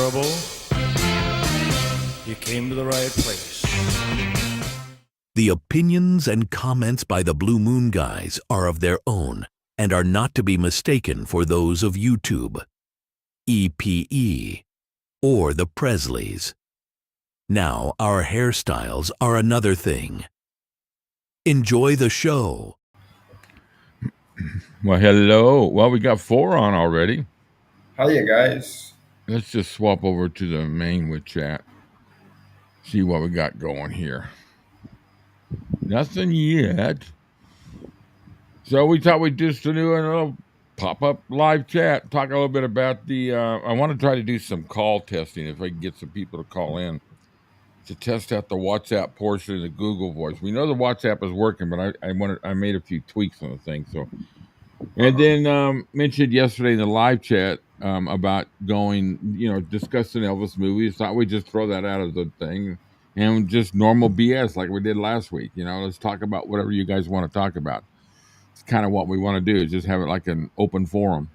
trouble, you came to the right place. The opinions and comments by the Blue Moon Guys are of their own and are not to be mistaken for those of YouTube, EPE, or the Presleys. Now, our hairstyles are another thing. Enjoy the show. Well, hello. Well, we got 4 on already. Hiya, guys. Let's just swap over to the main with chat. See what we got going here. Nothing yet. So we thought we'd just do a little pop-up live chat. Talk a little bit about the... I want to try to do some call testing if I can get some people to call in to test out the WhatsApp portion of the Google Voice. We know the WhatsApp is working, but I made a few tweaks on the thing. So, and then mentioned yesterday in the live chat about going, discussing Elvis movies. Thought we'd just throw that out of the thing and just normal BS like we did last week. Let's talk about whatever you guys want to talk about. It's kind of what we want to do, is just have it like an open forum.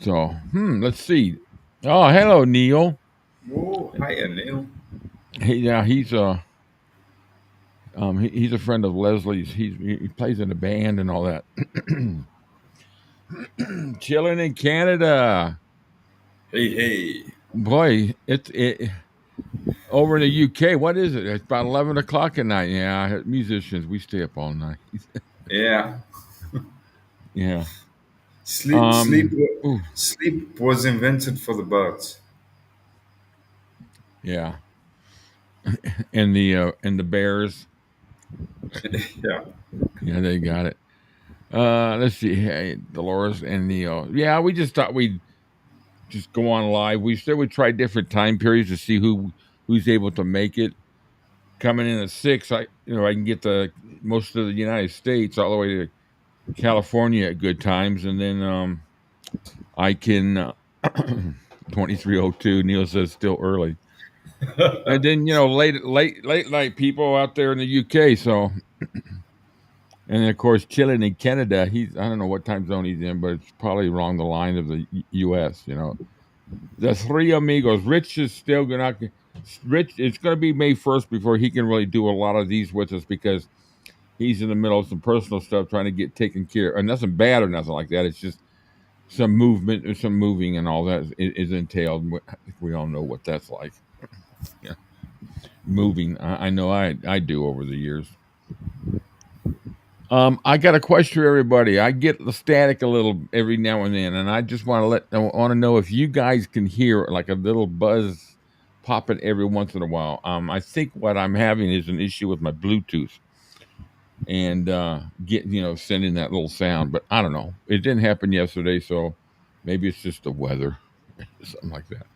So, let's see. Oh, hello, Neil. Oh, hiya, Neil. He's a friend of Lesley's. He plays in a band and all that. Chilling in Canada. Hey. Boy, it over in the UK. What is it? It's about 11 o'clock at night. Yeah, musicians, we stay up all night. Yeah. Yeah. Sleep was invented for the birds. Yeah. And the bears. Yeah. Yeah, they got it. Let's see. Hey, Dolores and Neil. Yeah, we just thought we'd just go on live. We said we'd try different time periods to see who's able to make it. Coming in at 6, I can get the most of the United States all the way to California at good times, and then I can 23:02. Neil says still early, and then late night people out there in the UK. So, and then of course chilling in Canada. I don't know what time zone he's in, but it's probably along the line of the US. The 3 amigos. Rich is still gonna. Rich, it's going to be May 1st before he can really do a lot of these with us because he's in the middle of some personal stuff trying to get taken care of. And nothing bad or nothing like that. It's just some movement or some moving and all that is entailed. I think we all know what that's like. Yeah. Moving. I know I do over the years. I got a question for everybody. I get the static a little every now and then, and I just want to know if you guys can hear like a little buzz popping every once in a while. I think what I'm having is an issue with my Bluetooth and sending that little sound, but I don't know. It didn't happen yesterday, so maybe it's just the weather, something like that.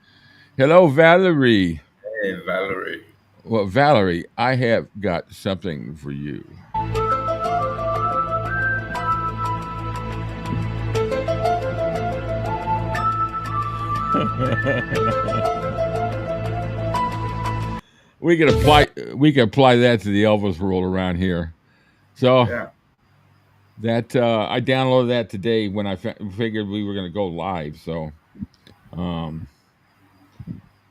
Hello, Valerie. Hey, Valerie. Well, Valerie, I have got something for you. We can apply that to the Elvis world around here. So that I downloaded that today when I figured we were going to go live. So,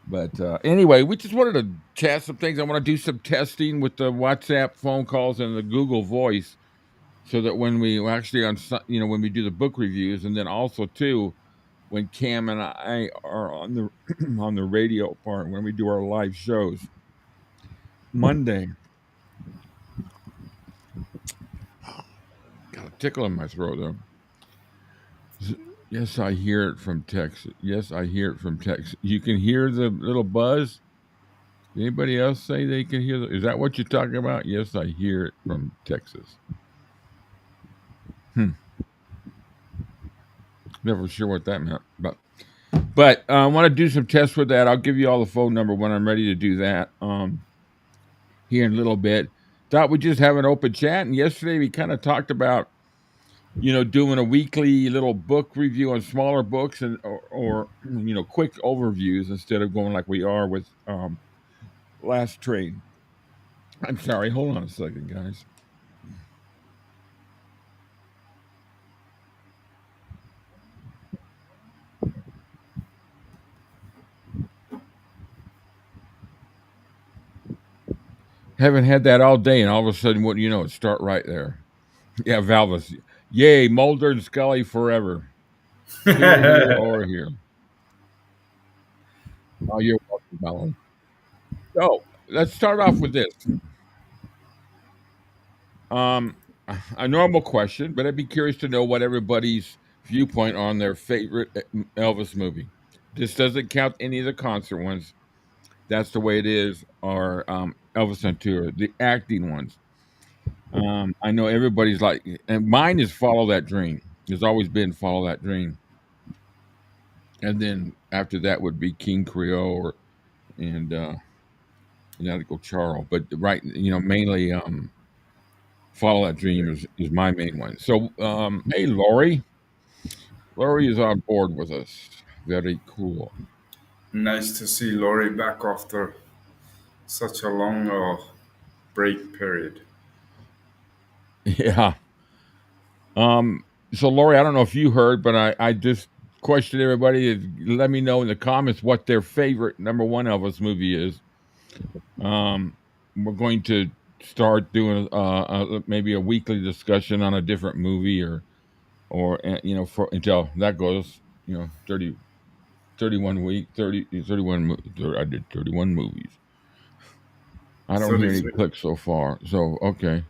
but anyway, we just wanted to chat some things. I want to do some testing with the WhatsApp phone calls and the Google Voice, so that when we actually when we do the book reviews, and then also too, when Cam and I are on the on the radio part when we do our live shows. Monday. Got a tickle in my throat though. Yes, I hear it from Texas. Yes, I hear it from Texas. You can hear the little buzz. Anybody else say they can hear is that what you're talking about? Yes, I hear it from Texas. Never sure what that meant, but I want to do some tests with that. I'll give you all the phone number when I'm ready to do that. Here in a little bit. Thought we'd just have an open chat. And yesterday we kind of talked about, doing a weekly little book review on smaller books and or quick overviews instead of going like we are with Last Train. I'm sorry. Hold on a second, guys. Haven't had that all day, and all of a sudden, what do you know? It start right there. Yeah, Valvis. Yay, Mulder and Scully forever. Here or here. Oh, you're welcome, Melon. So let's start off with this. Um, a normal question, but I'd be curious to know what everybody's viewpoint on their favorite Elvis movie. This doesn't count any of the concert ones. That's the way it is. Or Elvis on tour, the acting ones. I know everybody's like, and mine is Follow That Dream. There's always been Follow That Dream, and then after that would be King Creole or and 𝐂𝐫𝐞𝐤𝐿. But right, mainly Follow That Dream is my main one. So, hey, Lori. Lori is on board with us. Very cool. Nice to see Laurie back after such a long break period. Yeah. So, Lori, I don't know if you heard, but I just questioned everybody. Let me know in the comments what their favorite number one Elvis movie is. We're going to start doing maybe a weekly discussion on a different movie or for until that goes 30 31 week 30 31 I did 31 movies. I don't hear any 33. clicks so far, so okay.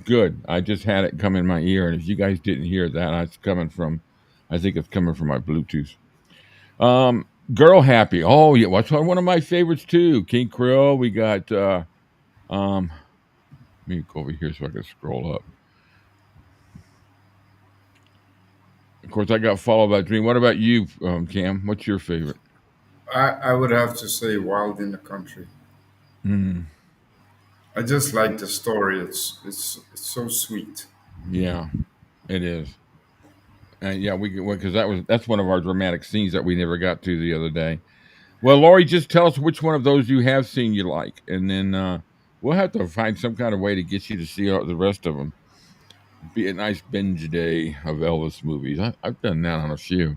Good. I just had it come in my ear, and if you guys didn't hear that, I think it's coming from my Bluetooth. Girl Happy. Oh yeah, what's one of my favorites too? King Creole. We got let me go over here so I can scroll up. Of course, I got Follow That Dream. What about you, Cam? What's your favorite? I would have to say Wild in the Country. Mm, I just like the story. It's so sweet. yeah, it is. And yeah, because that's one of our dramatic scenes that we never got to the other day. Well, Lori, just tell us which one of those you have seen you like, and then we'll have to find some kind of way to get you to see the rest of them. Be a nice binge day of Elvis movies. I've done that on a few,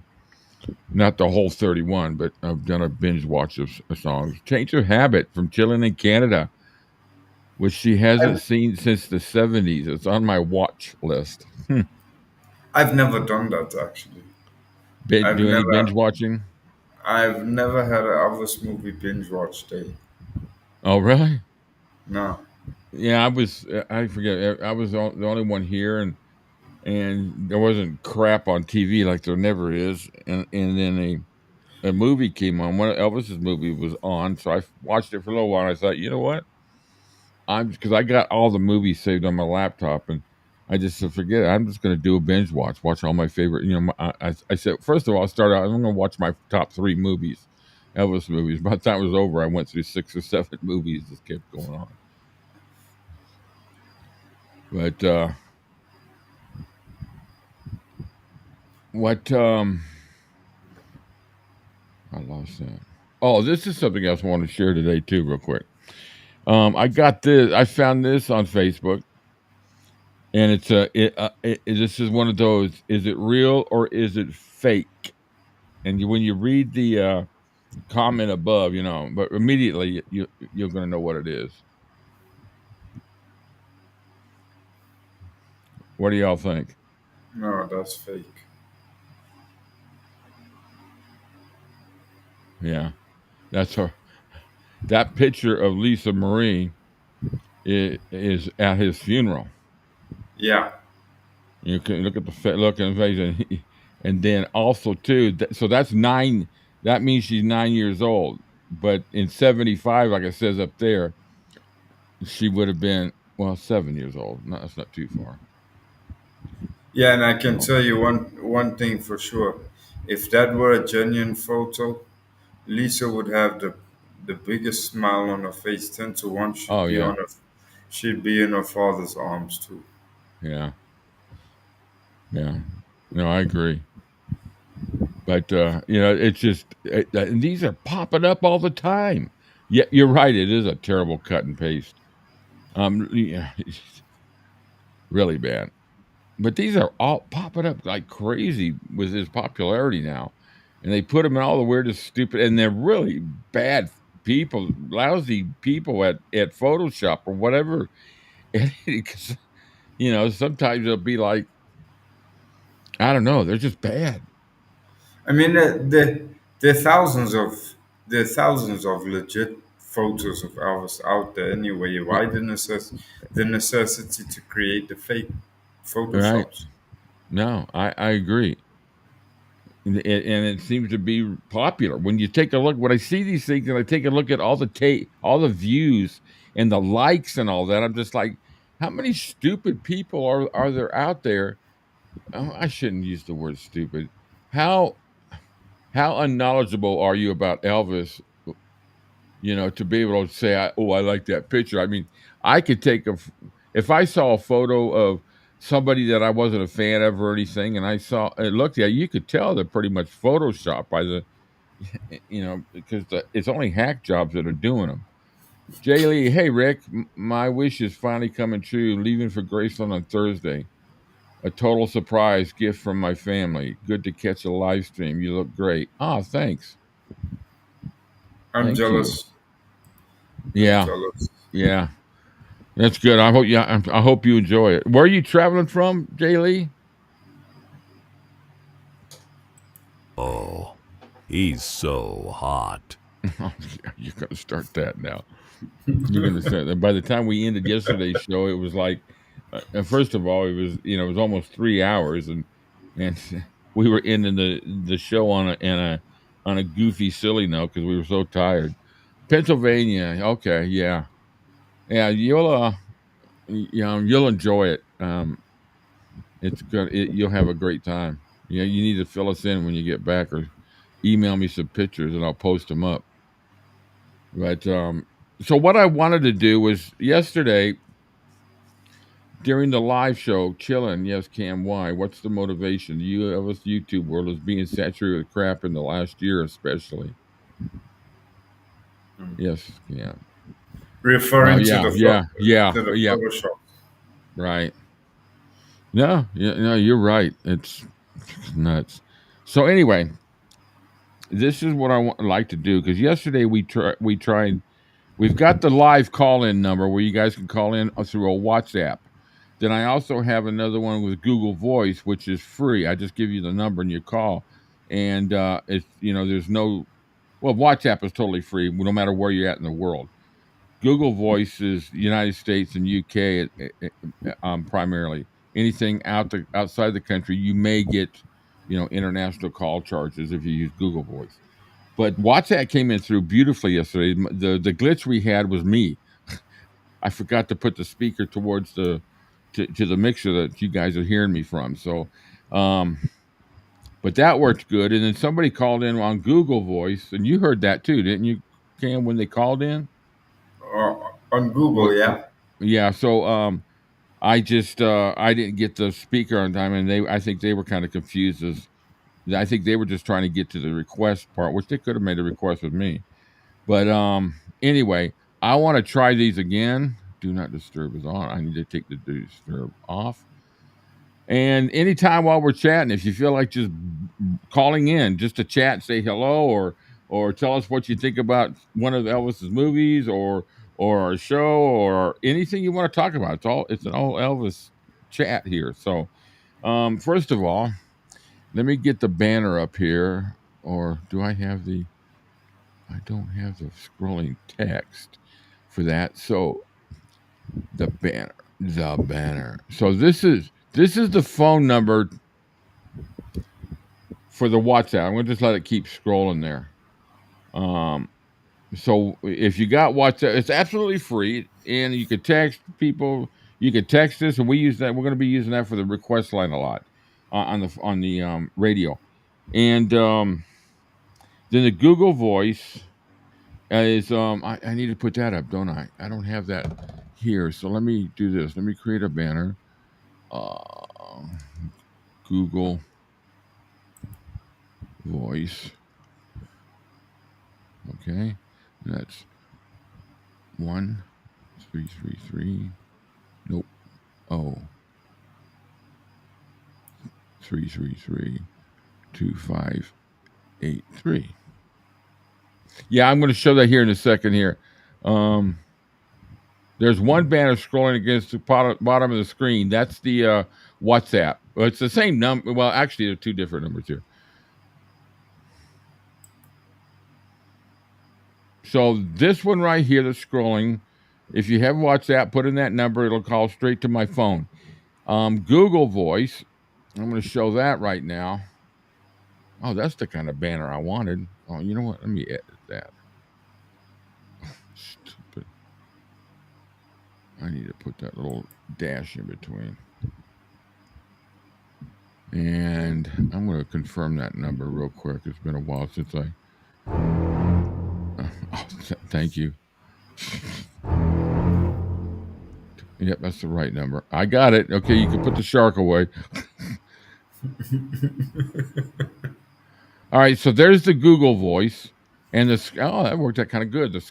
not the whole 31, but I've done a binge watch of songs. Change of Habit from Chilling in Canada, which she hasn't I've, seen since the 70s. It's on my watch list. I've never done that actually. I've Do any binge never watching? I've never had an Elvis movie binge watch day. Oh, really? No. Yeah, I forget. I was the only one here, and there wasn't crap on TV like there never is. And then a movie came on. One of Elvis's movie was on, so I watched it for a little while. And I thought, you know what? Because I got all the movies saved on my laptop, and I just said, forget it. I'm just going to do a binge watch all my favorite. I said, first of all, I started out. I'm going to watch my top 3 movies, Elvis movies. By the time it was over, I went through 6 or 7 movies. Just kept going on. But what I lost that. Oh, this is something else I want to share today too, real quick. I got this. I found this on Facebook, and this is one of those. Is it real or is it fake? And when you read the comment above, but immediately you're going to know what it is. What do y'all think? No, that's fake. Yeah, that's her. That picture of Lisa Marie is at his funeral. Yeah. You can look at the look in the face, and then also too. So that's 9. That means she's 9 years old. But in 75, like it says up there, she would have been 7 years old. No, that's not too far. Yeah, and I can So, tell you one thing for sure. If that were a genuine photo, Lisa would have the biggest smile on her face. 10 to 1, oh yeah, she'd be in her father's arms too. yeah, yeah. No, I agree. But it's just and these are popping up all the time. Yeah, you're right. It is a terrible cut and paste. Yeah, it's really bad. But these are all popping up like crazy with his popularity now, and they put him in all the weirdest, stupid, and they're really bad lousy people at Photoshop or whatever. Because, sometimes it'll be like, I don't know, they're just bad. I mean, there are thousands of legit photos of Elvis out there anyway. Yeah, Why the necessity to create the fake right. photoshops? No, I agree. And it seems to be popular. When you take a look, when I see these things and I take a look at all all the views and the likes and all that, I'm just like, how many stupid people are there out there? Oh, I shouldn't use the word stupid. How how unknowledgeable are you about Elvis? To be able to say, "Oh, I like that picture." I mean, I could if I saw a photo of somebody that I wasn't a fan of or anything, and I saw it looked at, you could tell they're pretty much photoshopped by the, because it's only hack jobs that are doing them. Jay Lee, hey Rick, my wish is finally coming true. Leaving for Graceland on Thursday. A total surprise gift from my family. Good to catch a live stream. You look great. Oh, thanks. I'm Thank you. jealous. I'm Yeah, jealous. yeah. That's good. I hope you enjoy it. Where are you traveling from, Jay Lee? Oh, he's so hot. You're going to start that now. You're going to start that. By the time we ended yesterday's show, it was like, first of all, it was almost 3 hours, and we were ending the show on a goofy, silly note because we were so tired. Pennsylvania, okay, yeah, yeah. You'll enjoy it. It's good. You'll have a great time. Yeah, you need to fill us in when you get back, or email me some pictures and I'll post them up. But so what I wanted to do was yesterday during the live show, chilling. Yes, Cam. Why? What's the motivation? You of us YouTube world is being saturated with crap in the last year, especially. Yes, Cam. Referring to Yeah, yeah, yeah, to the yeah. Photoshop. Right. No, yeah, no, you're right. It's nuts. So anyway, this is what like to do because yesterday we tried. We've got the live call in number where you guys can call in through a WhatsApp. Then I also have another one with Google Voice, which is free. I just give you the number and you call, and it's there's no WhatsApp is totally free no matter where you're at in the world. Google Voice is United States and UK primarily. Anything outside the country, you may get international call charges if you use Google Voice. But WhatsApp came in through beautifully yesterday. The glitch we had was me. I forgot to put the speaker towards to the mixer that you guys are hearing me from. So, but that worked good. And then somebody called in on Google Voice, and you heard that too, didn't you, Cam? When they called in, On Google, what? yeah. Yeah. So, I just I didn't get the speaker on time, and I think they were kind of confused as I think they were just trying to get to the request part, which they could have made a request with me. But anyway, I want to try these again. Do not disturb is on. I need to take the disturb off. And anytime while we're chatting, if you feel like just calling in just to chat, say hello, or tell us what you think about one of Elvis's movies, or our show, or anything you want to talk about. It's an all Elvis chat here. So first of all, let me get the banner up here. Or do I have the I don't have the scrolling text for that. So the banner. So this is the phone number for the WhatsApp. I'm gonna just let it keep scrolling there. Um, so if you got WhatsApp, it's absolutely free, and you could text people. You could text us, and we use that. We're going to be using that for the request line a lot on the radio, and then the Google Voice is I need to put that up, don't I? I don't have that here, so let me do this. Let me create a banner. Uh, Google Voice. Okay, that's 1333. Nope. Oh, 333 2583. Yeah, I'm going to show that here in a second here. There's one banner scrolling against the bottom of the screen. That's the WhatsApp. Well, it's the same number. Well, actually, there are two different numbers here. So this one right here that's scrolling, if you have WhatsApp, put in that number. It'll call straight to my phone. Google Voice. I'm going to show that right now. Oh, that's the kind of banner I wanted. Oh, you know what? Let me edit that. Stupid. I need to put that little dash in between. And I'm going to confirm that number real quick. It's been a while since I... thank you. Yep, that's the right number. I got it. Okay, you can put the shark away. All right, so there's the Google Voice. And that worked out kind of good. The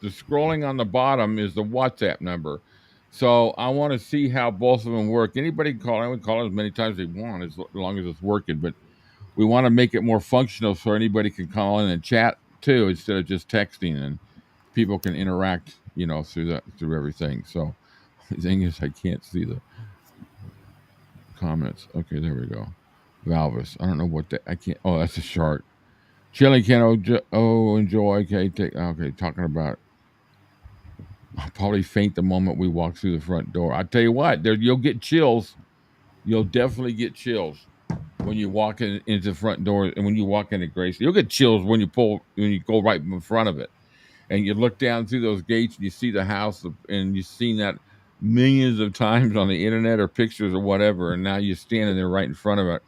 scrolling on the bottom is the WhatsApp number. So I want to see how both of them work. Anybody can call. I would call it as many times as they want, as long as it's working. But we want to make it more functional so anybody can call in and chat too, instead of just texting, and people can interact, through everything. So the thing is, I can't see the comments. Okay, there we go. Valvis. I don't know what that. I can't. Oh, that's a shark. Chili can enjoy. Okay, talking about. I'll probably faint the moment we walk through the front door. I tell you what, you'll get chills. You'll definitely get chills when you walk into the front door, and when you walk into Grace, you'll get chills when you go right in front of it, and you look down through those gates and you see the house, and you've seen that millions of times on the internet or pictures or whatever, and now you're standing there right in front of it.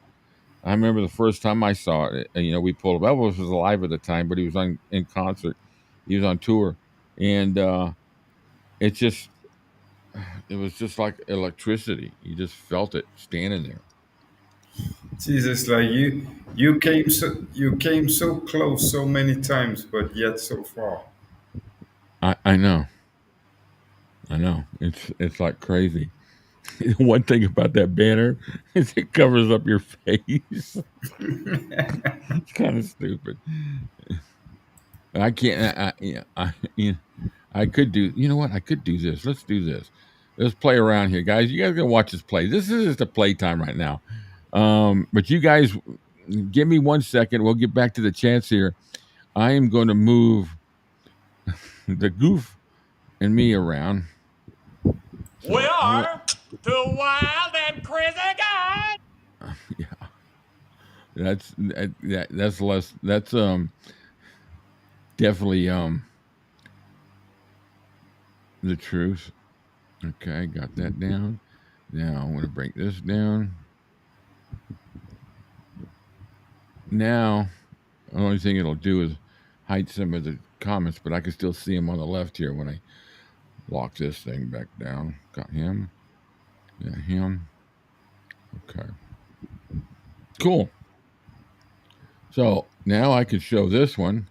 I remember the first time I saw it, and we pulled up. Elvis was alive at the time, but he was in concert. He was on tour, and it was just like electricity. You just felt it standing there. Jesus, like you came so close so many times, but yet so far. I know. It's like crazy. One thing about that banner is it covers up your face. It's kind of stupid. I can't. I could do. You know what? I could do this. Let's do this. Let's play around here, guys. You guys gonna watch us play. This is just a playtime right now. But you guys, give me 1 second. We'll get back to the chats here. I am going to move the goof and me around. So we are two wild and crazy guys. Yeah, that's less. That's definitely the truth. Okay, got that down. Now I'm going to break this down. Now, the only thing it'll do is hide some of the comments, but I can still see them on the left here when I lock this thing back down. Got him. Yeah, him. Okay. Cool. So now I can show this one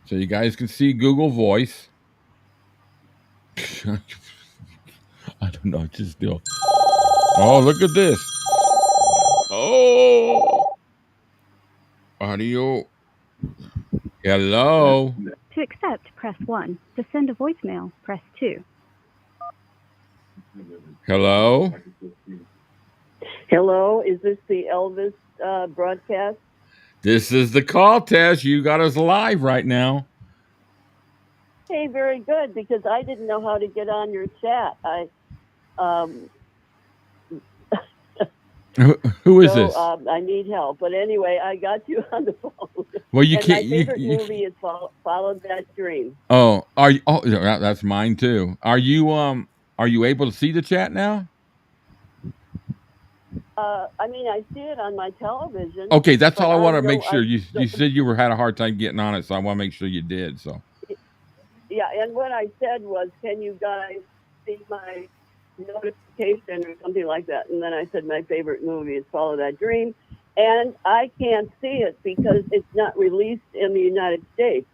so you guys can see Google Voice. I don't know, just still. Oh, look at this. Oh. Audio. Hello. To accept, press 1. To send a voicemail, press 2. Hello. Hello, is this the Elvis broadcast? This is the call test. You got us live right now. Hey, very good, because I didn't know how to get on your chat. Who is this? I need help. But anyway, I got you on the phone. Well, you and can't. My favorite movie is Follow That Dream. Oh, are you? Oh, that's mine too. Are you able to see the chat now? I mean, I see it on my television. Okay, that's all I want to make sure. You said you had a hard time getting on it, so I want to make sure you did. So. Yeah, and what I said was, can you guys see my notification or something like that? And then I said my favorite movie is Follow That Dream. And I can't see it because it's not released in the United States.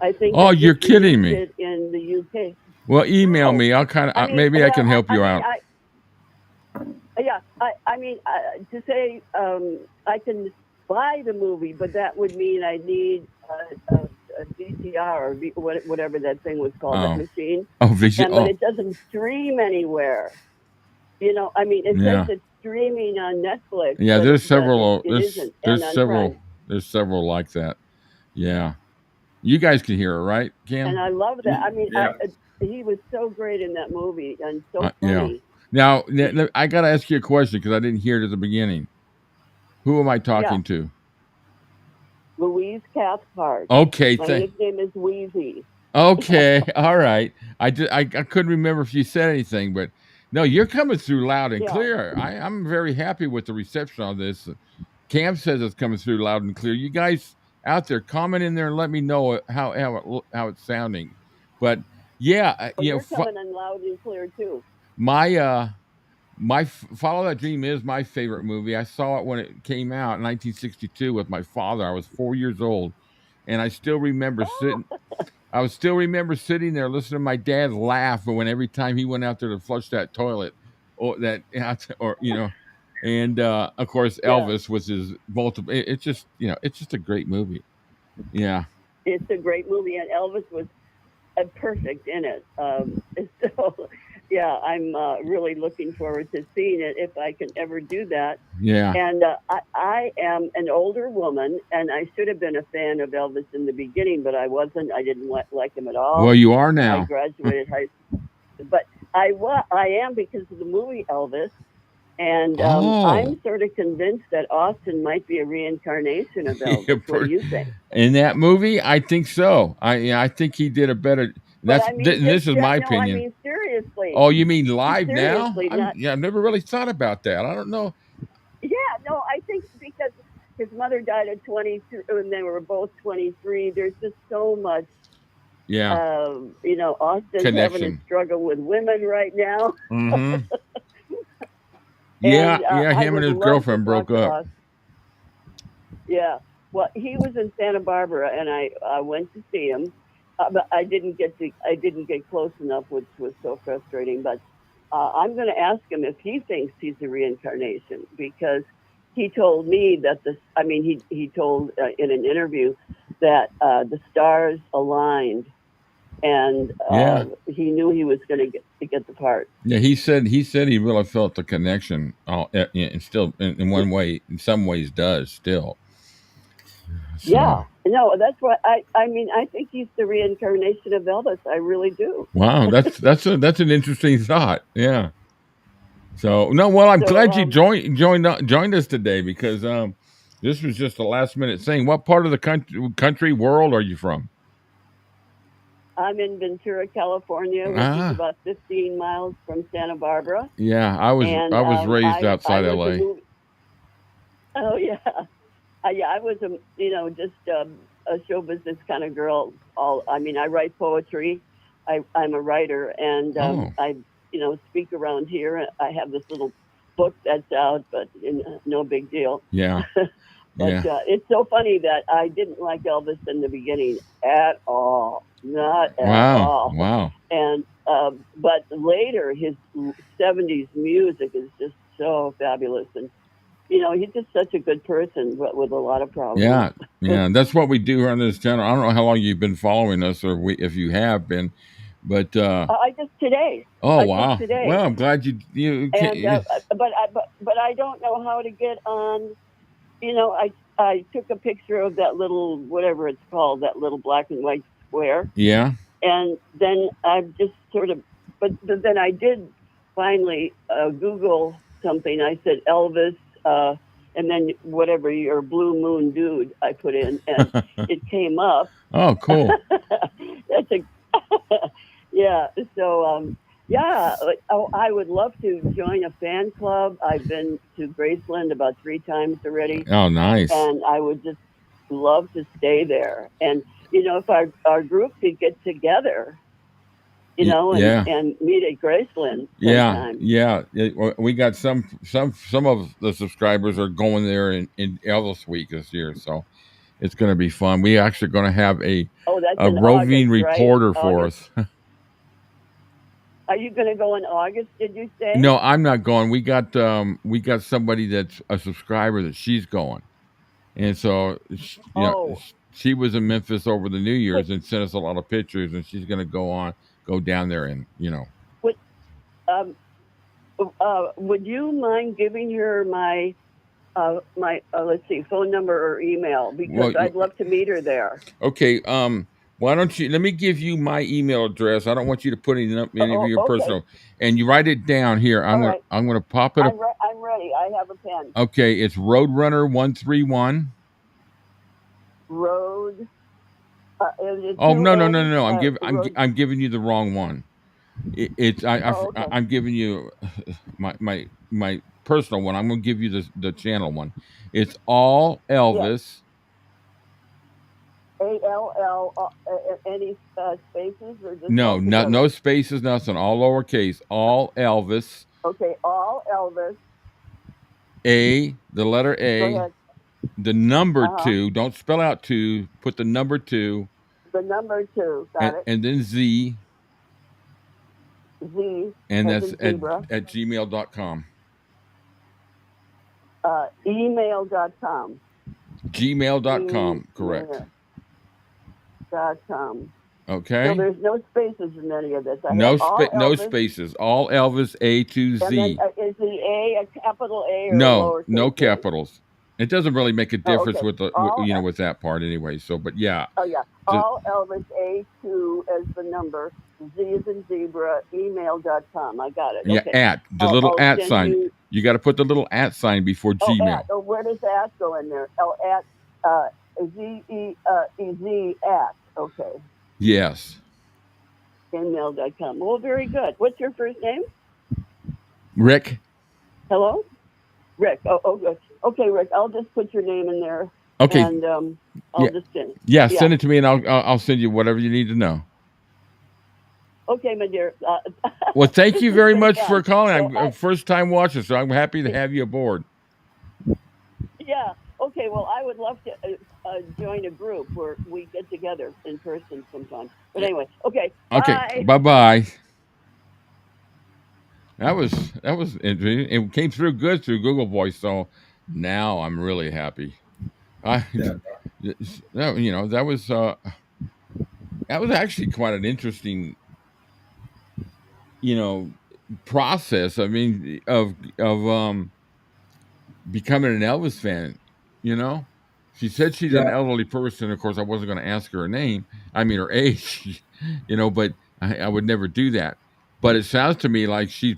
I think. Oh, you're kidding me. In the UK. Well, email me. I'll kind of maybe I can help you out. To say I can buy the movie, but that would mean I need a VCR or whatever that thing was called, that machine. Oh, vision. But it doesn't stream anywhere. You know, I mean, it says it's streaming on Netflix. Yeah, but there's several. It isn't. There's several. Prime. There's several like that. Yeah, you guys can hear it, right, Cam? And I love that. I mean, he was so great in that movie and so funny. Yeah. Now, I got to ask you a question because I didn't hear it at the beginning. Who am I talking to? Louise Cathcart. Okay. My nickname is Wheezy. Okay. All right. I couldn't remember if you said anything, but no, you're coming through loud and clear. I'm very happy with the reception on this. Cam says it's coming through loud and clear. You guys out there, comment in there and let me know how it's sounding. But yeah, you're coming in loud and clear too. My Follow That Dream is my favorite movie. I saw it when it came out in 1962 with my father. I was 4 years old, and I still remember sitting. I still remember sitting there listening to my dad laugh when every time he went out there to flush that toilet, or you know, and of course Elvis was his multiple. It's just it's just a great movie. Yeah, it's a great movie, and Elvis was perfect in it. So. Yeah, I'm really looking forward to seeing it if I can ever do that. Yeah. And I am an older woman, and I should have been a fan of Elvis in the beginning, but I wasn't. I didn't like him at all. Well, you are now. I graduated high school. But I am because of the movie Elvis. And I'm sort of convinced that Austin might be a reincarnation of Elvis. What do you think? In that movie, I think so. I think he did a better... this is my opinion. I mean, seriously. Oh, you mean live now? I've never really thought about that. I don't know. Yeah, no, I think because his mother died at 22, and they were both 23. There's just so much. Yeah. Austin's having a struggle with women right now. Mm-hmm. Him and his girlfriend broke up. Yeah. Well, he was in Santa Barbara, and I went to see him. But I didn't get close enough, which was so frustrating. But I'm going to ask him if he thinks he's a reincarnation, because he told me that he told in an interview that the stars aligned, and he knew he was going to get the part. Yeah, he said he really felt the connection, and still in one way, in some ways, does still. So. Yeah, no, that's what I mean. I think he's the reincarnation of Elvis. I really do. Wow, that's an interesting thought. Yeah. So I'm glad you joined us today, because this was just a last minute thing. What part of the country world are you from? I'm in Ventura, California, which is about 15 miles from Santa Barbara. Yeah, I was raised outside LA. Oh yeah. I was just a show business kind of girl. I write poetry. I'm a writer, and I speak around here. I have this little book that's out, but no big deal. Yeah. But it's so funny that I didn't like Elvis in the beginning at all. Not at all. Wow. And but later, his 70s music is just so fabulous, and he's just such a good person, but with a lot of problems. Yeah. That's what we do on this channel. I don't know how long you've been following us, or if you have been, but I just today. Oh, wow! Today. Well, I'm glad you. And, but I don't know how to get on. I took a picture of that little, whatever it's called, that little black and white square. Yeah. And then I've just sort of, but then I did finally Google something. I said Elvis. And then whatever your blue moon dude I put in, and it came up. Oh, cool. That's yeah. So I would love to join a fan club. I've been to Graceland about 3 times already. Oh, nice. And I would just love to stay there. And if our group could get together. And meet at Graceland. Yeah. We got some of the subscribers are going there in Elvis Week this year, so it's going to be fun. We actually going to have a roving reporter for us. Are you going to go in August? Did you say? No, I'm not going. We got somebody that's a subscriber that she's going, and so She was in Memphis over the New Year's and sent us a lot of pictures, and she's going to go down there and, Would would you mind giving her my let's see, phone number or email, because I'd love to meet her there. Okay. Why don't you let me give you my email address? I don't want you to put any of your okay. personal, and you write it down here. I'm gonna pop it up. I'm ready. I have a pen. Okay, it's Roadrunner131. Road. Oh no! I'm giving you the wrong one. I'm giving you my personal one. I'm gonna give you the channel one. It's all Elvis. ALL. Any spaces or just no spaces, nothing. All lowercase. All Elvis. Okay, all Elvis. The letter A. Go ahead. The number 2. Don't spell out 2. Put the number 2. The number 2. Got it. And then Z. Z. And that's at gmail.com. Email.com. Gmail.com. Correct. .com. Okay. So there's no spaces in any of this. No spaces. All Elvis A to Z. And then, is the A a capital A or no? No capitals. It doesn't really make a difference with the with that part anyway. So, but yeah. Oh yeah. All Elvis A2 as the number. Z is in zebra. Email.com. I got it. Yeah. Okay. At the little at sign. You got to put the little at sign before Gmail. Where does at go in there? At Z at. Okay. Yes. Gmail.com. Well, very good. What's your first name? Rick. Hello? Rick. Oh, good. Okay, Rick, I'll just put your name in there. Okay. And I'll just send it. Yeah, send it to me and I'll send you whatever you need to know. Okay, my dear. Well, thank you very much for calling. I'm a first-time watcher, so I'm happy to have you aboard. Yeah. Okay, well, I would love to join a group where we get together in person sometime. But anyway, okay. Okay, bye-bye. That was interesting. It came through good through Google Voice, so now I'm really happy. That was actually quite an interesting, process. I mean, of becoming an Elvis fan. She said she's an elderly person. Of course, I wasn't going to ask her name. I mean, her age. But I would never do that. But it sounds to me like she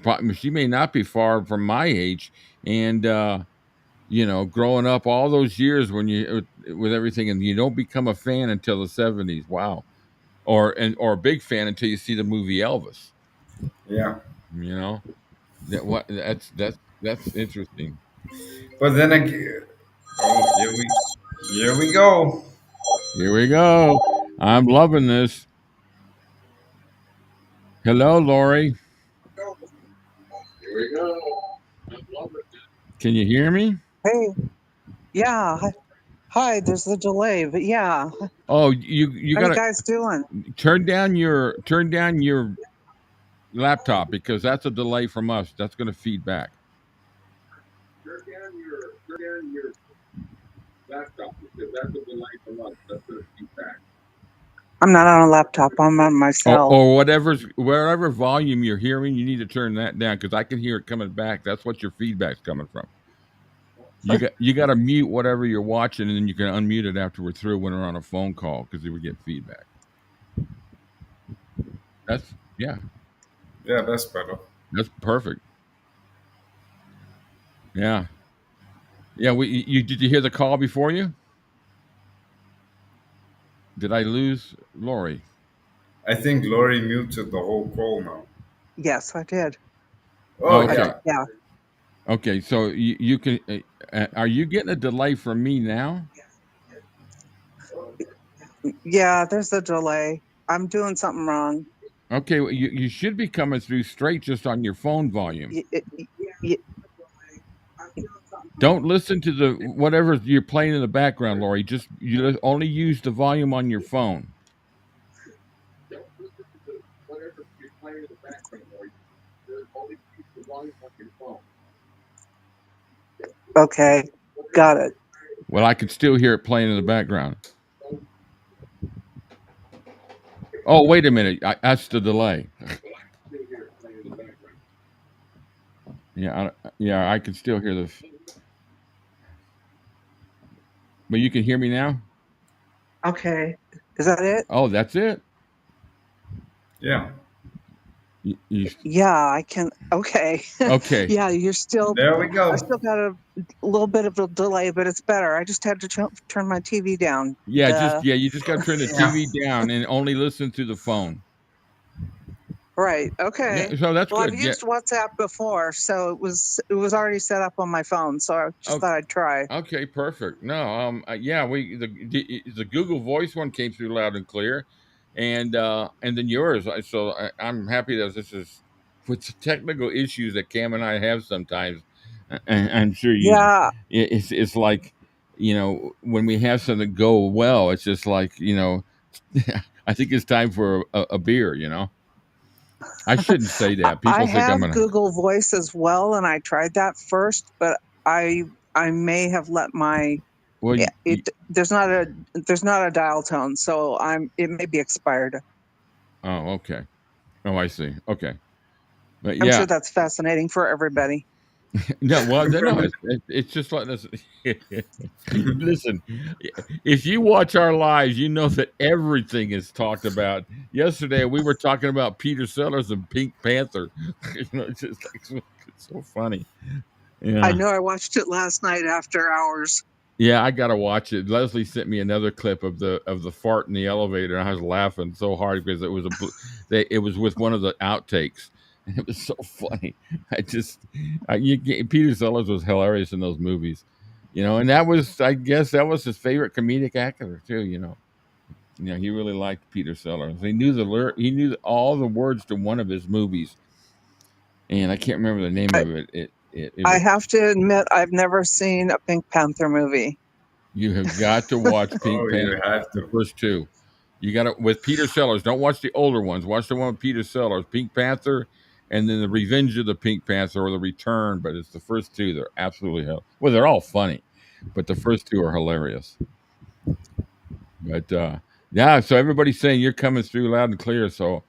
may not be far from my age, and growing up all those years with everything, and you don't become a fan until the 70s. Wow, or a big fan until you see the movie Elvis. Yeah. That's interesting. But then again, here we go. Here we go. I'm loving this. Hello, Lori. Here we go. Can you hear me? Hey. Yeah. Hi, there's a delay, but yeah. Oh, you How gotta you guys doing? turn down your laptop, because that's a delay from us. That's gonna feed back. Turn down your laptop, because that's a delay from us. That's gonna feed back. I'm not on a laptop. I'm on my cell. Or whatever volume you're hearing, you need to turn that down, because I can hear it coming back. That's what your feedback's coming from. You got to mute whatever you're watching, and then you can unmute it after we're through when we're on a phone call, because we get feedback. Yeah, that's better. That's perfect. Yeah. Did you hear the call before you? Did I lose Lori? I think Lori muted the whole call now. Yes, I did. Oh, okay. Yeah. Okay, so you can. Are you getting a delay from me now? Yeah, there's a delay. I'm doing something wrong. Okay, well, you should be coming through straight just on your phone volume. Don't listen to the whatever you're playing in the background, Lori. You only use the volume on your phone. Don't listen to whatever you're playing in the background, Lori. Only use the volume on your phone. Okay, got it. Well, I can still hear it playing in the background. Oh, wait a minute. That's the delay. Yeah, I can still hear the. But you can hear me now. Okay. Is that it? Oh, that's it. Yeah. Yeah, I can. Okay. Okay. Yeah, you're still. There we I go. still got a little bit of a delay, but it's better. I just had to turn my TV down. Yeah, Duh. you just got to turn the Yeah. TV down and only listen to the phone. Right. Yeah, Okay. so that's Well, I've good. Yeah. used WhatsApp before, so it was already set up on my phone. So I just thought I'd try. Okay, perfect. No, yeah, the Google Voice one came through loud and clear, and then yours. I'm happy that this is with the technical issues that Cam and I have sometimes. And I'm sure Yeah, it's like, when we have something go well, it's just like, I think it's time for a beer. I shouldn't say that. I People think I'm have gonna. Google Voice as well, and I tried that first, but I may have let my Well, there's not a dial tone, so it may be expired. oh, okay. Oh, I see. Okay. But I'm yeah, sure that's fascinating for everybody. no, well, no, it's just like this. Listen, if you watch our lives, you know that everything is talked about. Yesterday, we were talking about Peter Sellers and Pink Panther. It's just like it's so funny. I Yeah, know I watched it last night after hours. yeah, I gotta watch it. Leslie sent me another clip of the fart in the elevator, and I was laughing so hard because it was with one of the outtakes. And it was so funny. Peter Sellers was hilarious in those movies, and I guess that was his favorite comedic actor too. He really liked Peter Sellers. He knew all the words to one of his movies, and I can't remember the name of it. I have to admit, I've never seen a Pink Panther movie. You have got to watch Pink Oh, Panther, you have the to. first two. You got to with Peter Sellers. Don't watch the older ones. Watch the one with Peter Sellers, Pink Panther, and then the Revenge of the Pink Panther or the Return. But it's the first two. They're absolutely well. They're all funny, but the first two are hilarious. But yeah, so everybody's saying you're coming through loud and clear. So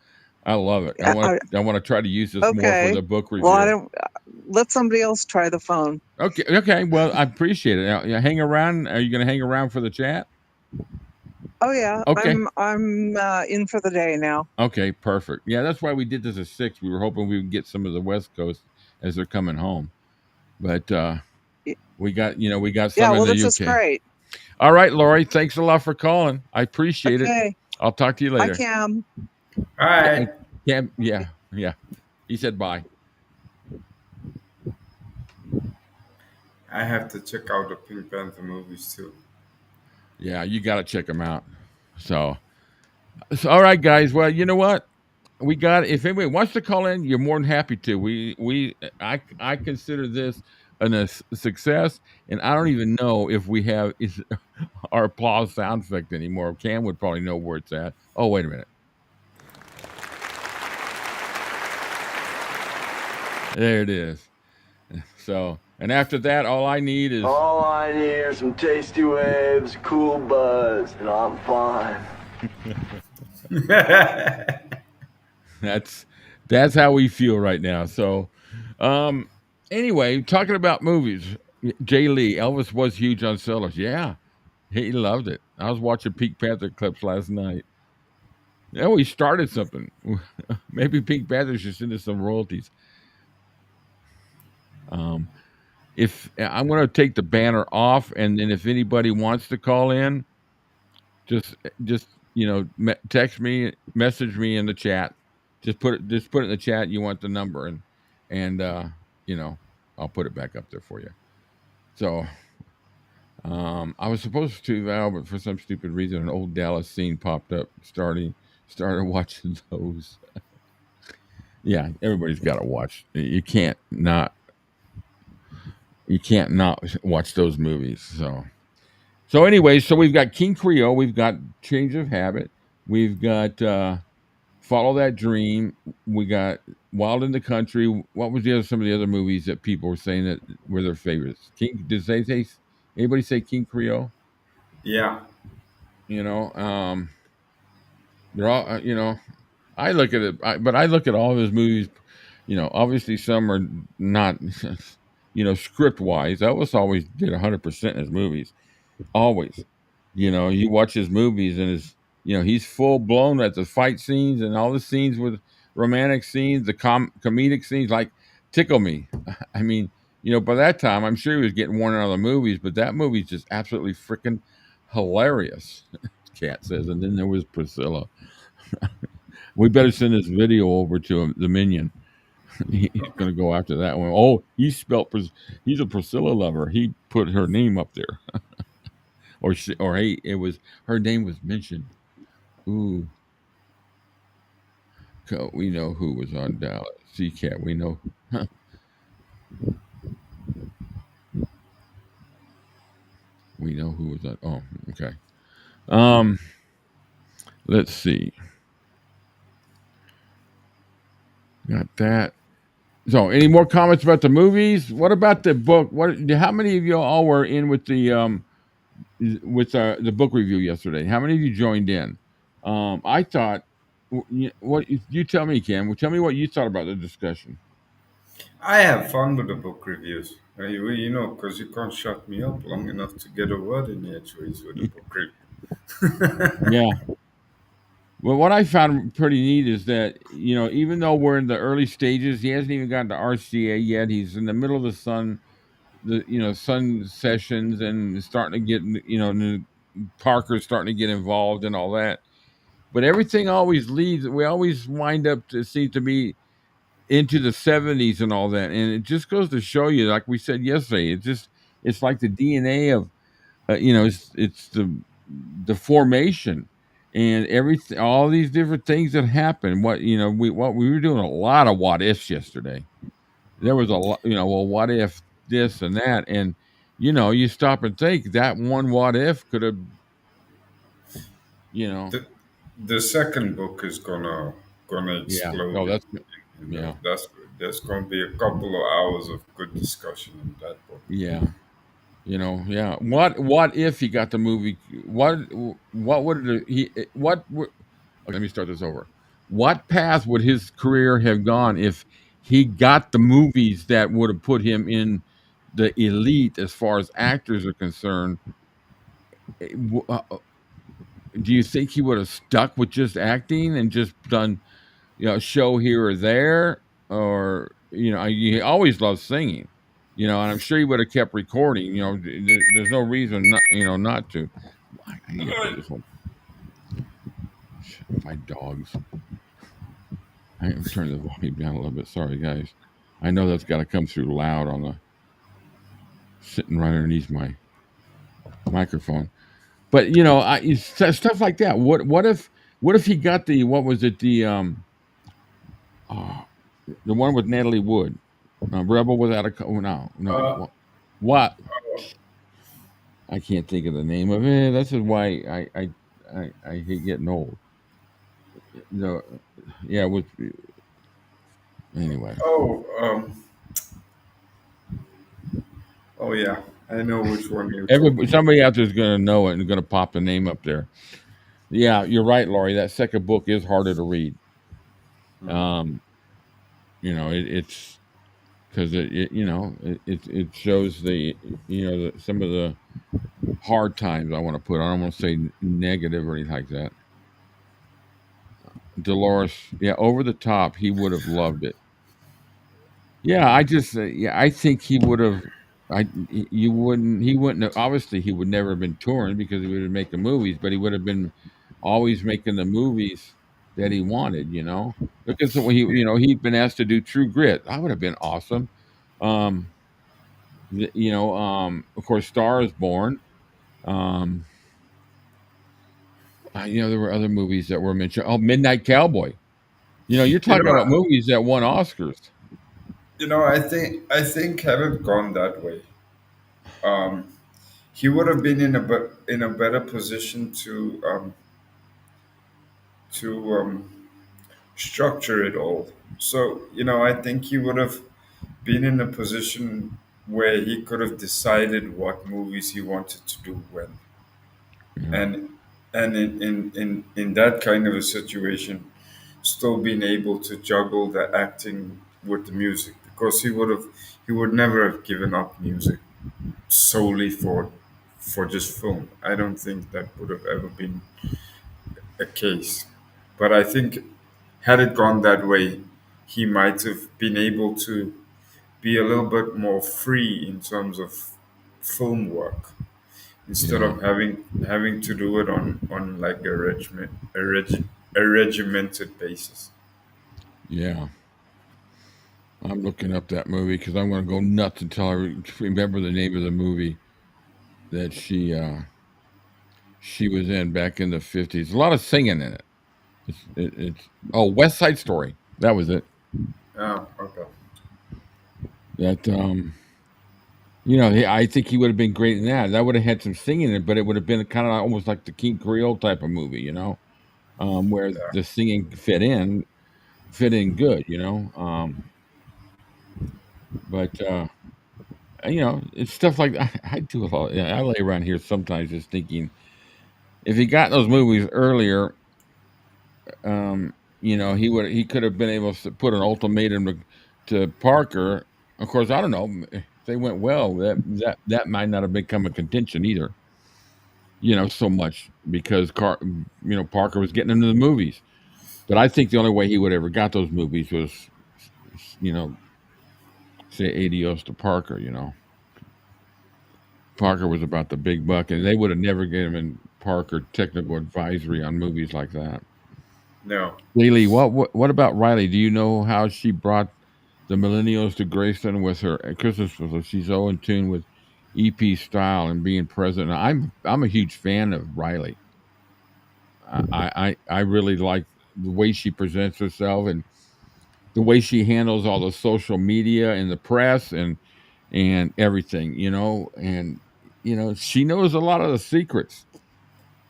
I love it. I want to try to use this more for Okay. the book review. Well, I don't. Let somebody else try the phone. Okay. Well, I appreciate it. Now, hang around. Are you going to hang around for the chat? Oh yeah. Okay. I'm in for the day now. Okay, perfect. Yeah, that's why we did this at 6. We were hoping we would get some of the West Coast as they're coming home, but we got some in the this is UK. great. All right, Lori, thanks a lot for calling. I appreciate it. I'll talk to you later. Bye, Cam. All right. Cam, yeah. He said bye. I have to check out the Pink Panther movies too. Yeah, you got to check them out. So, all right, guys. Well, you know what? We got. If anybody wants to call in, you're more than happy to. I consider this a success, and I don't even know if we have our applause sound effect anymore. Cam would probably know where it's at. Oh, wait a minute. There it is. So, and after that, all I need are some tasty waves, cool buzz, and I'm fine. That's how we feel right now. So, anyway, talking about movies, Jay Lee, Elvis was huge on Sellers. Yeah, he loved it. I was watching Pink Panther clips last night. Yeah, we started something. Maybe Pink Panther should send us some royalties. If I'm going to take the banner off, and then if anybody wants to call in, just text me, message me in the chat. Just put it in the chat. You want the number, and I'll put it back up there for you. So, I was supposed to, but for some stupid reason, an old Dallas scene popped up. Started watching those. Yeah, everybody's got to watch. You can't not watch those movies. So anyway, so we've got King Creole, we've got Change of Habit, we've got Follow That Dream, we got Wild in the Country. What was some of the other movies that people were saying that were their favorites? Anybody say King Creole? Yeah. They're all, I look at it, but I look at all of his movies. Obviously some are not, script wise. Elvis always did 100% in his movies, always. You watch his movies and he's full blown at the fight scenes and all the scenes with romantic scenes, the comedic scenes, like Tickle Me. I mean, by that time, I'm sure he was getting worn out of the movies, but that movie's just absolutely freaking hilarious. Cat says, and then there was Priscilla. We better send this video over to him, the minion. He's going to go after that one. Oh, he's a Priscilla lover. He put her name up there, or hey, her name was mentioned. Ooh, we know who was on Dallas. C-Cat, we know. We know who was on. Oh, okay. Let's see. Got that. So, any more comments about the movies? What about the book? How many of you all were in with the book review yesterday? How many of you joined in? I thought. What you tell me, Cam? Well, tell me what you thought about the discussion. I have fun with the book reviews. Because you can't shut me up long enough to get a word in edgeways with the book review. Yeah. Well, what I found pretty neat is that even though we're in the early stages, he hasn't even gotten to RCA yet. He's in the middle of the sun sessions and starting to get Parker's starting to get involved and all that. But everything always leads. We always wind up to seem to be into the 70s and all that, and it just goes to show you, like we said yesterday, it's like the DNA of it's the formation and everything, all these different things that happen. We were doing a lot of what ifs yesterday. There was a lot, well, what if this and that, and you stop and think that one what if could have, The second book is gonna yeah. explode. Oh, that's That. yeah, There's gonna be a couple of hours of good discussion in that book. yeah. Yeah. What if he got the movie? What would he? Okay, let me start this over. What path would his career have gone if he got the movies that would have put him in the elite as far as actors are concerned? Do you think he would have stuck with just acting and just done, a show here or there, or he always loved singing, and I'm sure he would have kept recording. There's no reason not to. I need to play this one. My dogs. I am turning the volume down a little bit. Sorry, guys. I know that's got to come through loud on the sitting right underneath my microphone. But stuff like that. What if he got the what was it the one with Natalie Wood, Rebel Without a no. What? I can't think of the name of it. That's why I hate getting old. Yeah. Anyway. Oh yeah, I know which one you're Somebody out there is going to know it and going to pop the name up there. Yeah, you're right, Laurie. That second book is harder to read. It's because it shows some of the hard times. I want to put. I don't want to say negative or anything like that. Dolores, yeah, over the top. He would have loved it. Yeah, I think he would have. He wouldn't have, obviously he would never have been touring because he would have been making movies, but he would have been always making the movies that he wanted, because when he'd been asked to do True Grit, that would have been awesome. Of course, Star is Born. There were other movies that were mentioned. Oh, Midnight Cowboy. You're talking about movies that won Oscars. I think had it gone that way, he would have been in a better position to structure it all. So I think he would have been in a position where he could have decided what movies he wanted to do when, Yeah. and and in that kind of a situation, still being able to juggle the acting with the music, because he would never have given up music solely for just film. I don't think that would have ever been a case. But I think had it gone that way, he might have been able to be a little bit more free in terms of film work instead Yeah, of having to do it on like a regimented basis. yeah. I'm looking up that movie because I'm going to go nuts until I remember the name of the movie that she was in back in the 50s. A lot of singing in it. It's West Side Story. That was it. Oh, okay. That I think he would have been great in that. That would have had some singing in it, but it would have been kind of almost like the King Creole type of movie, where Yeah. the singing fit in good, but it's stuff like I do a lot. Yeah, I lay around here sometimes just thinking if he got those movies earlier, he could have been able to put an ultimatum to Parker. Of course, I don't know if they went well. That might not have become a contention either. So much because Parker was getting into the movies. But I think the only way he would ever got those movies was, you know, say adios to Parker. Parker was about the big buck, and they would have never given Parker technical advisory on movies like that. No. Lee, what about Riley? Do you know how she brought the millennials to Graceland with her Christmas special? She's so in tune with EP style and being present. I'm a huge fan of Riley. I really like the way she presents herself and the way she handles all the social media and the press and everything, and she knows a lot of the secrets.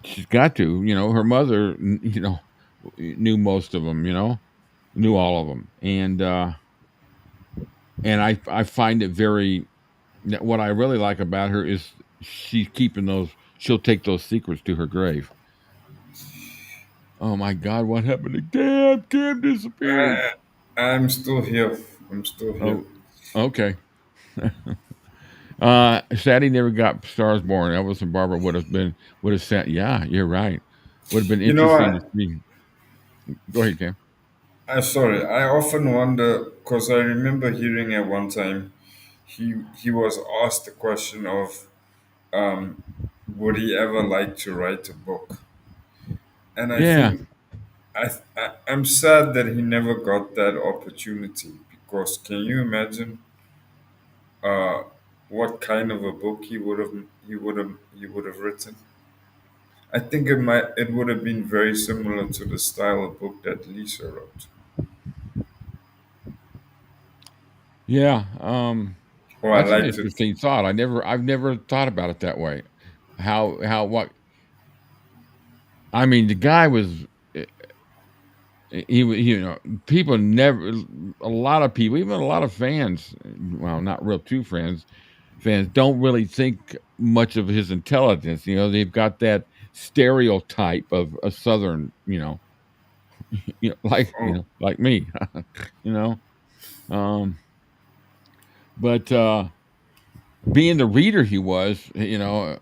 She's got to, her mother, knew most of them, knew all of them, and I find it very. What I really like about her is she's keeping those. She'll take those secrets to her grave. Oh my God, what happened to Cam? Cam disappeared. I, I'm still here. I'm still here. Oh, okay. Sadie never got Stars Born. Elvis and Barbara would have sat. Yeah, you're right. Would have been You know, interesting to see. Go ahead, Cam. sorry. I often wonder because I remember hearing at one time he was asked the question of um, would he ever like to write a book, and I Yeah, think I'm sad that he never got that opportunity because can you imagine uh, what kind of a book he would have written? I think it would have been very similar to the style of book that Lisa wrote. yeah. Or I That's an like to. interesting thought. I've never thought about it that way. What? I mean, the guy was. People never. A lot of people, even a lot of fans. Well, not real true fans don't really think much of his intelligence. They've got that stereotype of a Southern. Oh, Like me. you know. Um, but being the reader he was, I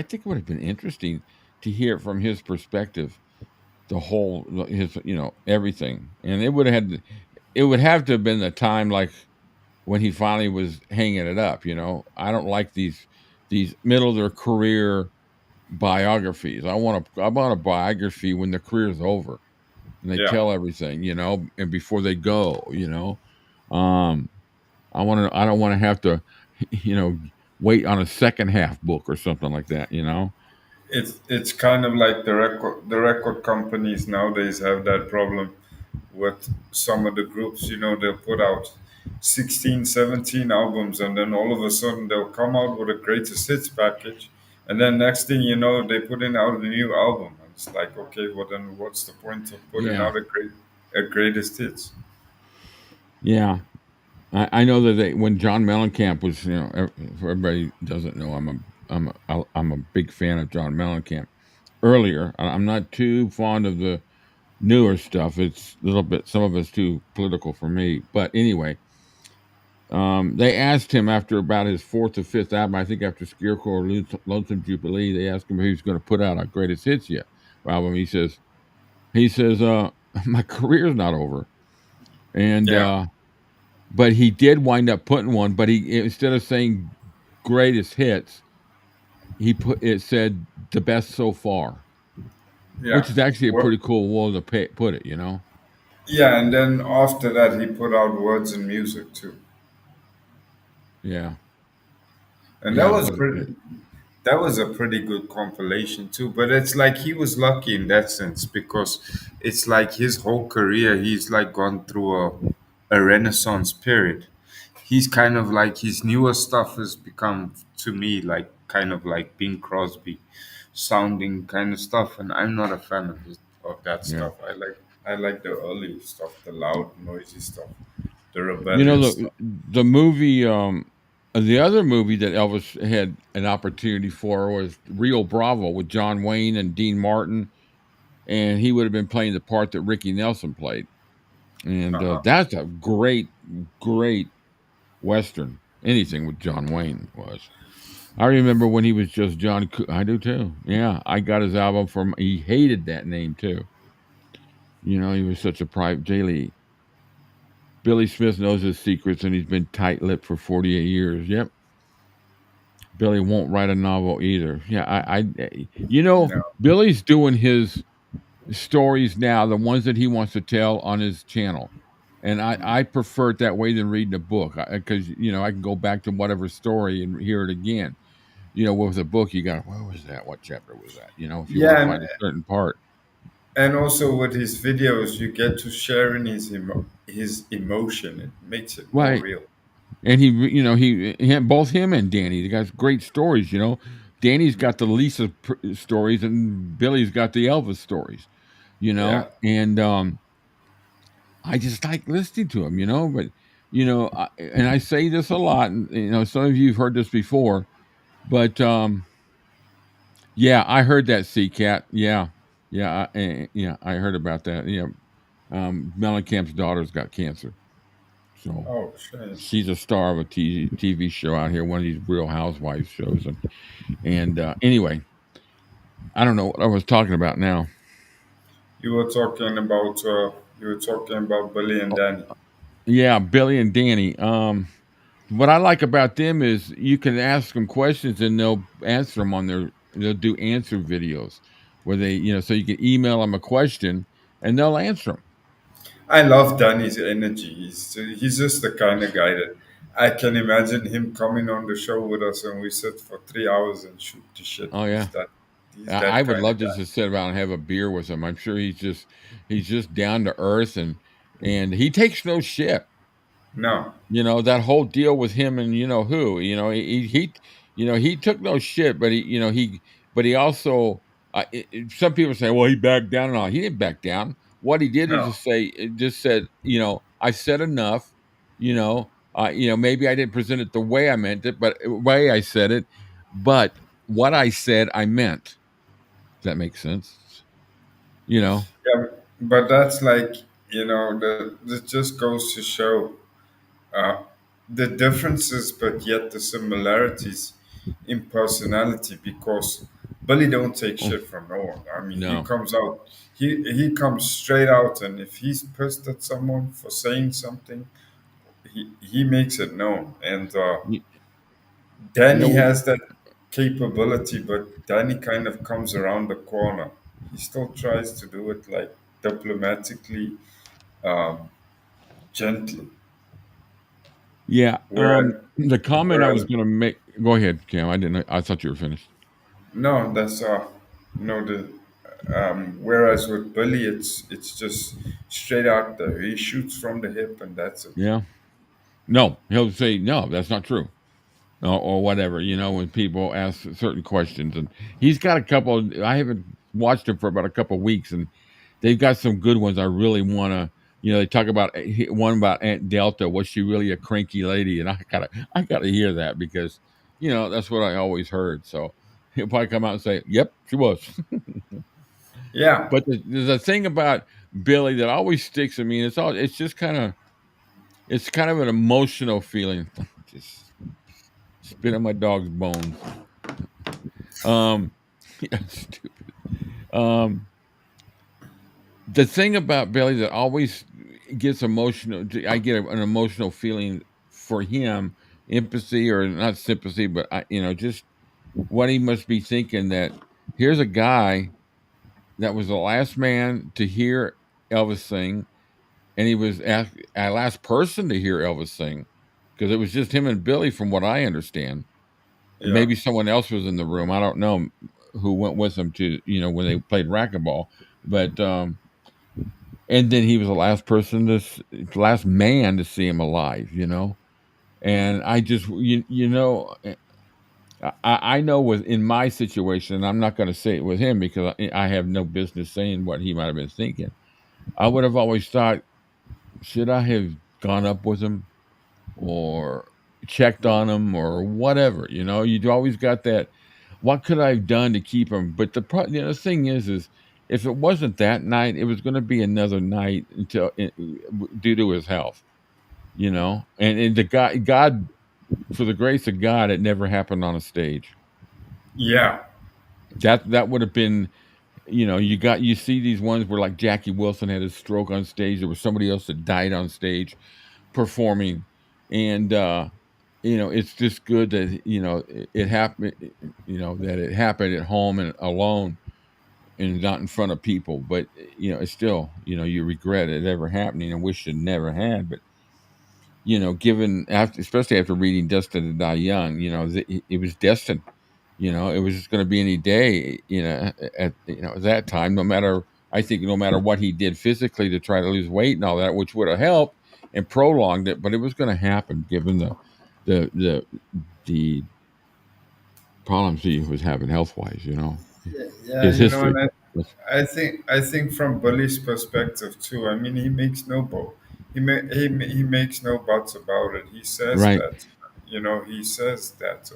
think it would have been interesting to hear from his perspective the whole his everything, and it would have to have been the time like when he finally was hanging it up. I don't like these middle of their career biographies. I want a biography when the career's over and they yeah. tell everything, and before they go. Um, I don't want to have to, you know, wait on a second half book or something like that. It's kind of like the record companies nowadays have that problem with some of the groups. They'll put out 16, 17 albums, and then all of a sudden they'll come out with a greatest hits package, and then next thing you know, they put in out a new album. And it's like, okay, well then what's the point of putting Yeah. out a greatest hits? Yeah. I know that when John Mellencamp was, for everybody who doesn't know, I'm a big fan of John Mellencamp. earlier. I'm not too fond of the newer stuff. It's a little bit, some of it's too political for me. But anyway, they asked him after about his fourth or fifth album, I think after Scarecrow or Lonesome Jubilee, they asked him if he was going to put out a greatest hits yet album. He says, my career's not over. And, Yeah. but he did wind up putting one, but he, instead of saying greatest hits, it said the best so far, which Yeah. is actually a What? pretty cool way to put it, you know? Yeah, and then after that, he put out Words and Music too, Yeah. and Yeah. But, that was a pretty good compilation too. But it's like he was lucky in that sense because it's like his whole career, he's like gone through a renaissance period. He's kind of like his newer stuff has become to me like kind of like Bing Crosby sounding kind of stuff, and I'm not a fan of that yeah. stuff. I like the early stuff, the loud, noisy stuff, the You know, rebellious stuff. the movie, the other movie that Elvis had an opportunity for was Rio Bravo with John Wayne and Dean Martin, and he would have been playing the part that Ricky Nelson played. And Uh-huh. that's a great, great Western. Anything with John Wayne was. I remember when he was just John. I do too. Yeah, I got his album from. He hated that name too. You know, he was such a private. Jaylee. Billy Smith knows his secrets, and he's been tight-lipped for 48 years. Yep. Billy won't write a novel either. Yeah, you know, No. Billy's doing his stories now, the ones that he wants to tell on his channel. And I prefer it that way than reading a book because, you know, I can go back to whatever story and hear it again. You know, with a book, you got, where was that? What chapter was that? You know, if you want Yeah, to find a certain part. and also with his videos, you get to share in his emotion. It makes it more Right. real. And you know, both him and Danny, they got great stories, you know. Danny's got the Lisa stories and Billy's got the Elvis stories, you Yeah. know. And I just like listening to him, you know. But you know, and I say this a lot, and you know, some of you have heard this before, but yeah, I heard that Cat. Yeah, yeah, yeah, I heard about that. Yeah, Mellencamp's daughter's got cancer, so Oh, shame. she's a star of a TV show out here, one of these Real Housewives shows, and anyway, I don't know what I was talking about now. You were talking about Billy and Danny. Yeah, Billy and Danny. What I like about them is you can ask them questions and they'll answer them on their. They'll do answer videos where they, you know, so you can email them a question and they'll answer them. I love Danny's energy. He's just the kind of guy that I can imagine him coming on the show with us and we sit for 3 hours and shoot the shit. Oh yeah, He's I that would kind love of just guy. to sit around and have a beer with him. I'm sure he's just down to earth and he takes no shit. No, You know, that whole deal with him and you know who, you know, you know, he took no shit, but but he also, some people say, well, he backed down and all. He didn't back down. What he did is no. just say, it just said, you know, I said enough, you know, maybe I didn't present it the way I meant it, but way I said it, but what I said, I meant. Does that make sense? You know? Yeah, but that's like, this just goes to show uh, the differences, but yet the similarities in personality. Because Billy don't take Oh, shit from no one. I mean, he no. comes out, he comes straight out, and if he's pissed at someone for saying something, he makes it known. And You, you Danny know, has that capability, but Danny kind of comes around the corner. He still tries to do it like diplomatically, um, gently. yeah. Whereas, The comment I was whereas going to make. Go ahead, Cam. I didn't. I thought you were finished. no, that's no the whereas with Billy, it's just straight out there. He shoots from the hip, and that's it. Yeah. No, he'll say no. That's not true, or whatever. You know, when people ask certain questions, and he's got a couple. I haven't watched him for about a couple of weeks, and they've got some good ones. I really want to. You know, they talk about one about Aunt Delta. Was she really a cranky lady? And I gotta hear that because you know that's what I always heard. So he'll probably come out and say, "Yep, she was." Yeah. But there's a thing about Billy that always sticks with me, and it's just it's kind of an emotional feeling. Just spit on my dog's bones. Yeah, stupid. Um, the thing about Billy that always gets emotional, I get an emotional feeling for him, empathy or not sympathy, but just what he must be thinking that here's a guy that was the last man to hear Elvis sing, and he was a last person to hear Elvis sing because it was just him and Billy, from what I understand. And Yeah. maybe someone else was in the room. I don't know who went with him to, when they played racquetball, but and then he was the last person last man to see him alive, And I just, I know in my situation, and I'm not going to say it with him because I have no business saying what he might have been thinking. I would have always thought, should I have gone up with him or checked on him or whatever? You'd always got that. What could I have done to keep him? But the thing is if it wasn't that night, it was going to be another night until due to his health, and the God, for the grace of God, it never happened on a stage. Yeah. That would have been, you see these ones where like Jackie Wilson had his stroke on stage. There was somebody else that died on stage performing, and it's just good that it happened, that it happened at home and alone and not in front of people. But it's still, you regret it ever happening and wish it never had. But given especially after reading Destined to Die Young, it was destined. It was just going to be any day. At that time, I think no matter what he did physically to try to lose weight and all that, which would have helped and prolonged it, but it was going to happen given the problems he was having health wise. Yeah, His history. and I think from Billy's perspective too. I mean, he makes no he makes no buts about it. He says Right. that, he says that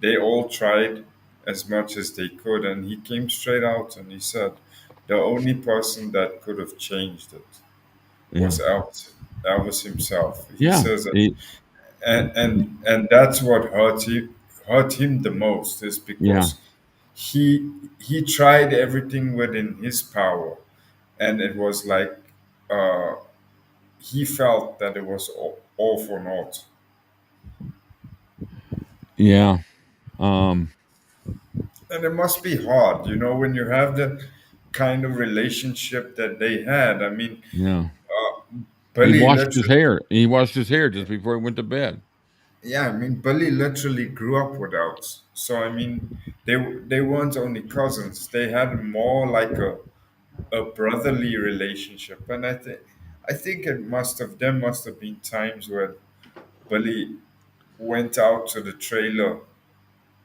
they all tried as much as they could, and he came straight out and he said the only person that could have changed it Yeah. was Elvis himself. He Yeah. says that, and that's what hurt him the most is Yeah. because he tried everything within his power, and it was like uh, he felt that it was all for naught. Yeah. And it must be hard, when you have the kind of relationship that they had. I mean, Yeah. He Billy washed his literally, hair. He washed his hair just before he went to bed. yeah, I mean, Billy literally grew up with Elvis. So I mean, they weren't only cousins; they had more like a brotherly relationship. And I think there must have been times where Billy went out to the trailer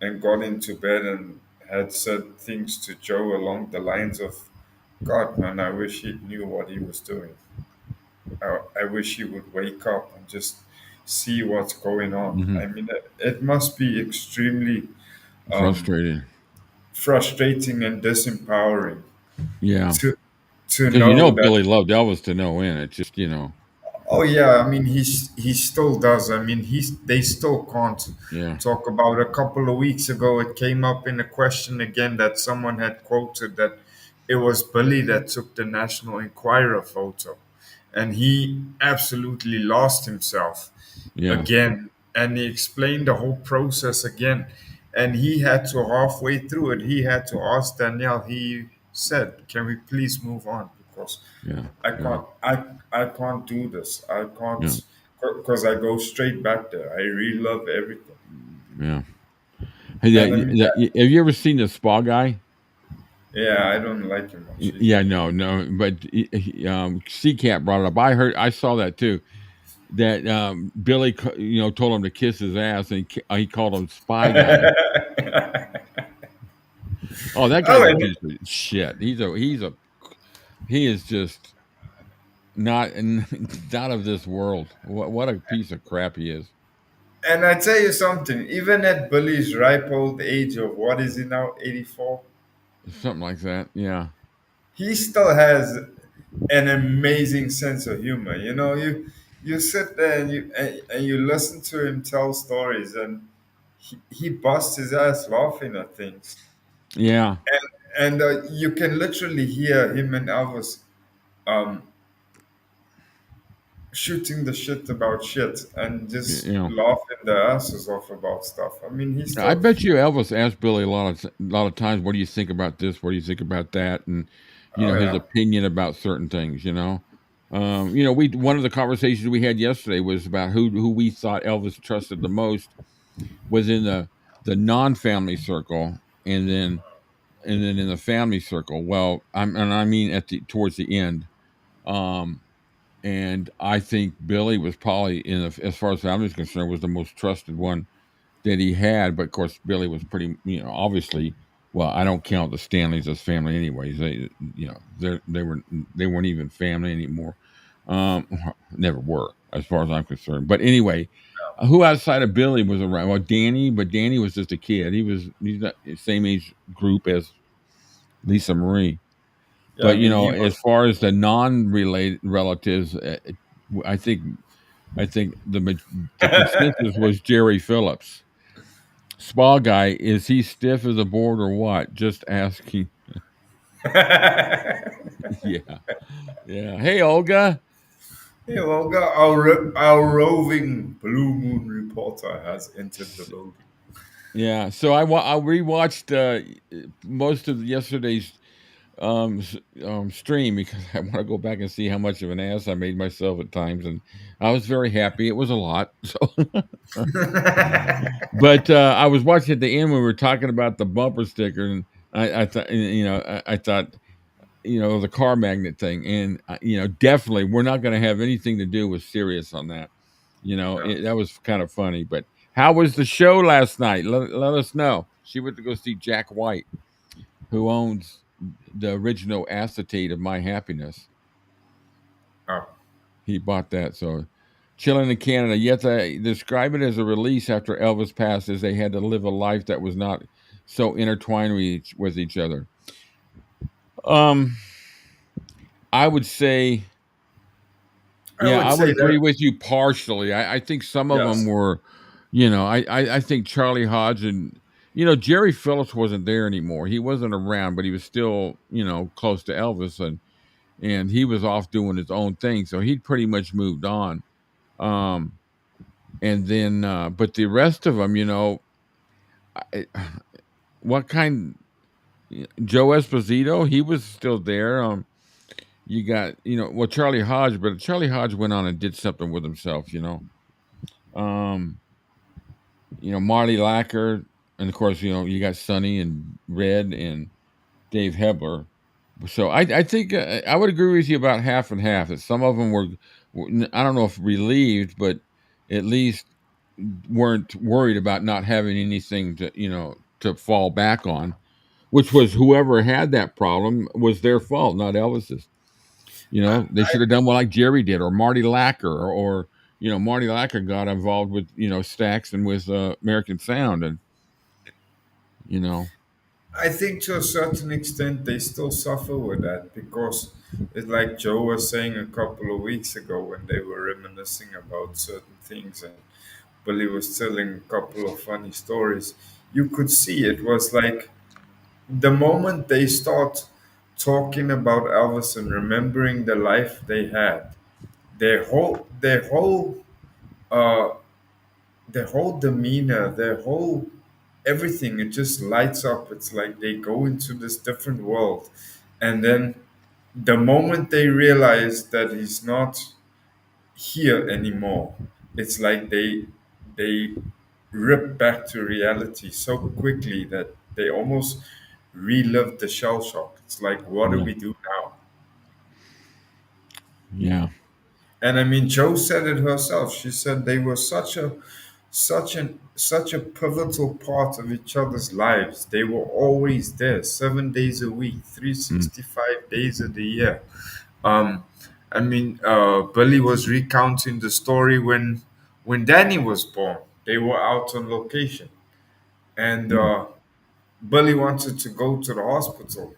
and got into bed and had said things to Joe along the lines of, God, man, I wish he knew what he was doing. I wish he would wake up and just see what's going on. Hmm. I mean, it must be extremely um, Frustrated. frustrating and disempowering Yeah. to to Because know that. Billy loved Elvis to no end. It's just, Oh yeah, I mean he still does. I mean they still can't yeah. talk about. A couple of weeks ago, it came up in a question again that someone had quoted that it was Billy that took the National Enquirer photo, and he absolutely lost himself Yeah. again, and he explained the whole process again, and he had to halfway through it. He had to ask Danielle. He said, "Can we please move on because Yeah. I Yeah. can't. I can't do this. I can't Yeah. because I go straight back there. I relive everything." Yeah. Hey, And I mean, have you ever seen the Spa Guy? yeah, I don't like him much either. Yeah, no, but C-Cat brought it up. I saw that too. That Billy, told him to kiss his ass, and he called him Spy Guy. Oh, that Oh, guy's a and piece of shit. He is just not not of this world. What a piece of crap he is. And I tell you something, even at Billy's ripe old age of what is he now, 84, Something like that. Yeah. he still has an amazing sense of humor. You know, you sit there and you listen to him tell stories, and he busts his ass laughing at things. Yeah. And you can literally hear him and Elvis um, shooting the shit about shit and just You know. laughing their asses off about stuff. I mean, he's I still, bet you Elvis asked Billy a lot of times, "What do you think about this? What do you think about that?" And oh his yeah. opinion about certain things. We one of the conversations we had yesterday was about who we thought Elvis trusted the most was in the non-family circle, and then in the family circle. Well, I mean at the towards the end. Um, and I think Billy was probably as far as family is concerned, was the most trusted one that he had. But of course, Billy was pretty, obviously. Well, I don't count the Stanleys as family, anyways. They weren't even family anymore. Um, Never were, as far as I'm concerned. But anyway, who outside of Billy was around? Well, Danny, but Danny was just a kid. He's not the same age group as Lisa Marie. Yeah, I But mean, he as was. far as the non-related relatives, I think the consensus was Jerry Phillips. Spa guy, is he stiff as a board or what? Just asking. Yeah, yeah. Hey, Olga. Hey, Olga, our roving Blue Moon reporter has entered the building. Yeah. So I rewatched most of yesterday's stream because I want to go back and see how much of an ass I made myself at times, and I was very happy. It was a lot. So, but I was watching at the end when we were talking about the bumper sticker, and I thought, I thought, the car magnet thing, and definitely we're not going to have anything to do with Sirius on that. No. That was kind of funny. But how was the show last night? Let us know. She went to go see Jack White, who owns the original acetate of My Happiness. Oh. He bought that. So chilling in Canada. Yet they describe it as a release after Elvis passed, as they had to live a life that was not so intertwined with each other. Um, I would say, I yeah, would I would say agree that, with you partially. I think some of them yes. were, I think Charlie Hodge and, Jerry Phillips wasn't there anymore. He wasn't around, but he was still, close to Elvis, and he was off doing his own thing. So he'd pretty much moved on. Um, and then, but the rest of them, I, what kind, Joe Esposito, he was still there. You got, Charlie Hodge, but Charlie Hodge went on and did something with himself. Um, Marty Lacker, and of course, you got Sonny and Red and Dave Hebler. So I think I would agree with you about half and half. That some of them were, I don't know if relieved, but at least weren't worried about not having anything to fall back on, which was whoever had that problem was their fault, not Elvis's. They should have done what like Jerry did, or Marty Lacker, or Marty Lacker got involved with Stax and with American Sound, and you know, I think to a certain extent they still suffer with that because it's like Joe was saying a couple of weeks ago when they were reminiscing about certain things and Billy was telling a couple of funny stories. You could see it was like the moment they start talking about Elvis and remembering the life they had, uh their whole demeanor, their whole everything, it just lights up. It's like they go into this different world. And then the moment they realize that he's not here anymore, it's like they rip back to reality so quickly that they almost relive the shell shock. It's like, what do yeah, we do now? yeah, And I mean, Joe said it herself. She said they were such a pivotal part of each other's lives. They were always there, 7 days a week, mm, 365 days of the year. Um, Billy was recounting the story when Danny was born. they were out on location, and Billy wanted to go to the hospital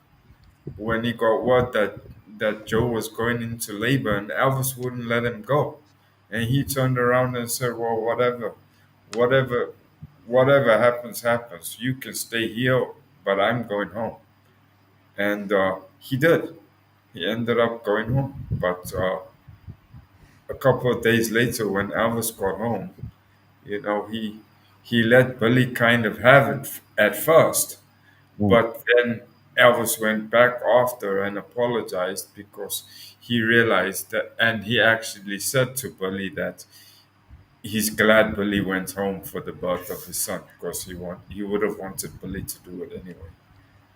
when he got word that Joe was going into labor, and Elvis wouldn't let him go. And he turned around and said, "Well, whatever, whatever happens, happens. You can stay here, but I'm going home." And he did. He ended up going home. But a couple of days later, when Elvis got home, he let Billy kind of have it at first, Mm. but then Elvis went back after and apologized because he realized that, and he actually said to Billy that he's glad Billy went home for the birth of his son because he would have wanted Billy to do it anyway.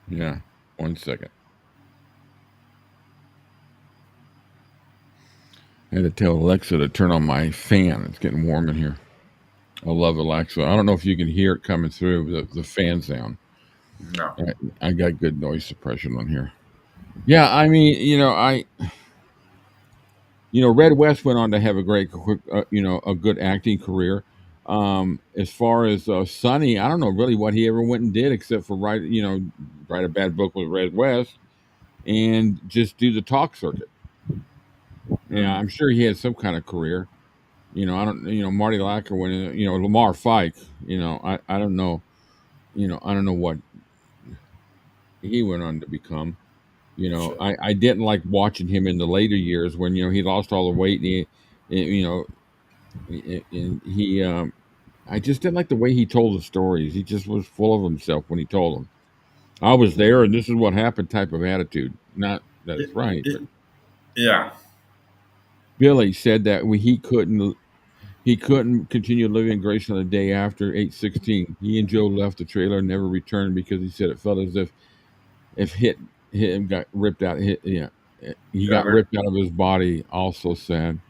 Yeah. 1 second. I had to tell Alexa to turn on my fan. It's getting warm in here. I love Alexa. I don't know if you can hear it coming through the fan sound. No. I got good noise suppression on here. Yeah, I mean, Red West went on to have a great, a good acting career. As far as Sonny, I don't know really what he ever went and did except for write a bad book with Red West and just do the talk circuit. Yeah, I'm sure he had some kind of career. I don't. Marty Lacker went. Lamar Fike. I don't know. I don't know what he went on to become. Sure. I didn't like watching him in the later years when he lost all the weight and he I just didn't like the way he told the stories. He just was full of himself when he told them. I was there and this is what happened type of attitude. Not that it's right, but Yeah. Billy said that he couldn't continue living in Graceland the day after 8/16. He and Joe left the trailer and never returned because he said it felt as if him got ripped out. He got ripped out of his body. Also sad.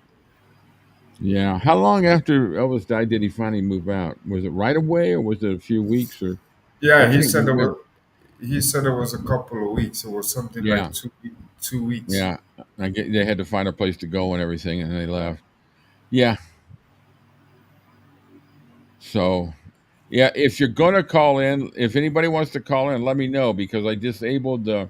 Yeah. How long after Elvis died did he finally move out? Was it right away or was it a few weeks or I Yeah, he can't said it remember. was. He said it was a couple of weeks. It was something like Yeah. 2 weeks. Yeah. They had to find a place to go and everything and they left. Yeah. So yeah, if you're gonna call in, if anybody wants to call in, let me know because I disabled the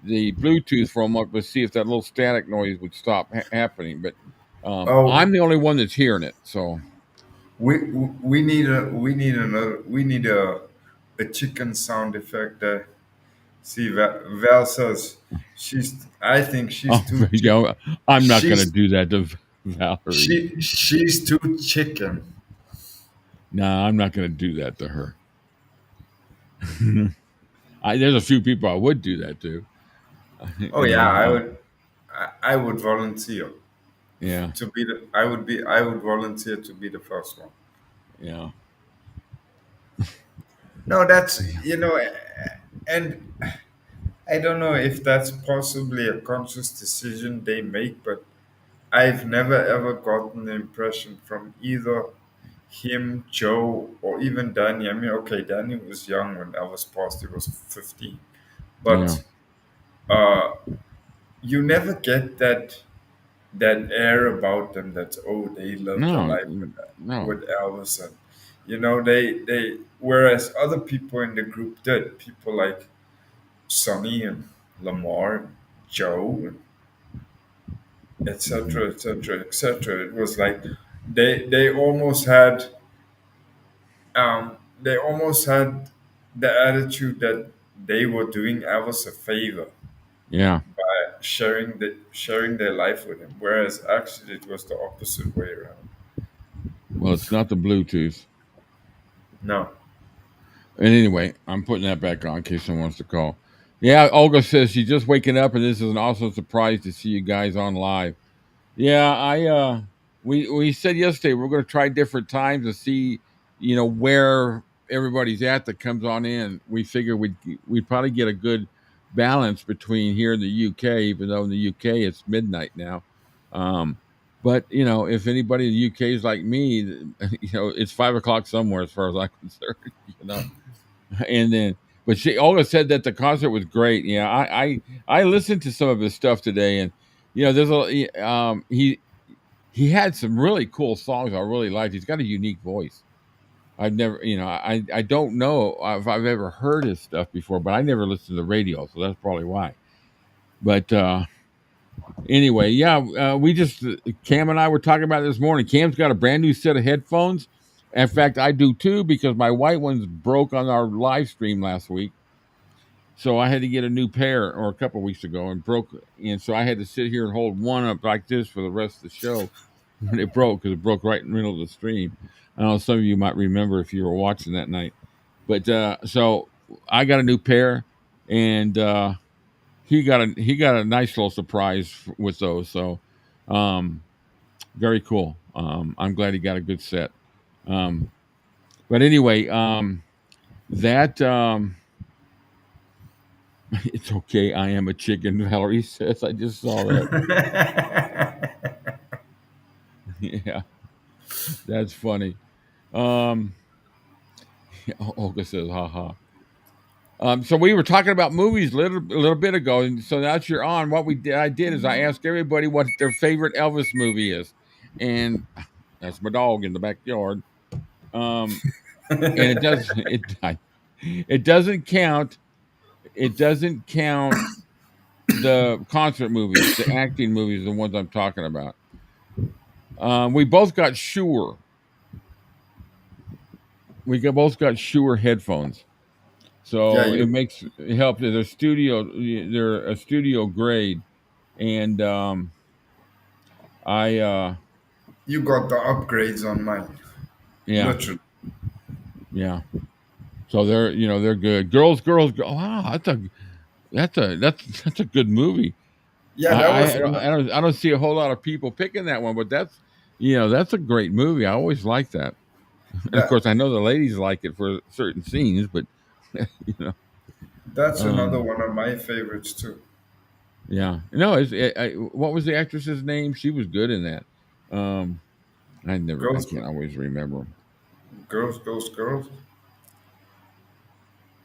Bluetooth for a moment to see if that little static noise would stop happening. But Oh, I'm the only one that's hearing it. So we need a chicken sound effect there. See, Val says I think she's oh, too I'm not gonna she's do that to Valerie. she's too chicken. No, I'm not gonna do that to her. There's a few people I would do that to. Oh yeah, I would volunteer Yeah, to be the I would volunteer to be the first one. yeah, No, that's and I don't know if that's possibly a conscious decision they make, but I've never ever gotten the impression from either him, Joe, or even Danny. I mean, okay, Danny was young when Elvis passed; he was 15, yeah. but uh, you never get that air about them that they lived a No, life no. with Elvis, and they whereas other people in the group did, people like Sonny and Lamar, Joe, etc., etc., etc. It was like they almost had the attitude that they were doing Elvis a favor Yeah. by sharing their life with him, whereas actually it was the opposite way around. Well, it's not the Bluetooth. No. And anyway, I'm putting that back on in case someone wants to call. Yeah, Olga says she's just waking up, and this is an awesome surprise to see you guys on live. Yeah, we said yesterday we're going to try different times to see, where everybody's at that comes on in. We figure we'd probably get a good balance between here in the UK, even though in the UK it's midnight now. But if anybody in the UK is like me, it's 5 o'clock somewhere as far as I'm concerned. You know, and then. But Olga said that the concert was great. Yeah, I listened to some of his stuff today, and there's he had some really cool songs I really liked. He's got a unique voice. I've never, I don't know if I've ever heard his stuff before, but I never listened to the radio, so that's probably why. But anyway, yeah, we just Cam and I were talking about it this morning. Cam's got a brand new set of headphones. In fact, I do too because my white ones broke on our live stream last week. So I had to get a new pair, or a couple of weeks ago, and broke. And so I had to sit here and hold one up like this for the rest of the show when it broke, because it broke right in the middle of the stream. I know some of you might remember if you were watching that night. But so I got a new pair, and he got a nice little surprise with those. So very cool. I'm glad he got a good set. But anyway, that. It's okay. I am a chicken, Valerie says. I just saw that. Yeah, that's funny. Olga says, haha. So we were talking about movies a little bit ago, and so now that you're on, I did is I asked everybody what their favorite Elvis movie is, and that's my dog in the backyard. And it doesn't count. It doesn't count the concert movies, the acting movies, the ones I'm talking about. We both got Shure. Both got Shure headphones, so Yeah, it helps. They're a studio grade, and you got the upgrades on mine. yeah, Literally. yeah. So they're good. Girls. Wow, that's a good movie. Yeah, that was I don't see a whole lot of people picking that one, but that's a great movie. I always like that. And of that. course, I know the ladies like it for certain scenes, but you know, That's another one of my favorites too. yeah. No, what was the actress's name? She was good in that. I Girls, can't always remember. girls.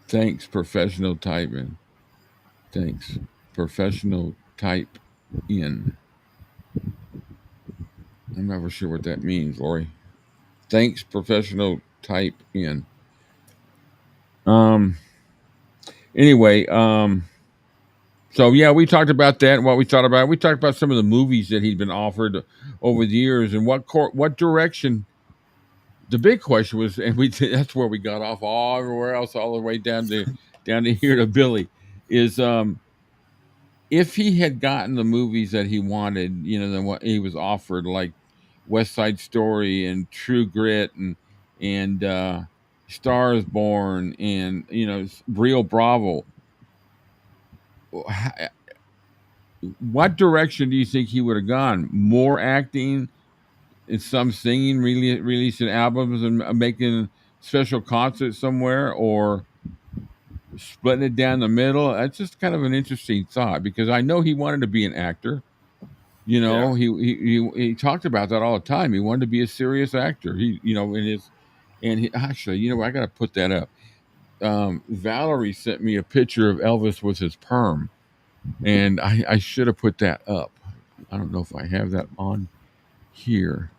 Thanks, professional type in. Thanks, professional type in. I'm never sure what that means, Lori. Thanks, professional type in. Anyway, so yeah, we talked about that and what we thought about. We talked about some of the movies that he'd been offered over the years and what direction. The big question was, and that's where we got off all everywhere else, all the way down to here to Billy, is if he had gotten the movies that he wanted, than what he was offered, like West Side Story and True Grit and Star is Born and Rio Bravo. What direction do you think he would have gone? More acting, and some singing, releasing albums and making special concerts somewhere, or splitting it down the middle? That's just kind of an interesting thought, because I know he wanted to be an actor. Yeah. He talked about that all the time. He wanted to be a serious actor. Actually, I got to put that up. Valerie sent me a picture of Elvis with his perm, and I should have put that up. I don't know if I have that on here,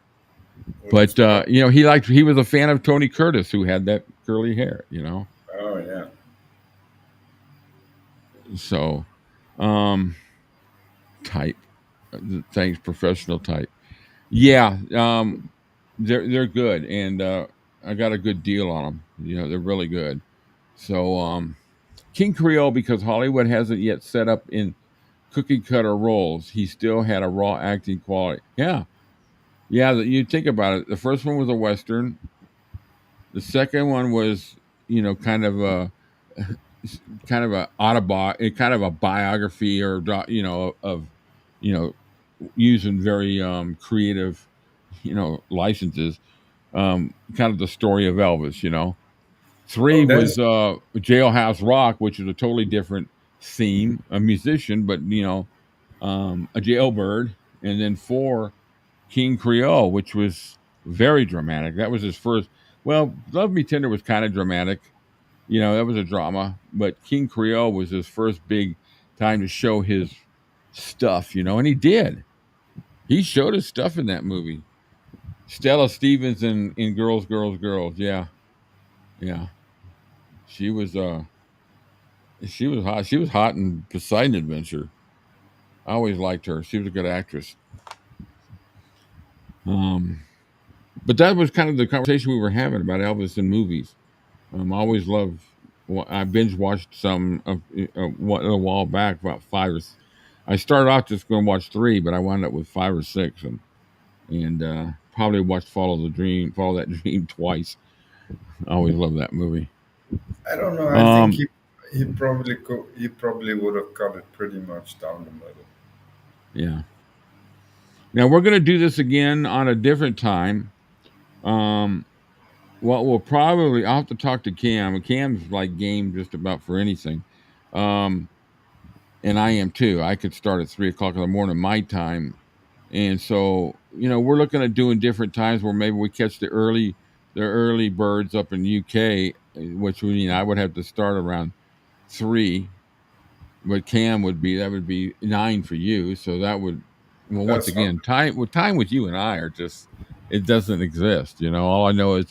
but he was a fan of Tony Curtis, who had that curly hair. Oh yeah. So, type. Thanks, professional type. Yeah, they're good, and I got a good deal on them. They're really good. So, King Creole, because Hollywood hasn't yet set up in cookie cutter roles, he still had a raw acting quality. Yeah. You think about it. The first one was a Western. The second one was, kind of a kind of a biography, or of using very creative licenses, kind of the story of Elvis. Oh, 3 was that's Jailhouse Rock, which is a totally different theme, a musician, but a jailbird. And then 4, King Creole, which was very dramatic. That was his first. Well, Love Me Tender was kind of dramatic. That was a drama, but King Creole was his first big time to show his stuff, and he did. He showed his stuff in that movie. Stella Stevens in Girls. Yeah. Yeah, she was she was hot. She was hot in Poseidon Adventure. I always liked her. She was a good actress. Um, but that was kind of the conversation we were having about Elvis and movies. I always loved. Well, I binge watched some of a while back, about five or. I started off just going to watch three, but I wound up with five or six, and probably watched Follow That Dream twice. I always loved that movie. I don't know. I think Um, he probably would have cut it pretty much down the middle. yeah. Now we're going to do this again on a different time. Um, Well, we'll probably I'll have to talk to Cam. Cam's like game just about for anything. Um, and I am too. I could start at 3 o'clock in the morning my time. And so, we're looking at doing different times where maybe we catch the early birds up in UK, which would mean I would have to start around 3, but Cam that would be 9 for you. So that would, well, once That's not again, time with you and I are just, it doesn't exist. All I know is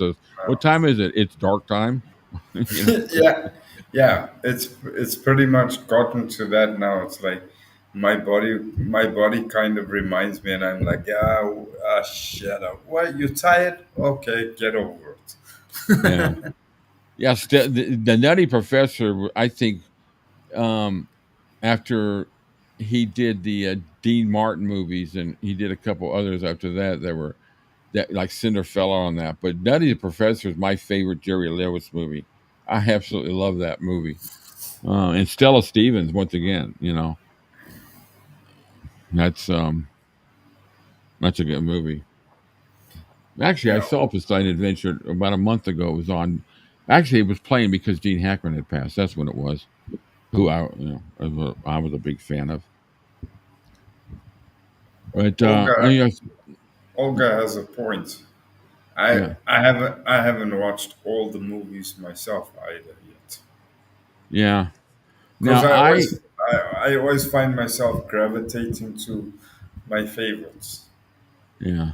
what time is it? It's dark time. you know. yeah, yeah. It's pretty much gotten to that now. It's like my body kind of reminds me, and I'm like, yeah, shut up. What, you tired? Okay, get over Yeah. it. Yes. The Nutty Professor, I think, um, after he did the Dean Martin movies, and he did a couple others after that were that like Cinderfella on that. But Nutty the Professor is my favorite Jerry Lewis movie. I absolutely love that movie. And Stella Stevens, once again, that's that's a good movie. Actually, I yeah. saw Poseidon Adventure about a month ago. It was on. Actually, it was playing because Gene Hackman had passed. That's when it was. Who I was a big fan of. But Olga yes, Olga has a point. I yeah, I haven't watched all the movies myself either yet. yeah. Because Now I always find myself gravitating to my favorites yeah.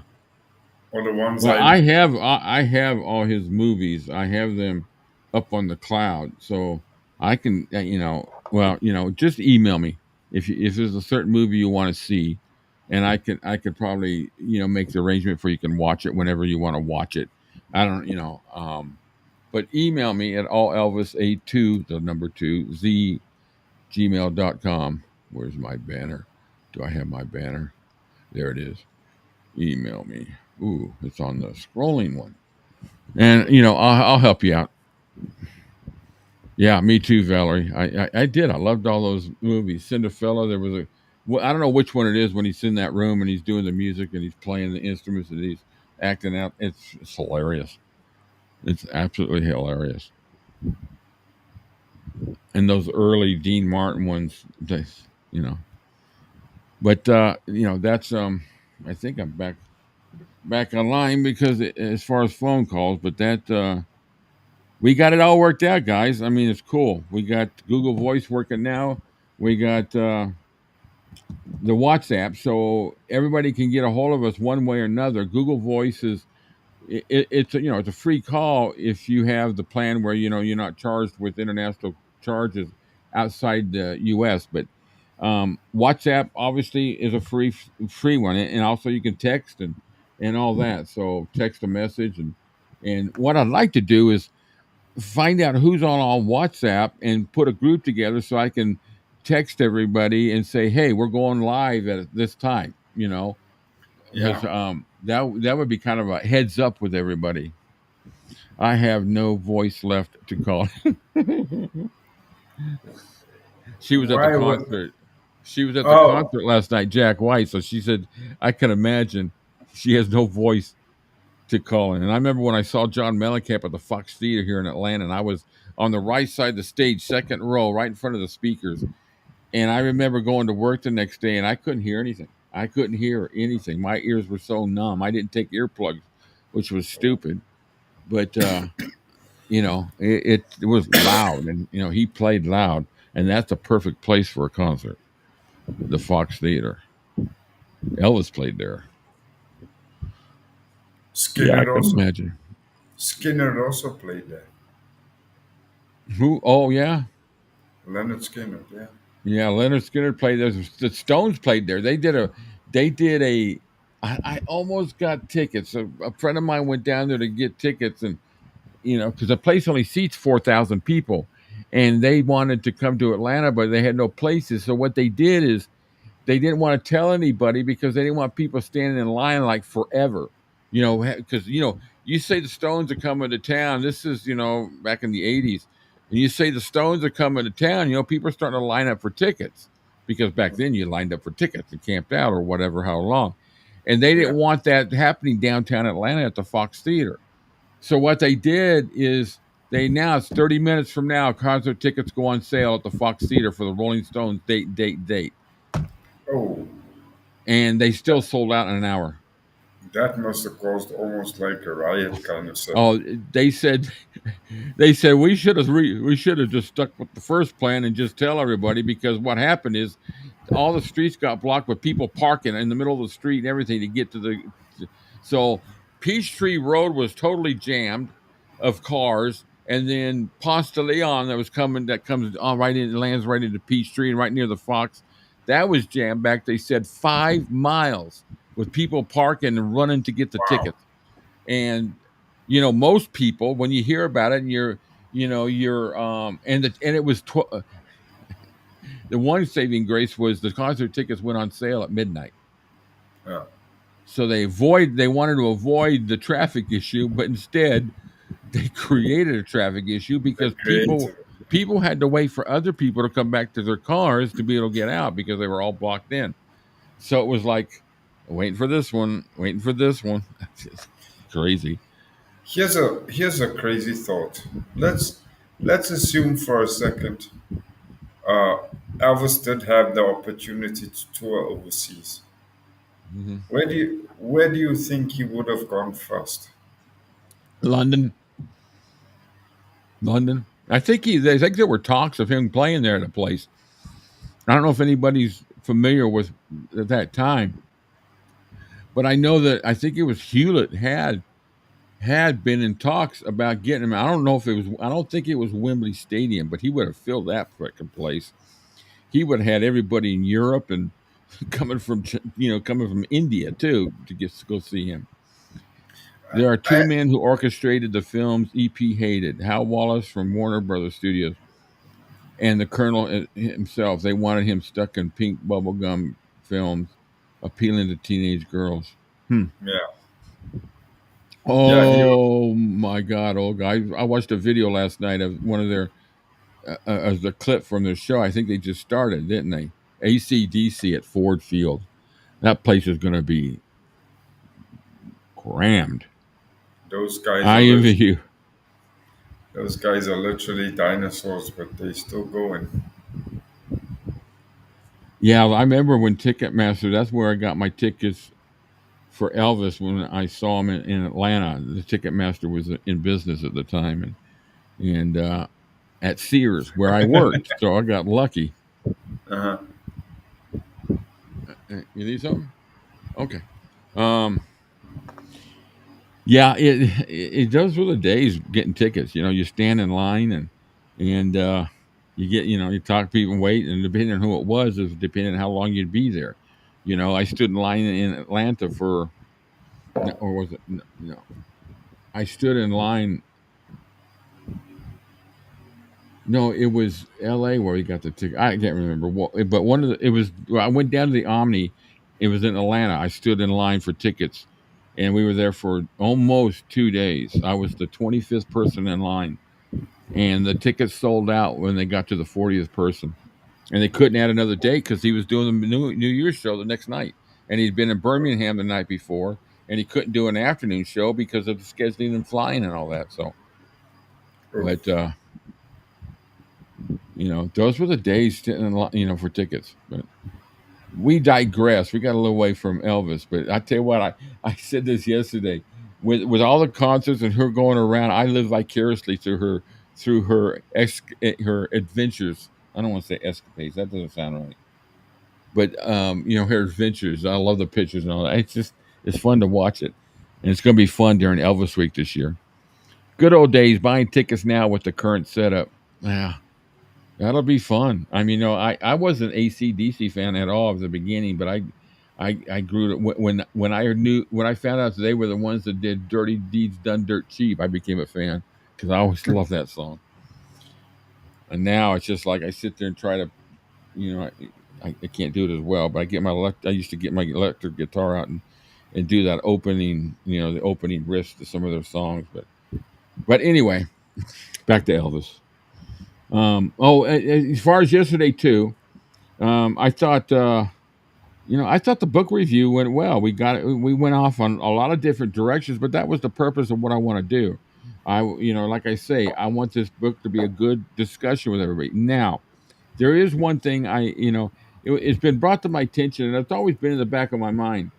or the ones Well, I I have all his movies. I have them up on the cloud, so I can well, just email me if there's a certain movie you want to see, and I could probably make the arrangement for you can watch it whenever you want to watch it. I don't but email me at allelvis82 the number 2 z gmail.com. Where's my banner? Do I have my banner? There it is. Email me. Ooh, it's on the scrolling one. And I'll help you out. Yeah, me too, Valerie. I did. I loved all those movies. Cinderfella. There was well, I don't know which one it is when he's in that room and he's doing the music and he's playing the instruments and he's acting out. It's hilarious. It's absolutely hilarious. And those early Dean Martin ones, you know. But that's I think I'm back online because as far as phone calls, but that we got it all worked out, guys. I mean, it's cool. We got Google Voice working now. We got the WhatsApp, so everybody can get a hold of us one way or another. Google Voice is it's a free call if you have the plan where you're not charged with international charges outside the U.S. But WhatsApp obviously is a free one, and also you can text and all that. So text a message and what I'd like to do is find out who's on WhatsApp and put a group together so I can text everybody and say, "Hey, we're going live at this time." yeah. Because that would be kind of a heads up with everybody. I have no voice left to call. She was at the Why would concert. She was at the oh concert last night, Jack White. So she said, I can imagine she has no voice to call in. And I remember when I saw John Mellencamp at the Fox Theater here in Atlanta, and I was on the right side of the stage, second row, right in front of the speakers. And I remember going to work the next day, and I couldn't hear anything. I couldn't hear anything. My ears were so numb. I didn't take earplugs, which was stupid. But it was loud, and he played loud, and that's a perfect place for a concert. The Fox Theater. Elvis played there. Yeah, I Skinner can also imagine. Skinner also played there. Who? Oh yeah, Leonard Skinner. Yeah. yeah. Leonard Skinner played there. The Stones played there. They did a. I almost got tickets. A friend of mine went down there to get tickets, and because the place only seats 4,000 people, and they wanted to come to Atlanta, but they had no places. So what they did is they didn't want to tell anybody because they didn't want people standing in line like forever. Because you say the Stones are coming to town. This is back in the '80s, and you say the Stones are coming to town. People are starting to line up for tickets because back then you lined up for tickets and camped out or whatever, how long, and they Yeah. didn't want that happening downtown Atlanta at the Fox Theater. So what they did is they announced 30 minutes from now, concert tickets go on sale at the Fox Theater for the Rolling Stones date. Oh, And they still sold out in an hour. that must have caused almost like a riot kind of Oh, setting. they said we should have just stuck with the first plan and just tell everybody, because what happened is all the streets got blocked with people parking in the middle of the street and everything to get to so Peachtree Road was totally jammed of cars, and then Ponce de Leon that comes on right in, lands right into Peachtree and right near the Fox, that was jammed back. They said 5 miles with people parking and running to get the Wow. tickets. And most people, when you hear about it, and you're and it was the one saving grace was the concert tickets went on sale at midnight. Yeah. So they wanted to avoid the traffic issue, but instead they created a traffic issue They because people created. people had to wait for other people to come back to their cars to be able to get out because they were all blocked in. So it was like waiting for this one. It's crazy. Here's a crazy thought. Let's assume for a second, uh, Elvis did have the opportunity to tour overseas. Mhm. Where do you think he would have gone first? London. London. I think there were talks of him playing there at a place. I don't know if anybody's familiar with at that time, but I know that I think it was Hewlett had been in talks about getting him. I don't know if it was. I don't think it was Wembley Stadium, but he would have filled that freaking place. He would have had everybody in Europe and coming from India too to get to go see him. There are two I, men who orchestrated the films EP hated: Hal Wallace from Warner Brothers Studios and the Colonel himself. They wanted him stuck in pink bubblegum films, appealing to teenage girls. Hmm. yeah, yeah, Oh my God, old guy! I watched a video last night of one of their as the clip from their show. I think they just started, didn't they? AC/DC at Ford Field. That place is going to be crammed. those guys I are envy lit- you. those guys are literally dinosaurs, but they still going. Yeah, I remember when Ticketmaster. That's where I got my tickets for Elvis when I saw him in Atlanta. The Ticketmaster was in business at the time, and at Sears where I worked, so I got lucky. Uh-huh. You need something? Okay. Um, yeah, it does for the days getting tickets. You stand in line and you get you talk to people and wait, and depending on who it was, is depending on how long you'd be there. I stood in line in Atlanta for, or was it no? I stood in line. No, it was L.A. where we got the ticket. I can't remember what, but one of the it was. I went down to the Omni. It was in Atlanta. I stood in line for tickets, and we were there for almost 2 days. I was the 25th person in line, and the tickets sold out when they got to the 40th person, and they couldn't add another day because he was doing the New Year's show the next night, and he'd been in Birmingham the night before, and he couldn't do an afternoon show because of the scheduling and flying and all that. So, Oh, but those were the days, for tickets. But we digress. We got a little way from Elvis, but I tell you what, I said this yesterday. With all the concerts and her going around, I live vicariously through her adventures. I don't want to say escapades. That doesn't sound right. But her adventures. I love the pictures and all that. It's fun to watch it, and it's going to be fun during Elvis week this year. Good old days. Buying tickets now with the current setup. Yeah, that'll be fun. I mean, I wasn't AC/DC fan at all at the beginning, but I grew to, when I found out that they were the ones that did "Dirty Deeds Done Dirt Cheap," I became a fan because I always loved that song. And now it's just like I sit there and try to, you know, I can't do it as well, but I used to get my electric guitar out and do that opening, the opening riffs to some of their songs. But anyway, back to Elvis. As far as yesterday too, I thought I thought the book review went well. We went off on a lot of different directions, but that was the purpose of what I want to do. Like I say, I want this book to be a good discussion with everybody. Now, there is one thing it's been brought to my attention, and it's always been in the back of my mind.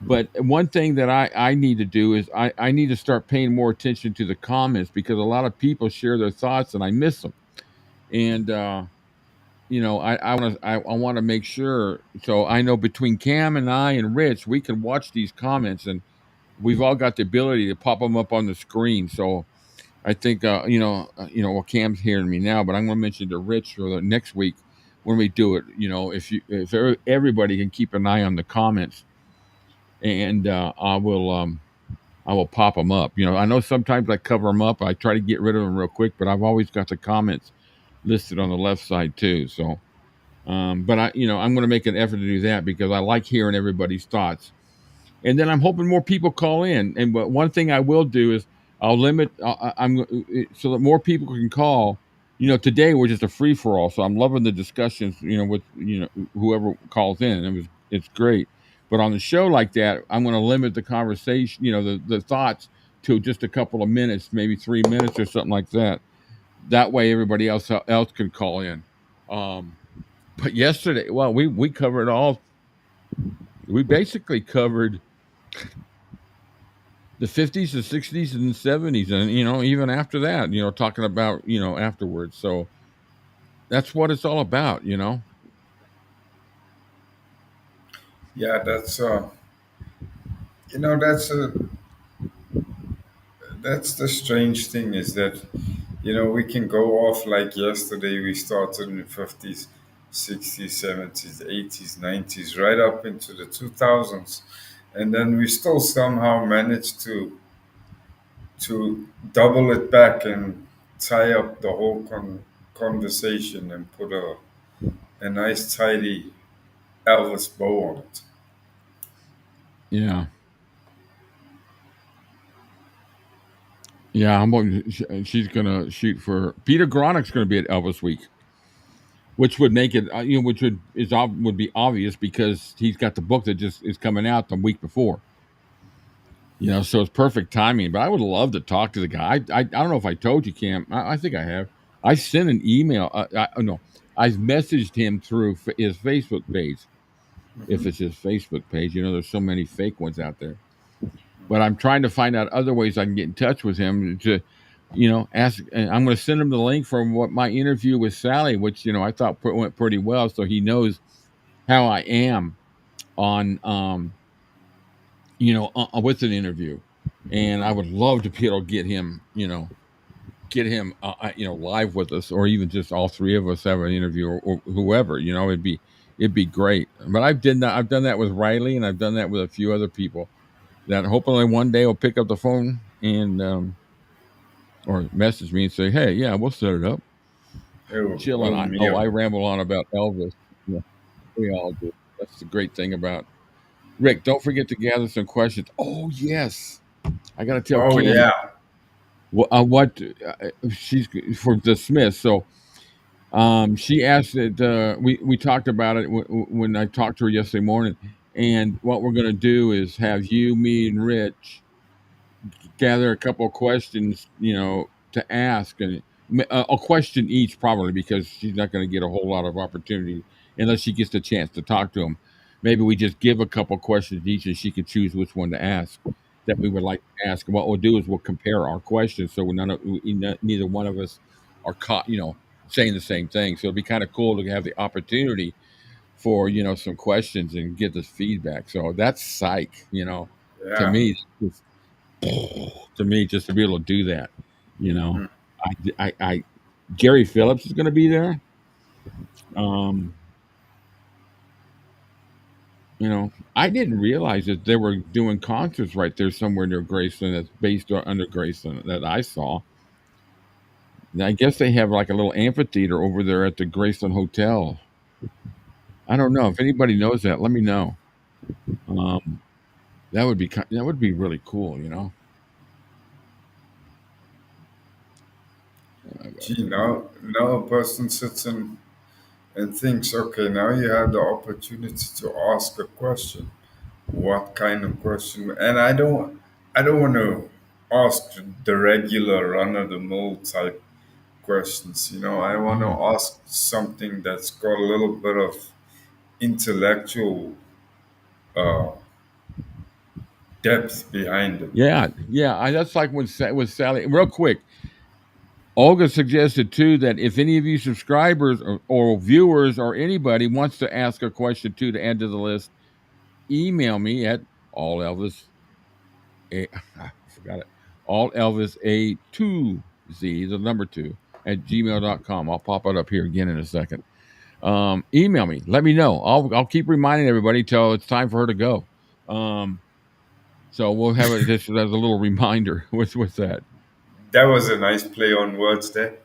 But one thing that I need to do is I need to start paying more attention to the comments, because a lot of people share their thoughts and I miss them. And I want to make sure, so I know between Cam and I and Rich, we can watch these comments, and we've all got the ability to pop them up on the screen. So I think well, Cam's hearing me now, but I'm going to mention to Rich for the next week when we do it. If everybody can keep an eye on the comments, and I will pop them up. I know sometimes I cover them up. I try to get rid of them real quick, but I've always got the comments listed on the left side too. So, but I'm going to make an effort to do that because I like hearing everybody's thoughts. And then I'm hoping more people call in. And but one thing I will do is I'll limit. I'm so that more people can call. Today we're just a free for all, so I'm loving the discussions. With whoever calls in, it's great. But on the show like that, I'm going to limit the conversation. The thoughts to just a couple of minutes, maybe 3 minutes or something like that. That way, everybody else can call in. But yesterday, well, we covered all. We basically covered the 50s, the 60s, and the 70s, and even after that, talking about afterwards. So that's what it's all about. Yeah, that's that's that's the strange thing, is that we can go off like yesterday. We started in the 50s, 60s, 70s, 80s, 90s, right up into the 2000s, and then we still somehow managed to double it back and tie up the whole conversation and put a nice tidy Elvis bow on it. Yeah. Yeah, she's gonna shoot for Peter Gronick's gonna be at Elvis Week, which would make it, would be obvious because he's got the book that just is coming out the week before. So it's perfect timing. But I would love to talk to the guy. I don't know if I told you, Cam. I think I have. I sent an email. No, I've messaged him through his Facebook page. If it's his Facebook page, there's so many fake ones out there. But I'm trying to find out other ways I can get in touch with him to, ask. And I'm going to send him the link from what my interview with Sally, which I thought went pretty well, so he knows how I am on, with an interview. And I would love to be able to get him, live with us, or even just all three of us have an interview, or whoever. It'd be great. But I've done that with Riley, and I've done that with a few other people that hopefully one day will pick up the phone and or message me and say, "Hey, yeah, we'll set it up." Chill. And I ramble on about Elvis. Yeah, we all do. That's the great thing about Rick. Don't forget to gather some questions. Oh yes, I got to tell Oh Cam yeah. what she's for the Smiths. So she asked that we talked about it when I talked to her yesterday morning, and what we're going to do is have you, me, and Rich gather a couple of questions, to ask, and a question each, probably, because she's not going to get a whole lot of opportunity unless she gets the chance to talk to him. Maybe we just give a couple of questions each, and she can choose which one to ask that we would like to ask. And what we'll do is we'll compare our questions, so neither one of us are caught, saying the same thing. So it'd be kind of cool to have the opportunity for some questions and get this feedback. So that's psych, to Yeah. me. To me, just to be able to do that, Mhm. I Gary Phillips is going to be there. Um, I didn't realize that they were doing concerts right there somewhere near Graceland that's based under Graceland that I saw. I guess they have like a little amphitheater over there at the Graceland Hotel. I don't know if anybody knows that. Let me know. Um, that would be really cool. Gee, now a person sits and thinks, okay, now you have the opportunity to ask a question. What kind of question? And I don't want to ask the regular run of the mill type questions. I want to Oh, ask something that's got a little bit of intellectual uh, depth behind it. yeah, yeah. That's like with Sally. Real quick, Olga suggested too that if any of you subscribers or viewers or anybody wants to ask a question too to add to the list, email me at all Elvis. I forgot it. All Elvis A2Z, the number 2 at gmail.com. I'll pop it up here again in a second. Email me. Let me know. I'll keep reminding everybody till it's time for her to go. So we'll have it just as a little reminder with that. That was a nice play on words there.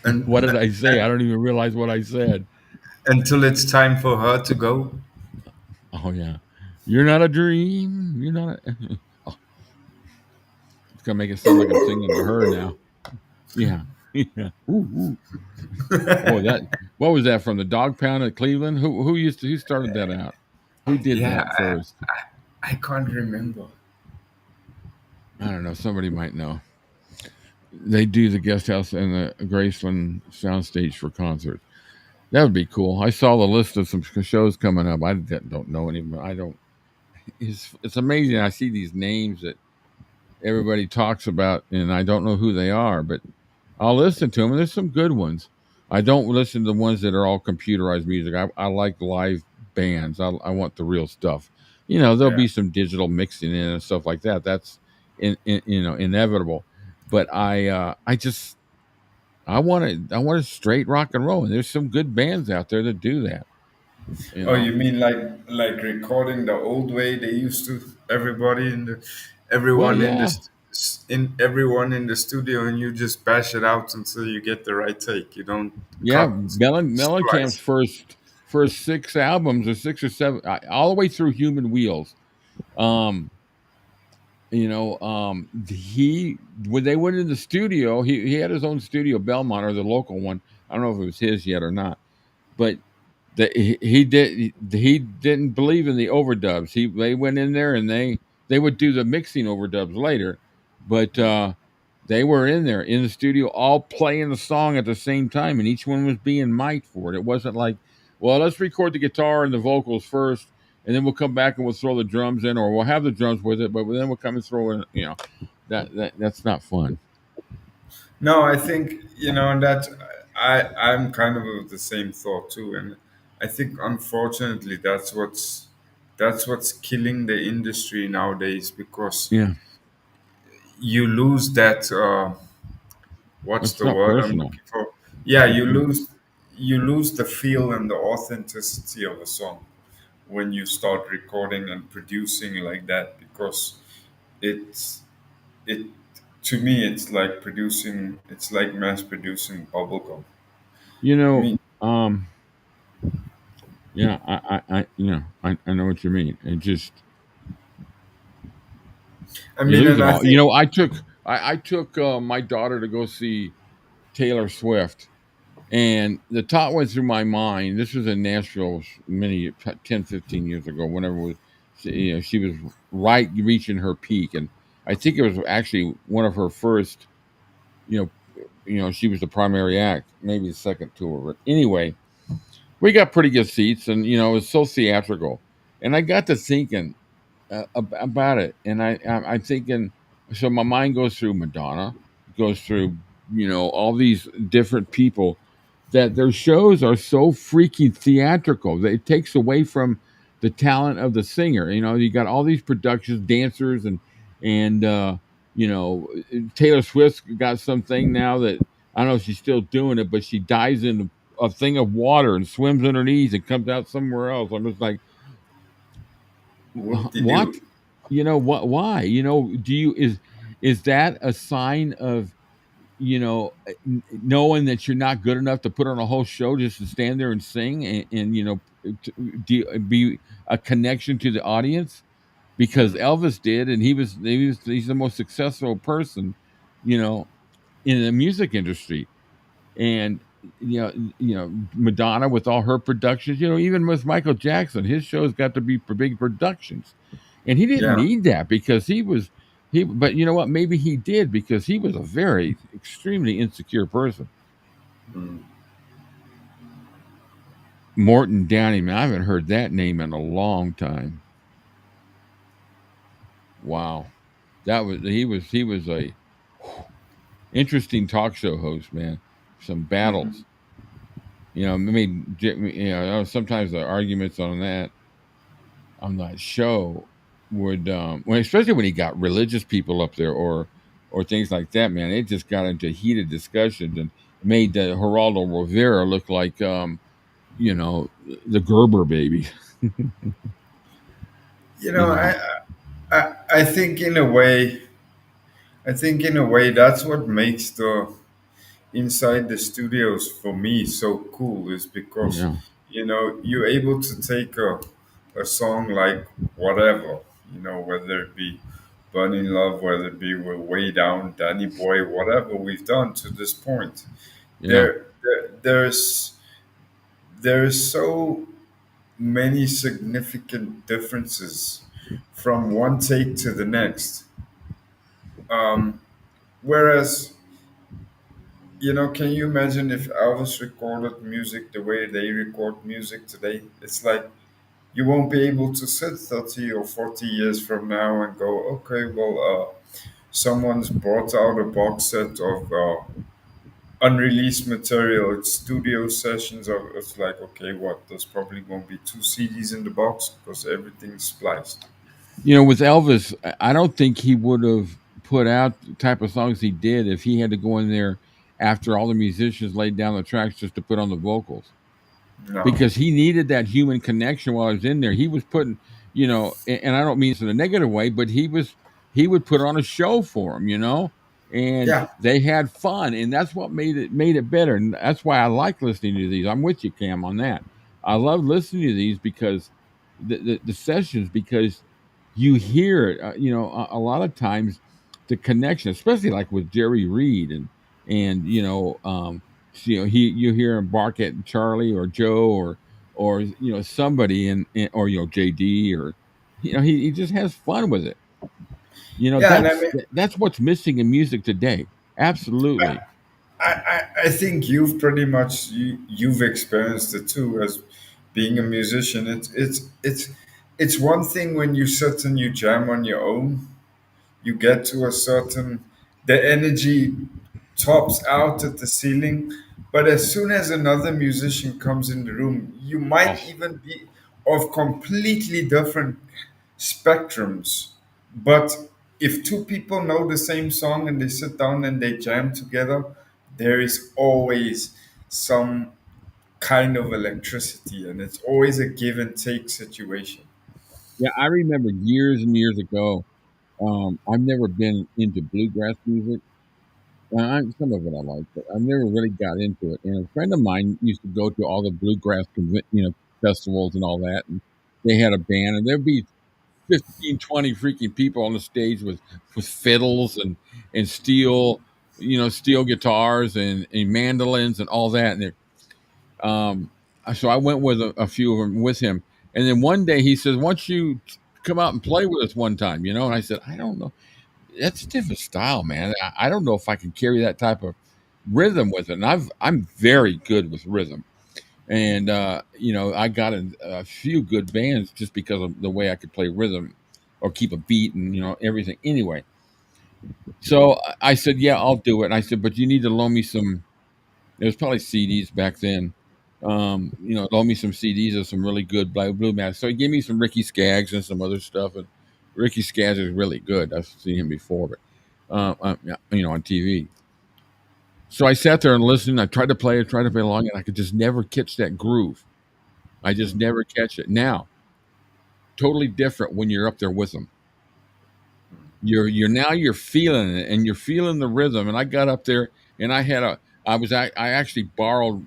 And, What did I say? I and don't even realize what I said. until it's time for her to go. Oh yeah, you're not a dream. You're not. Oh, it's gonna make it sound like I'm singing to her now. Yeah, yeah. Ooh, ooh. Boy, what was that from the Dog Pound at Cleveland? Who started that out? Who did Yeah, that first? I can't remember. I don't know. Somebody might know. They do the guest house and the Graceland soundstage for concerts. That would be cool. I saw the list of some shows coming up. I don't know any. I don't. It's amazing. I see these names that everybody talks about, and I don't know who they are, but I'll listen to them. And there's some good ones. I don't listen to the ones that are all computerized music. I like live bands. I want the real stuff. There'll Yeah. be some digital mixing in and stuff like that. That's inevitable. But I want a straight rock and roll. And there's some good bands out there that do that. You Oh, know. you mean like recording the old way they used to? Everybody in the Well, everyone in the yeah, everyone in the studio, and you just bash it out until you get the right take. You don't yeah. cut, Mellencamp's splice. first 6 albums or 6 or 7, all the way through Human Wheels. Um, he when they went in the studio, he had his own studio, Belmont, or the local one. I don't know if it was his yet or not, but he didn't believe in the overdubs. They went in there and they would do the mixing overdubs later, but they were in there in the studio all playing the song at the same time, and each one was being mic'd for it. It wasn't like, well, let's record the guitar and the vocals first, and then we'll come back and we'll throw the drums in, or we'll have the drums with it, but then we'll come and throw in. That's not fun. No, I think and that I'm kind of the same thought too, and I think unfortunately that's what's killing the industry nowadays because Yeah, you lose that. What's it's the not word I'm personal. looking for? Yeah, you Mm. lose the feel and the authenticity of a song when you start recording and producing like that because it's it to me it's like mass producing bubblegum. You I know, mean um, yeah, I know what you mean. It just you lose and it I all. think I took my daughter to go see Taylor Swift, and the thought went through my mind. This was in Nashville many 10, 15 years ago. Whenever it was, she was right reaching her peak, and I think it was actually one of her first. You know, she was the primary act, maybe the second tour. But anyway, we got pretty good seats, and it was so theatrical. And I got to thinking about it, and I'm thinking. So my mind goes through Madonna, goes through all these different people that their shows are so freaking theatrical that it takes away from the talent of the singer. You got all these productions, dancers, and you know Taylor Swift's got something now that I don't know if she's still doing it, but she dives in a thing of water and swims underneath and comes out somewhere else. I'm just like, Whoop de what? doo. What? Why? Do you is that a sign of knowing that you're not good enough to put on a whole show just to stand there and sing and be a connection to the audience? Because Elvis did, and he's the most successful person, you know, in the music industry. And Madonna with all her productions, even with Michael Jackson, his shows got to be for big productions, and he didn't Yeah. need that because but you know what? Maybe he did because he was a very extremely insecure person. Mm. Morton Downey, man, I haven't heard that name in a long time. Wow, he was a interesting talk show host, man. Some battles, sometimes the arguments on that show would, especially when he got religious people up there or things like that, man. It just got into heated discussions and made Geraldo Rivera look like, the Gerber baby. You You know, know, I think in a way, that's what makes the inside the studios for me so cool is because yeah, you're able to take a song like whatever, whether it be Burning Love, whether it be We're Way Down, Danny Boy, whatever we've done to this point. yeah. There's so many significant differences from one take to the next. Whereas, can you imagine if Elvis recorded music the way they record music today? It's like you won't be able to sit 30 or 40 years from now and go, okay, well, someone's brought out a box set of unreleased material. It's studio sessions. It's like, okay, what? There's probably going to be two CDs in the box because everything's spliced. With Elvis, I don't think he would have put out the type of songs he did if he had to go in there after all the musicians laid down the tracks just to put on the vocals. No. Because he needed that human connection while I was in there. He was putting, and I don't mean this in a negative way, but he would put on a show for them, and Yeah. they had fun, and that's what made it better, and that's why I like listening to these. I'm with you, Cam, on that. I love listening to these because the sessions because you hear it, a lot of times the connection, especially like with Jerry Reed and he you hear him bark at Charlie or Joe or somebody or JD or he just has fun with it. Yeah. And I mean, That's what's missing in music today. Absolutely. I think you've experienced it too as being a musician. It's one thing when you sit and you jam on your own. You get to a certain the energy tops out at the ceiling, but as soon as another musician comes in the room, you might Oh, even be of completely different spectrums. But if two people know the same song and they sit down and they jam together, there is always some kind of electricity and it's always a give and take situation. yeah, I remember years and years ago. I've never been into bluegrass music. Some of it I like, but I've never really got into it. And a friend of mine used to go to all the bluegrass, festivals and all that, and they had a band, and there'd be 15, 20 freaking people on the stage with fiddles and steel guitars and mandolins and all that. And um, so I went with a few of them with him, and then one day he says, "Why don't you come out and play with us one time?" And I said, "I don't know. That's a different style, man. I don't know if I can carry that type of rhythm with it." And I'm very good with rhythm, and I got in a few good bands just because of the way I could play rhythm or keep a beat and everything. Anyway, so I said, "Yeah, I'll do it." And I said, "But you need to loan me some." It was probably CDs back then. Loan me some CDs of some really good blue mass. So he gave me some Ricky Skaggs and some other stuff. And Ricky Skaggs is really good. I've seen him before, but yeah, on TV. So I sat there and listened. I tried to play along, and I could just never catch that groove. I just never catch it. Now, totally different when you're up there with them. You're feeling it, and you're feeling the rhythm. And I got up there, and I actually borrowed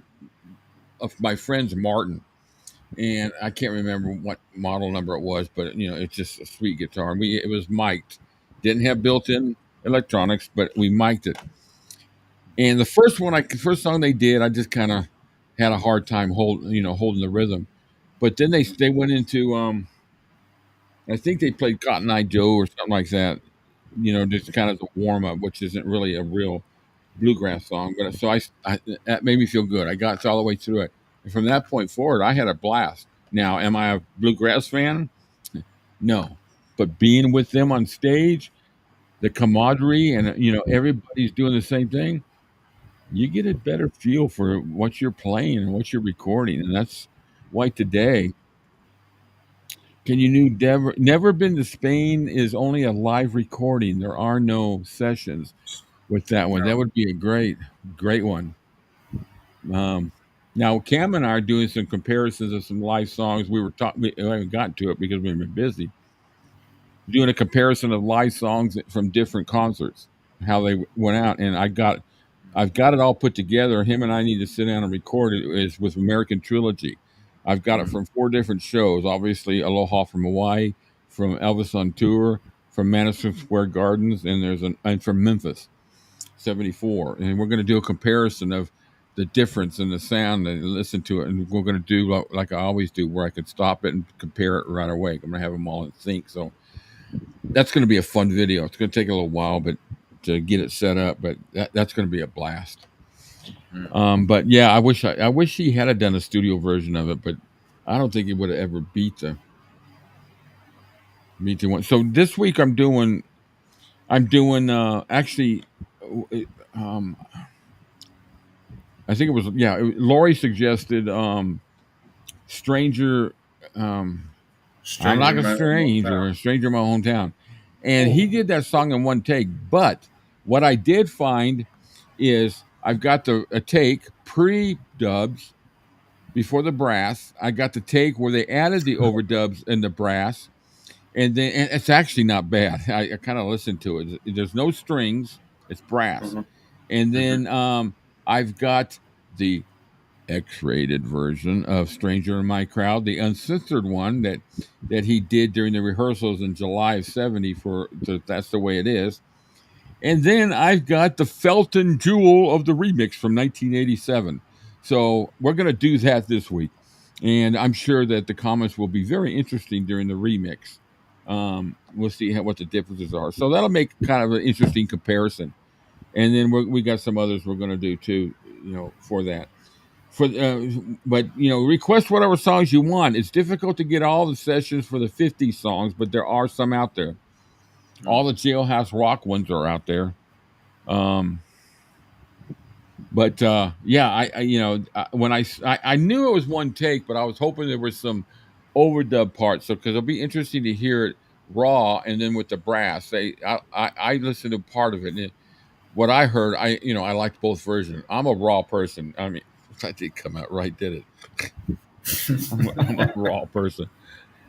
of my friend's Martin, and I can't remember what model number it was, but it's just a sweet guitar. And it was mic'd, didn't have built-in electronics, but we mic'd it. And the first song they did, I just kind of had a hard time holding the rhythm. But then they went into I think they played Cotton Eye Joe or something like that. Just kind of the warm up, which isn't really a real bluegrass song. But so that made me feel good. I got all the way through it, and from that point forward, I had a blast. Now, am I a bluegrass fan? No, but being with them on stage, the camaraderie, and everybody's doing the same thing, you get a better feel for what you're playing and what you're recording, and that's why today. Can you never been to Spain is only a live recording. There are no sessions with that one. That No. would be a great one. Now Cam and I are doing some comparisons of some live songs. We haven't gotten to it because we've been busy. Doing a comparison of live songs from different concerts, how they went out, and I've got it all put together. Him and I need to sit down and record it. Is with American Trilogy. I've got it from 4 different shows. Obviously, Aloha from Hawaii, from Elvis on Tour, from Madison Square Gardens, and from Memphis, '74. And we're going to do a comparison of the difference in the sound and listen to it. And we're going to do like I always do, where I can stop it and compare it right away. I'm going to have them all in sync. So that's going to be a fun video. It's going to take a little while, but to get it set up, but that's going to be a blast. But yeah, I wish he had done a studio version of it, but I don't think he would have ever beat the one. So this week I'm doing actually, I think it was Lori suggested Stranger. I'm Stranger like a Man stranger, Motown. a stranger in my hometown, and he Oh. did that song in one take. But what I did find is I've got a take pre-dubs before the brass. I got the take where they added the overdubs and the brass, and it's actually not bad. I kind of listened to it. There's no strings; it's brass, Mhm. and Mhm. then I've got the X-rated version of "Stranger in My Crowd," the uncensored one that he did during the rehearsals in July of '70 That's the Way It Is. And then I've got the Felton Jewel of the remix from 1987. So we're going to do that this week. And I'm sure that the comments will be very interesting during the remix. We'll see what the differences are. So that'll make kind of an interesting comparison. And then we got some others we're going to do too, for that. But request whatever songs you want. It's difficult to get all the sessions for the 50 songs, but there are some out there. All the Jailhouse Rock ones are out there. But yeah, when I knew it was one take, but I was hoping there was some overdub parts. So because it'll be interesting to hear it raw and then with the brass. I listened to part of it, and what I heard, I liked both versions. I'm a raw person. I mean, that did come out right, did it? I'm a raw person.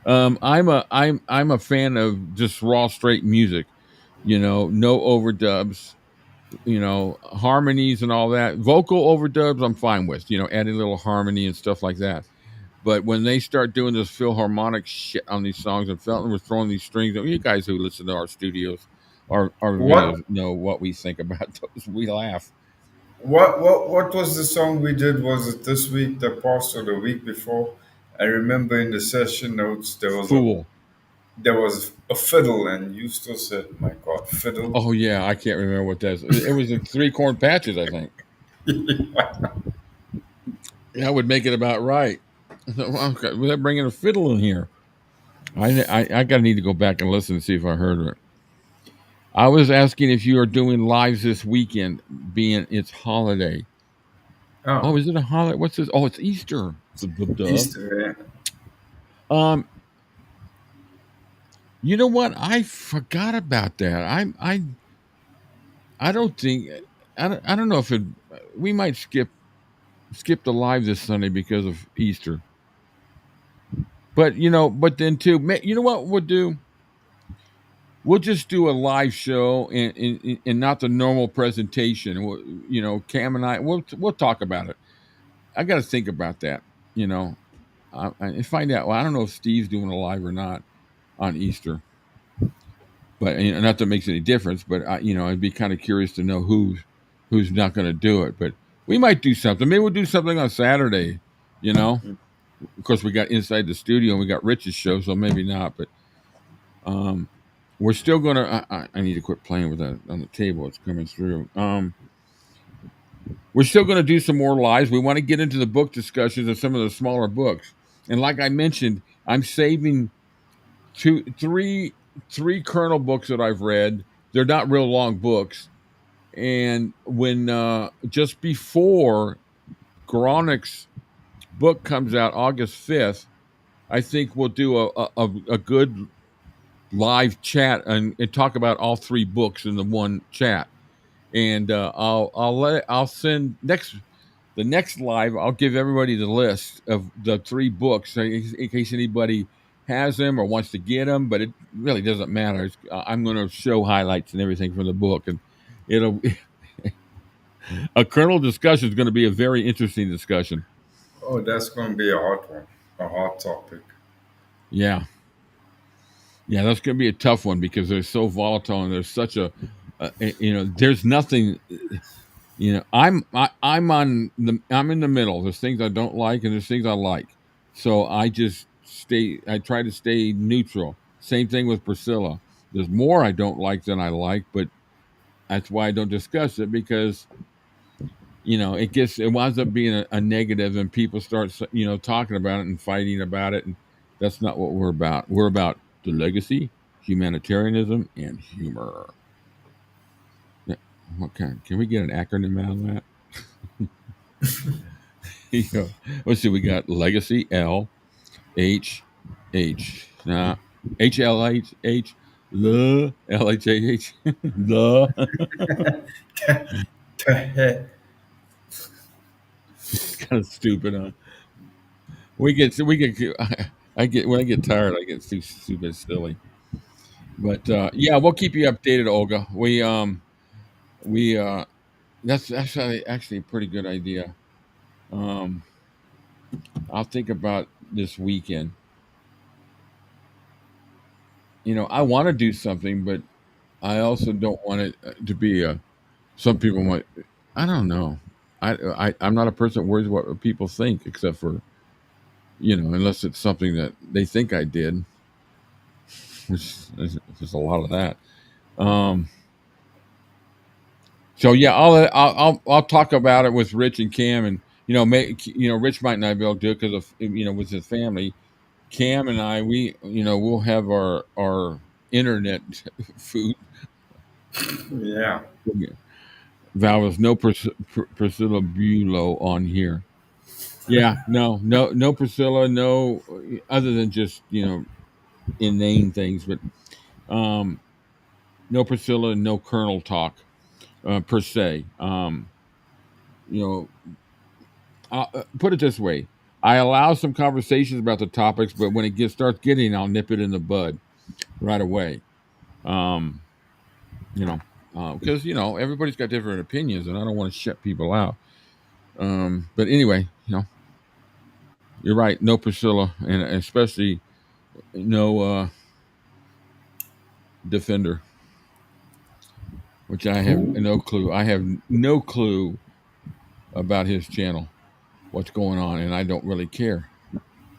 I'm a fan of just raw, straight music. No overdubs. Harmonies and all that. Vocal overdubs, I'm fine with. Adding a little harmony and stuff like that. But when they start doing this Philharmonic shit on these songs, and Felton was throwing these strings, you guys who listen to our studios, our What videos know what we think about those. We laugh. what was the song we did? Was it this week, the past, or the week before? I remember in the session notes Fool. there was a fiddle, and you still said, "My God, fiddle." Oh yeah, I can't remember what that is. It was in Three Corn Patches, I think. That would make it about right. Okay, they're bringing a fiddle in here. I gotta need to go back and listen and see if I heard it. I was asking if you are doing lives this weekend, being it's holiday. Oh, Oh, is it a holiday? What's this? Oh, it's Easter. Duh. Easter. Yeah. Um, you know what? I forgot about that. I don't think. I don't know if we might skip the live this Sunday because of Easter. But but then too, you know what we'll do? We'll just do a live show and not the normal presentation. Cam and I we'll talk about it. I got to think about that. And find out. Well, I don't know if Steve's doing a live or not on Easter, but not that it makes any difference. But I'd be kind of curious to know who's not going to do it. But we might do something. Maybe we'll do something on Saturday. Of course, we got Inside the Studio and we got Rich's show, so maybe not. But we're still gonna. I need to quit playing with that on the table. It's coming through. We're still gonna do some more lives. We want to get into the book discussions of some of the smaller books. And like I mentioned, I'm saving three Colonel books that I've read. They're not real long books. And when just before Gronik's book comes out, August 5th, I think we'll do a good live chat and talk about all three books in the one chat. And I'll send the next live. I'll give everybody the list of the three books in case anybody has them or wants to get them. But it really doesn't matter. I'm going to show highlights and everything from the book, and it'll a Colonel discussion is going to be a very interesting discussion. Oh, that's going to be a hot one, a hot topic. Yeah, that's going to be a tough one because they're so volatile and there's such there's nothing. I'm in the middle. There's things I don't like and there's things I like. So I try to stay neutral. Same thing with Priscilla. There's more I don't like than I like, but that's why I don't discuss it because, it winds up being a negative and people start, talking about it and fighting about it. And that's not what we're about. We're about the legacy, humanitarianism, and humor. What kind? Can we get an acronym out of that? Let's see. We got legacy L H H. H L H H. The L H A H. The. It's kind of stupid, huh? We get. I get when I get tired. I get too stupid, silly. But yeah, we'll keep you updated, Olga. That's actually a pretty good idea. I'll think about this weekend. I want to do something, but I also don't want it to be some people might. I don't know. I'm not a person that worries what people think, except for unless it's something that they think I did, which is there's a lot of that. So yeah, I'll talk about it with Rich and Cam, and Rich might not be able to do it because of with his family. Cam and I, we'll have our internet food. Yeah. Val, there's no Priscilla Bulow on here. Yeah, no Priscilla, no other than just inane things, but no Priscilla, no Colonel talk per se. Put it this way: I allow some conversations about the topics, but when it starts getting, I'll nip it in the bud right away. Because everybody's got different opinions, and I don't want to shut people out. But anyway, you're right. No Priscilla, and especially no Defender, which I have no clue. I have no clue about his channel, what's going on, and I don't really care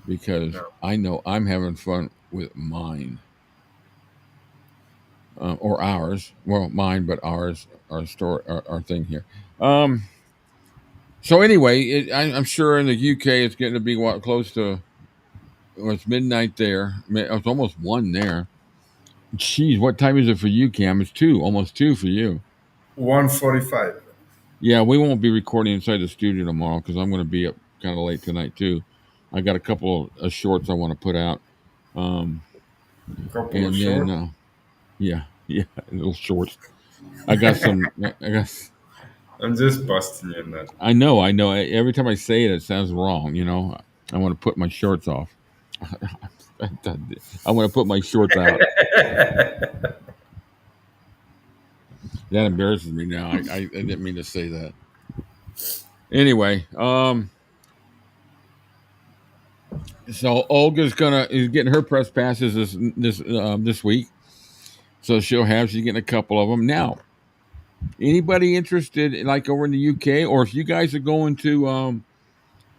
because I know I'm having fun with mine. Or ours. Well, mine, but ours, our story, our thing here. So anyway, I'm sure in the UK it's getting to be close to. It's midnight there. It's almost 1 there. Jeez, what time is it for you, Cam? It's 2, almost 2 for you. 1:45. Yeah, we won't be recording inside the studio tomorrow because I'm going to be up kind of late tonight too. I got a couple of shorts I want to put out. Couple of shorts. Yeah, little shorts. I got some. I'm just busting your nut. I know. Every time I say it, it sounds wrong. I want to put my shorts off. I want to put my shorts out. That embarrasses me now. I didn't mean to say that. Anyway, so Olga's is getting her press passes this week, so she's getting a couple of them now. Anybody interested, like over in the UK, or if you guys are going to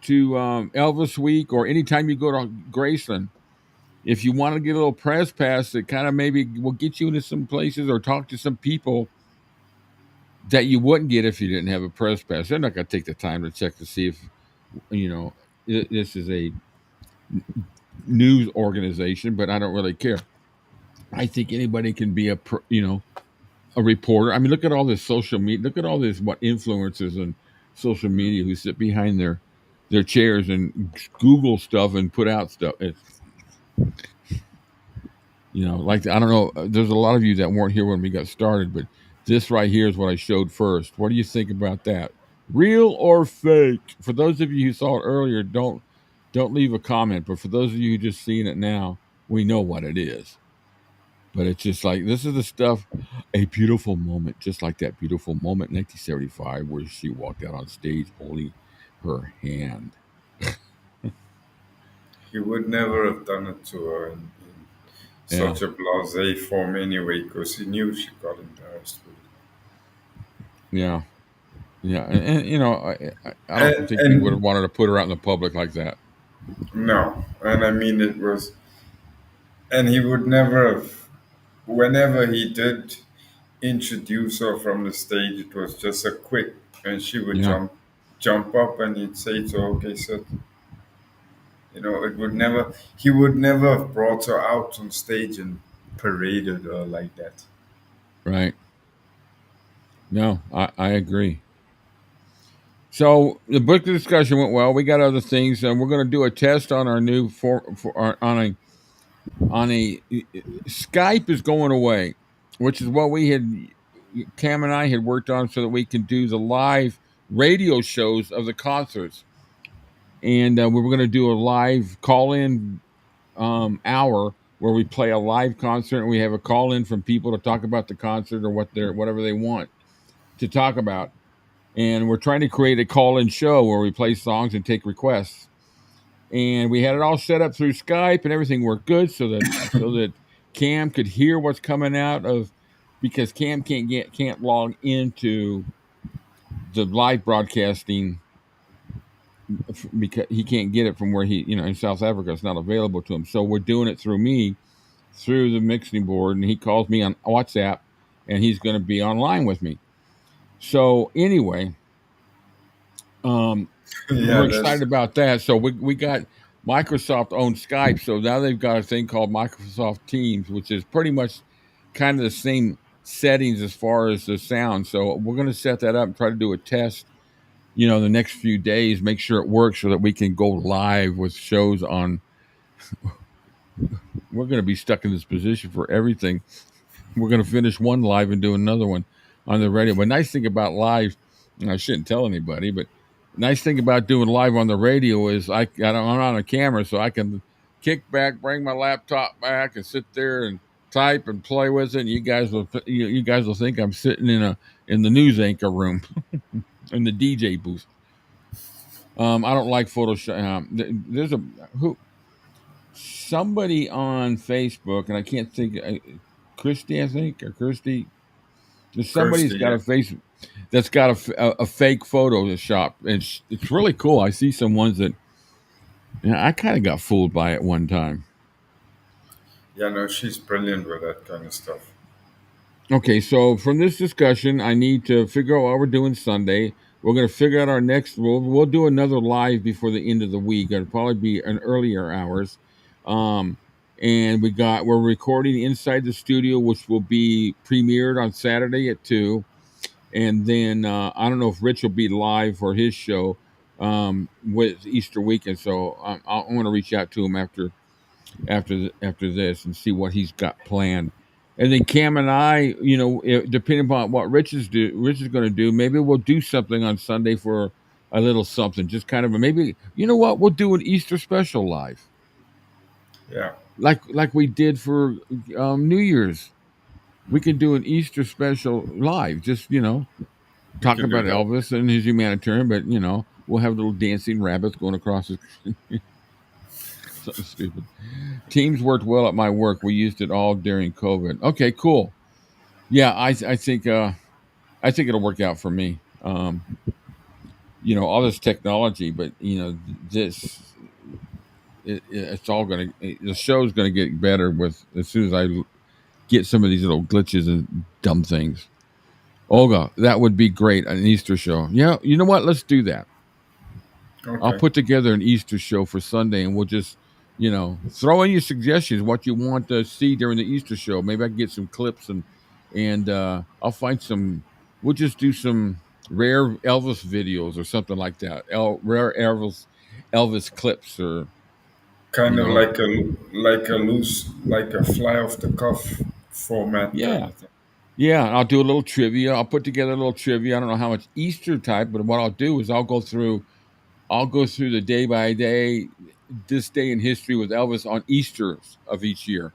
Elvis Week, or anytime you go to Graceland, if you want to get a little press pass that kind of maybe will get you into some places or talk to some people that you wouldn't get if you didn't have a press pass. They're not going to take the time to check to see if this is a news organization, but I don't really care. I think anybody can be a reporter. I mean, look at all this social media. Look at all this influencers on social media who sit behind their chairs and Google stuff and put out stuff. Like, I don't know. There's a lot of you that weren't here when we got started, but this right here is what I showed first. What do you think about that? Real or fake? For those of you who saw it earlier, don't leave a comment. But for those of you who just seeing it now, we know what it is. But it's just like, this is the stuff, a beautiful moment, just like that beautiful moment in 1975 where she walked out on stage holding her hand. He would never have done it to her in such a blasé form anyway, because he knew she got embarrassed with it. Yeah. I don't think he would have wanted to put her out in the public like that. No. And I mean, it was, and he would never have, whenever he did introduce her from the stage, it was just a quick, and she would jump up and he'd say to her, okay, so, he would never have brought her out on stage and paraded her like that. Right. No, I agree. So the book discussion went well. We got other things, and we're going to do a test on our new on a Skype is going away, which is what Cam and I had worked on so that we can do the live radio shows of the concerts. And we were going to do a live call-in hour where we play a live concert and we have a call-in from people to talk about the concert or whatever they want to talk about. And we're trying to create a call-in show where we play songs and take requests. And we had it all set up through Skype and everything worked good so that Cam could hear what's coming out because Cam can't log into the live broadcasting because he can't get it from where he, in South Africa, it's not available to him. So we're doing it through me, through the mixing board, and he calls me on WhatsApp and he's going to be online with me. So anyway, we're excited about that. So we got Microsoft owned Skype. So now they've got a thing called Microsoft Teams, which is pretty much kind of the same settings as far as the sound. So we're going to set that up and try to do a test, the next few days, make sure it works so that we can go live with shows on. We're going to be stuck in this position for everything. We're going to finish one live and do another one on the radio. But nice thing about live, and I shouldn't tell anybody, but nice thing about doing live on the radio is I'm on a camera, so I can kick back, bring my laptop back, and sit there and type and play with it. And you guys will think I'm sitting in the news anchor room in the DJ booth. I don't like Photoshop. There's somebody on Facebook, and I can't think. Christy, I think, or Kirsty. There's somebody that's got a face that's got a fake Photoshop. It's really cool. I see some ones that I kind of got fooled by it one time. Yeah, no, she's brilliant with that kind of stuff. Okay, so from this discussion, I need to figure out what we're doing Sunday. We're going to figure out our next. We'll do another live before the end of the week. It'll probably be an earlier hours. And we're recording inside the studio, which will be premiered on Saturday at 2. And then I don't know if Rich will be live for his show with Easter weekend. So I want to reach out to him after this and see what he's got planned. And then Cam and I, depending upon what Rich is going to do, maybe we'll do something on Sunday for a little something, just kind of maybe. You know what? We'll do an Easter special live, Yeah. like we did for New Year's. We can do an Easter special live, just We talk can do about that. Elvis and his humanitarian, but we'll have little dancing rabbits going across the something stupid. Teams worked well at my work. We used it all during COVID. Okay, cool. Yeah, I think it'll work out for me. All this technology, but this it's all the show's gonna get better with as soon as I get some of these little glitches and dumb things. Olga, that would be great, an Easter show. Yeah, you know what? Let's do that. I'll Okay. put together an Easter show for Sunday, and we'll just, throw in your suggestions what you want to see during the Easter show. Maybe I can get some clips and I'll find some. We'll just do some rare Elvis videos or something like that. Rare Elvis clips, or you Kind of know, like a loose, like a fly off the cuff format kind yeah, of thing. yeah. And I'll do a little trivia. I'll put together a little trivia. I don't know how much Easter type, but what I'll do is I'll go through the day by day, this day in history with Elvis on Easter's of each year,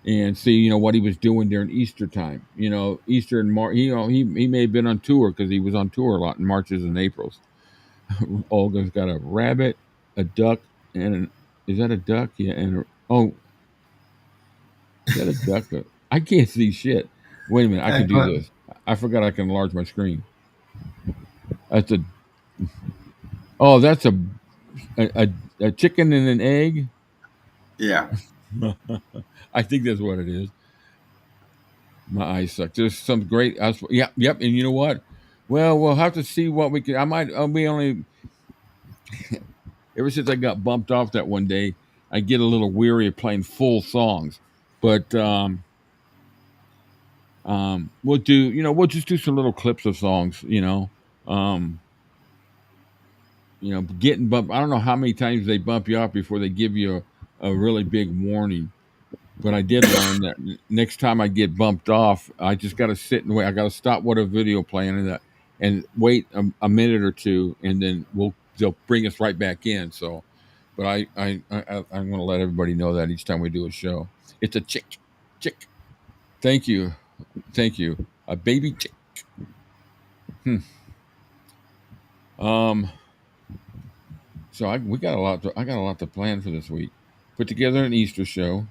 and see what he was doing during Easter time. Easter and March. He may have been on tour because he was on tour a lot in Marches and Aprils. Olga's got a rabbit, a duck, and is that a duck? Yeah, is that a duck? I can't see shit. Wait a minute, I can do But this. I forgot I can enlarge my screen. That's a that's a chicken and an egg. yeah. I think that's what it is. My eyes suck. There's some great. Yep. And you know what? Well, we'll have to see what we can. I might. We only. Ever since I got bumped off that one day, I get a little weary of playing full songs. But we'll do. We'll just do some little clips of songs. Um, getting bumped. I don't know how many times they bump you off before they give you a really big warning. But I did learn that next time I get bumped off, I just got to sit and wait. I got to stop what a video playing and wait a minute or two, and then they'll bring us right back in. So, but I'm going to let everybody know that each time we do a show, it's a chick. Thank you, a baby chick. Hmm. Um. So we got a lot. I got a lot to plan for this week. Put together an Easter show.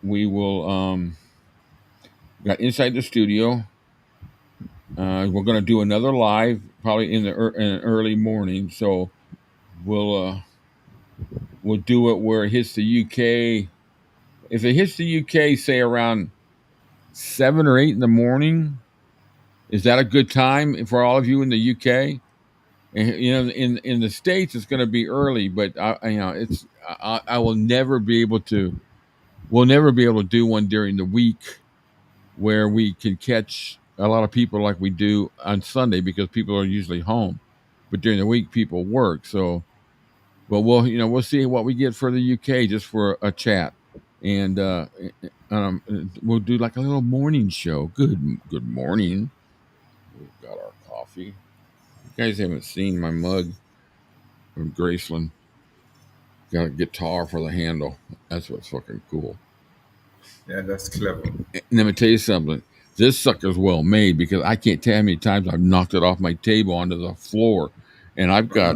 We will. Got inside the studio. We're going to do another live probably in an early morning. So we'll do it where it hits the UK. If it hits the UK, say around 7 or 8 in the morning, is that a good time for all of you in the UK? And, in the States, it's going to be early, but I will never be able to. We'll never be able to do one during the week where we can catch a lot of people like we do on Sunday because people are usually home. But during the week, people work. So, but we'll see what we get for the UK just for a chat, and we'll do like a little morning show. Good morning. We've got our coffee. You guys haven't seen my mug from Graceland. Got a guitar for the handle. That's what's fucking cool. Yeah, that's clever. And let me tell you something. This sucker's well made because I can't tell how many times I've knocked it off my table onto the floor, and Uh-huh.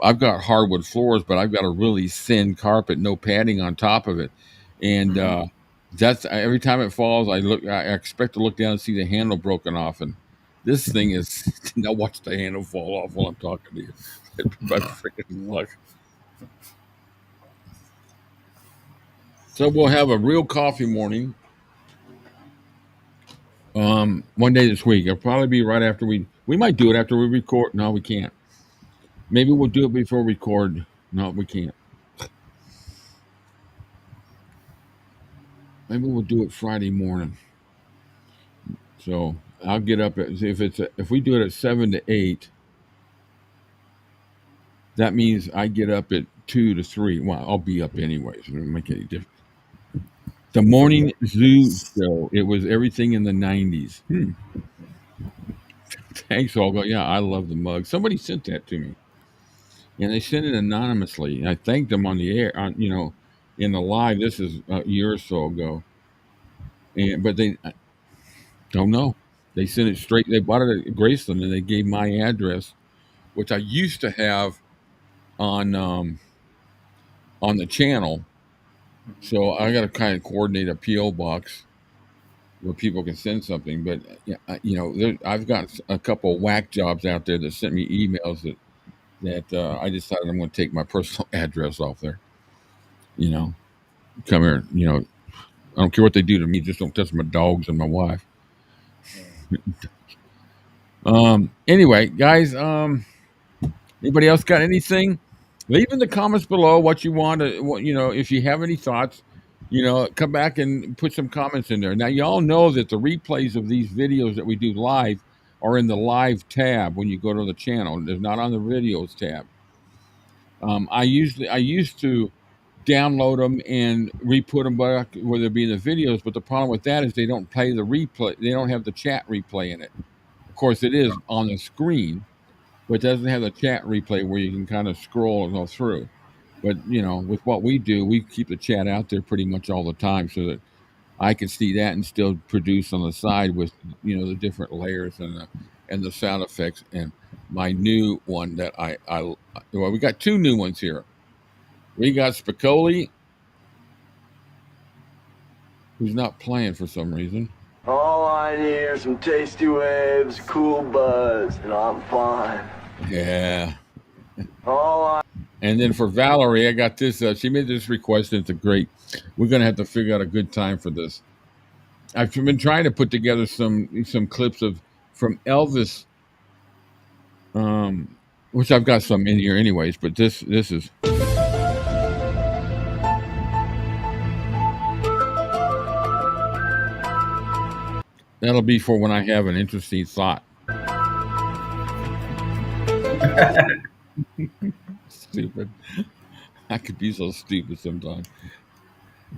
I've got hardwood floors, but I've got a really thin carpet, no padding on top of it, and Hmm. that's every time it falls, I expect to look down and see the handle broken off, and this thing is now watch the handle fall off while I'm talking to you. My freaking luck. So we'll have a real coffee morning. One day this week. It'll probably be right after we might do it after we record. No, we can't. Maybe we'll do it before we record. No, we can't. Maybe we'll do it Friday morning. So I'll get up at if we do it at 7 to 8, that means I get up at 2 to 3. Well, I'll be up anyways. It doesn't make any difference. The Morning Zoo Show. It was everything in the 90s. Thanks, Olga. Yeah, I love the mug. Somebody sent that to me, and they sent it anonymously. I thanked them on the air, in the live. This is a year or so ago, but they I don't know. They sent it straight. They bought it at Graceland, and they gave my address, which I used to have on the channel. So I got to kind of coordinate a PO box where people can send something. But I've got a couple of whack jobs out there that sent me emails that I decided I'm going to take my personal address off there. Come here. I don't care what they do to me. Just don't touch my dogs and my wife. Anyway, guys. Anybody else got anything? Leave in the comments below what you want to. If you have any thoughts. Come back and put some comments in there. Now, y'all know that the replays of these videos that we do live are in the live tab when you go to the channel. They're not on the videos tab. I used to download them and re-put them back where they'd be in the videos, but the problem with that is they don't play the replay. They don't have the chat replay in it. Of course, it is on the screen, but it doesn't have the chat replay where you can kind of scroll and go through. But, with what we do, we keep the chat out there pretty much all the time so that I can see that and still produce on the side with, the different layers and the sound effects. And my new one that we got two new ones here. We got Spicoli, who's not playing for some reason. All I need are some tasty waves, cool buzz, and I'm fine. Yeah. And then for Valerie, I got this. She made this request. And it's great. We're gonna have to figure out a good time for this. I've been trying to put together some clips from Elvis, which I've got some in here anyways. But this is. That'll be for when I have an interesting thought. Stupid. I could be so stupid sometimes.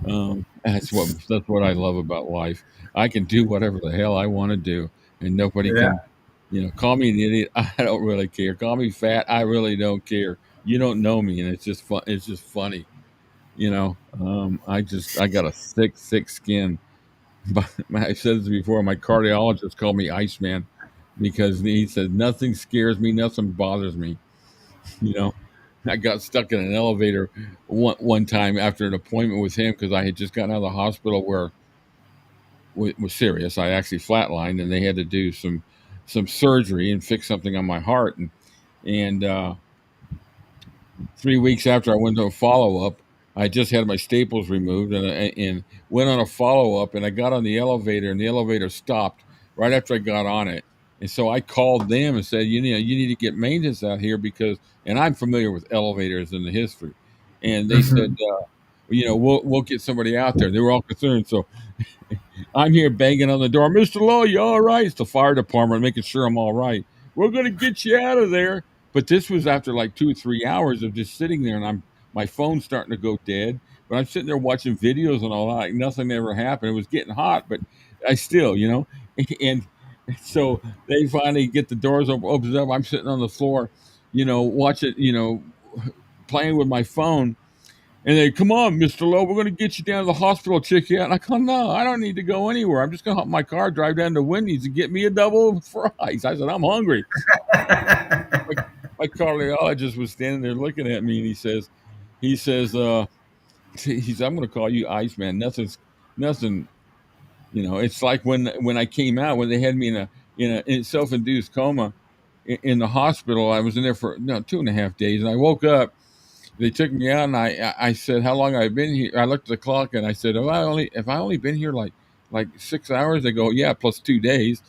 That's what I love about life. I can do whatever the hell I want to do, and nobody can. Call me an idiot. I don't really care. Call me fat. I really don't care. You don't know me, and it's just fun. It's just funny. I got a thick skin. But I said this before. My cardiologist called me Iceman because he said nothing scares me, nothing bothers me. I got stuck in an elevator one time after an appointment with him because I had just gotten out of the hospital where it was serious. I actually flatlined, and they had to do some surgery and fix something on my heart. And 3 weeks after I went to a follow up, I just had my staples removed and went on a follow up, and I got on the elevator, and the elevator stopped right after I got on it. And so I called them and said, you need to get maintenance out here and I'm familiar with elevators and the history. And they said, we'll get somebody out there. They were all concerned. So I'm here banging on the door. Mr. Lowe, you all right? It's the fire department making sure I'm all right. We're going to get you out of there. But this was after like 2 or 3 hours of just sitting there, and my phone's starting to go dead. But I'm sitting there watching videos and all that. Like nothing ever happened. It was getting hot, but I still, and so they finally get the doors opens up. I'm sitting on the floor, watching, playing with my phone. And they, come on, Mr. Lowe, we're going to get you down to the hospital, check you out. And I go, no, I don't need to go anywhere. I'm just going to hop my car, drive down to Wendy's and get me a double fries. I said, I'm hungry. My cardiologist was standing there looking at me, and he says, I'm going to call you Iceman. Nothing. It's like when I came out, when they had me in a self-induced coma in the hospital. I was in there for 2.5 days, and I woke up. They took me out, and I said, how long I've been here? I looked at the clock, and I said, have I only been here like 6 hours? They go, yeah, plus 2 days.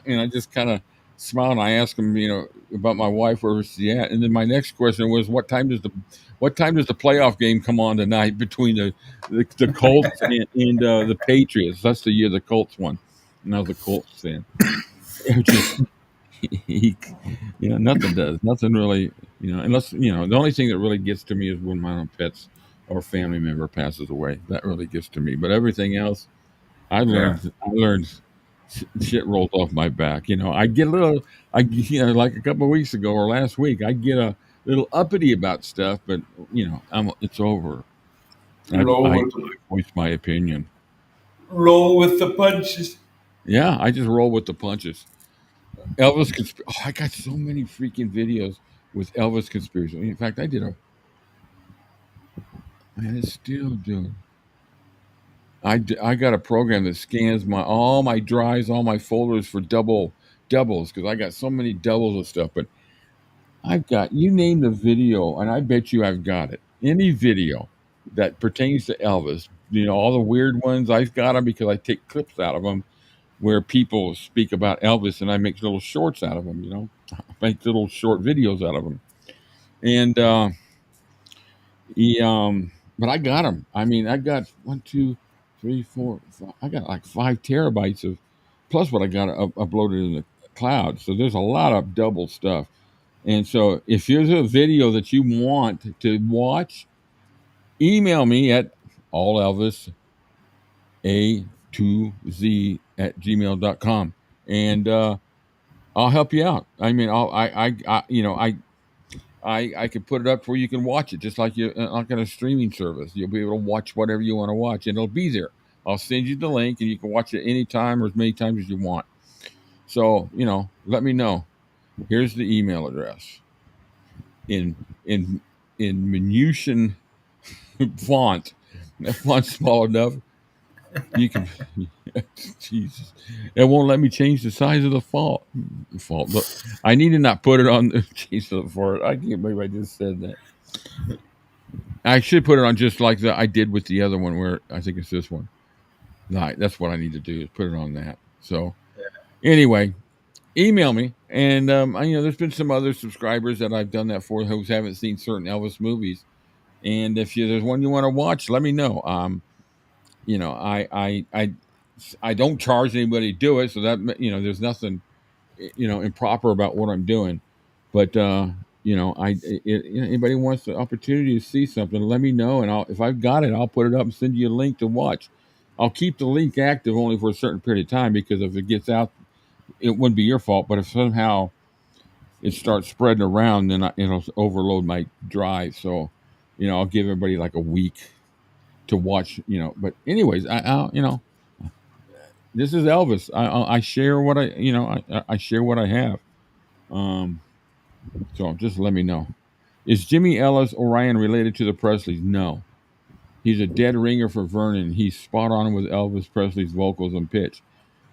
And I just kind of smiled, and I asked them, about my wife, where was she at? And then my next question was, what time does the playoff game come on tonight between the Colts and the Patriots? That's the year the Colts won, and I was a Colts fan. Nothing does. Nothing really, unless, the only thing that really gets to me is when my own pets or family member passes away. That really gets to me. But everything else, I Yeah. learned shit rolled off my back. You know, I get a little, like a couple of weeks ago or last week, I get a little uppity about stuff, but you know, it's over. Roll I with the, voiced my opinion. roll with the punches. Yeah, I just roll with the punches. Elvis conspiracy. Oh, I got so many freaking videos with Elvis conspiracy. In fact, I did a. Man, it's still doing. I got a program that scans all my drives, all my folders for doubles because I got so many doubles of stuff. But I've got you name the video, and I bet you I've got it. Any video that pertains to Elvis, you know, all the weird ones, I've got them because I take clips out of them where people speak about Elvis, and I make little shorts out of them. You know, make little short videos out of them, and he but I got them. I mean, I got 1, 2, 3, 4, 5. I got like 5 terabytes of plus what I got uploaded in the cloud. So there's a lot of double stuff. And so if there's a video that you want to watch, email me at ALVISA2Z@gmail.com, and I'll help you out. I mean, I could put it up where you can watch it, just like you like on a streaming service. You'll be able to watch whatever you want to watch, and it'll be there. I'll send you the link, and you can watch it anytime or as many times as you want. So, you know, let me know. Here's the email address in minutian font. That font's small enough. You can. Jesus, it won't let me change the size of the font. Look, I need to not put it on the Jesus for it. I can't believe I just said that. I should put it on just like I did with the other one, where I think it's this one. No, that's what I need to do is put it on that. So, anyway, email me, and you know, there's been some other subscribers that I've done that for who haven't seen certain Elvis movies, and if there's one you want to watch, let me know. You know, I don't charge anybody to do it, so that, you know, there's nothing, you know, improper about what I'm doing, but you know, anybody wants the opportunity to see something, let me know, and if I've got it, I'll put it up and send you a link to watch. I'll keep the link active only for a certain period of time, because if it gets out, it wouldn't be your fault. But if somehow it starts spreading around, then it'll overload my drive. So, you know, I'll give everybody like a week to watch. You know, but anyways, I you know, this is Elvis. I share what I share what I have. So just let me know. Is Jimmy Ellis Orion related to the Presleys? No. He's a dead ringer for Vernon. He's spot on with Elvis Presley's vocals and pitch.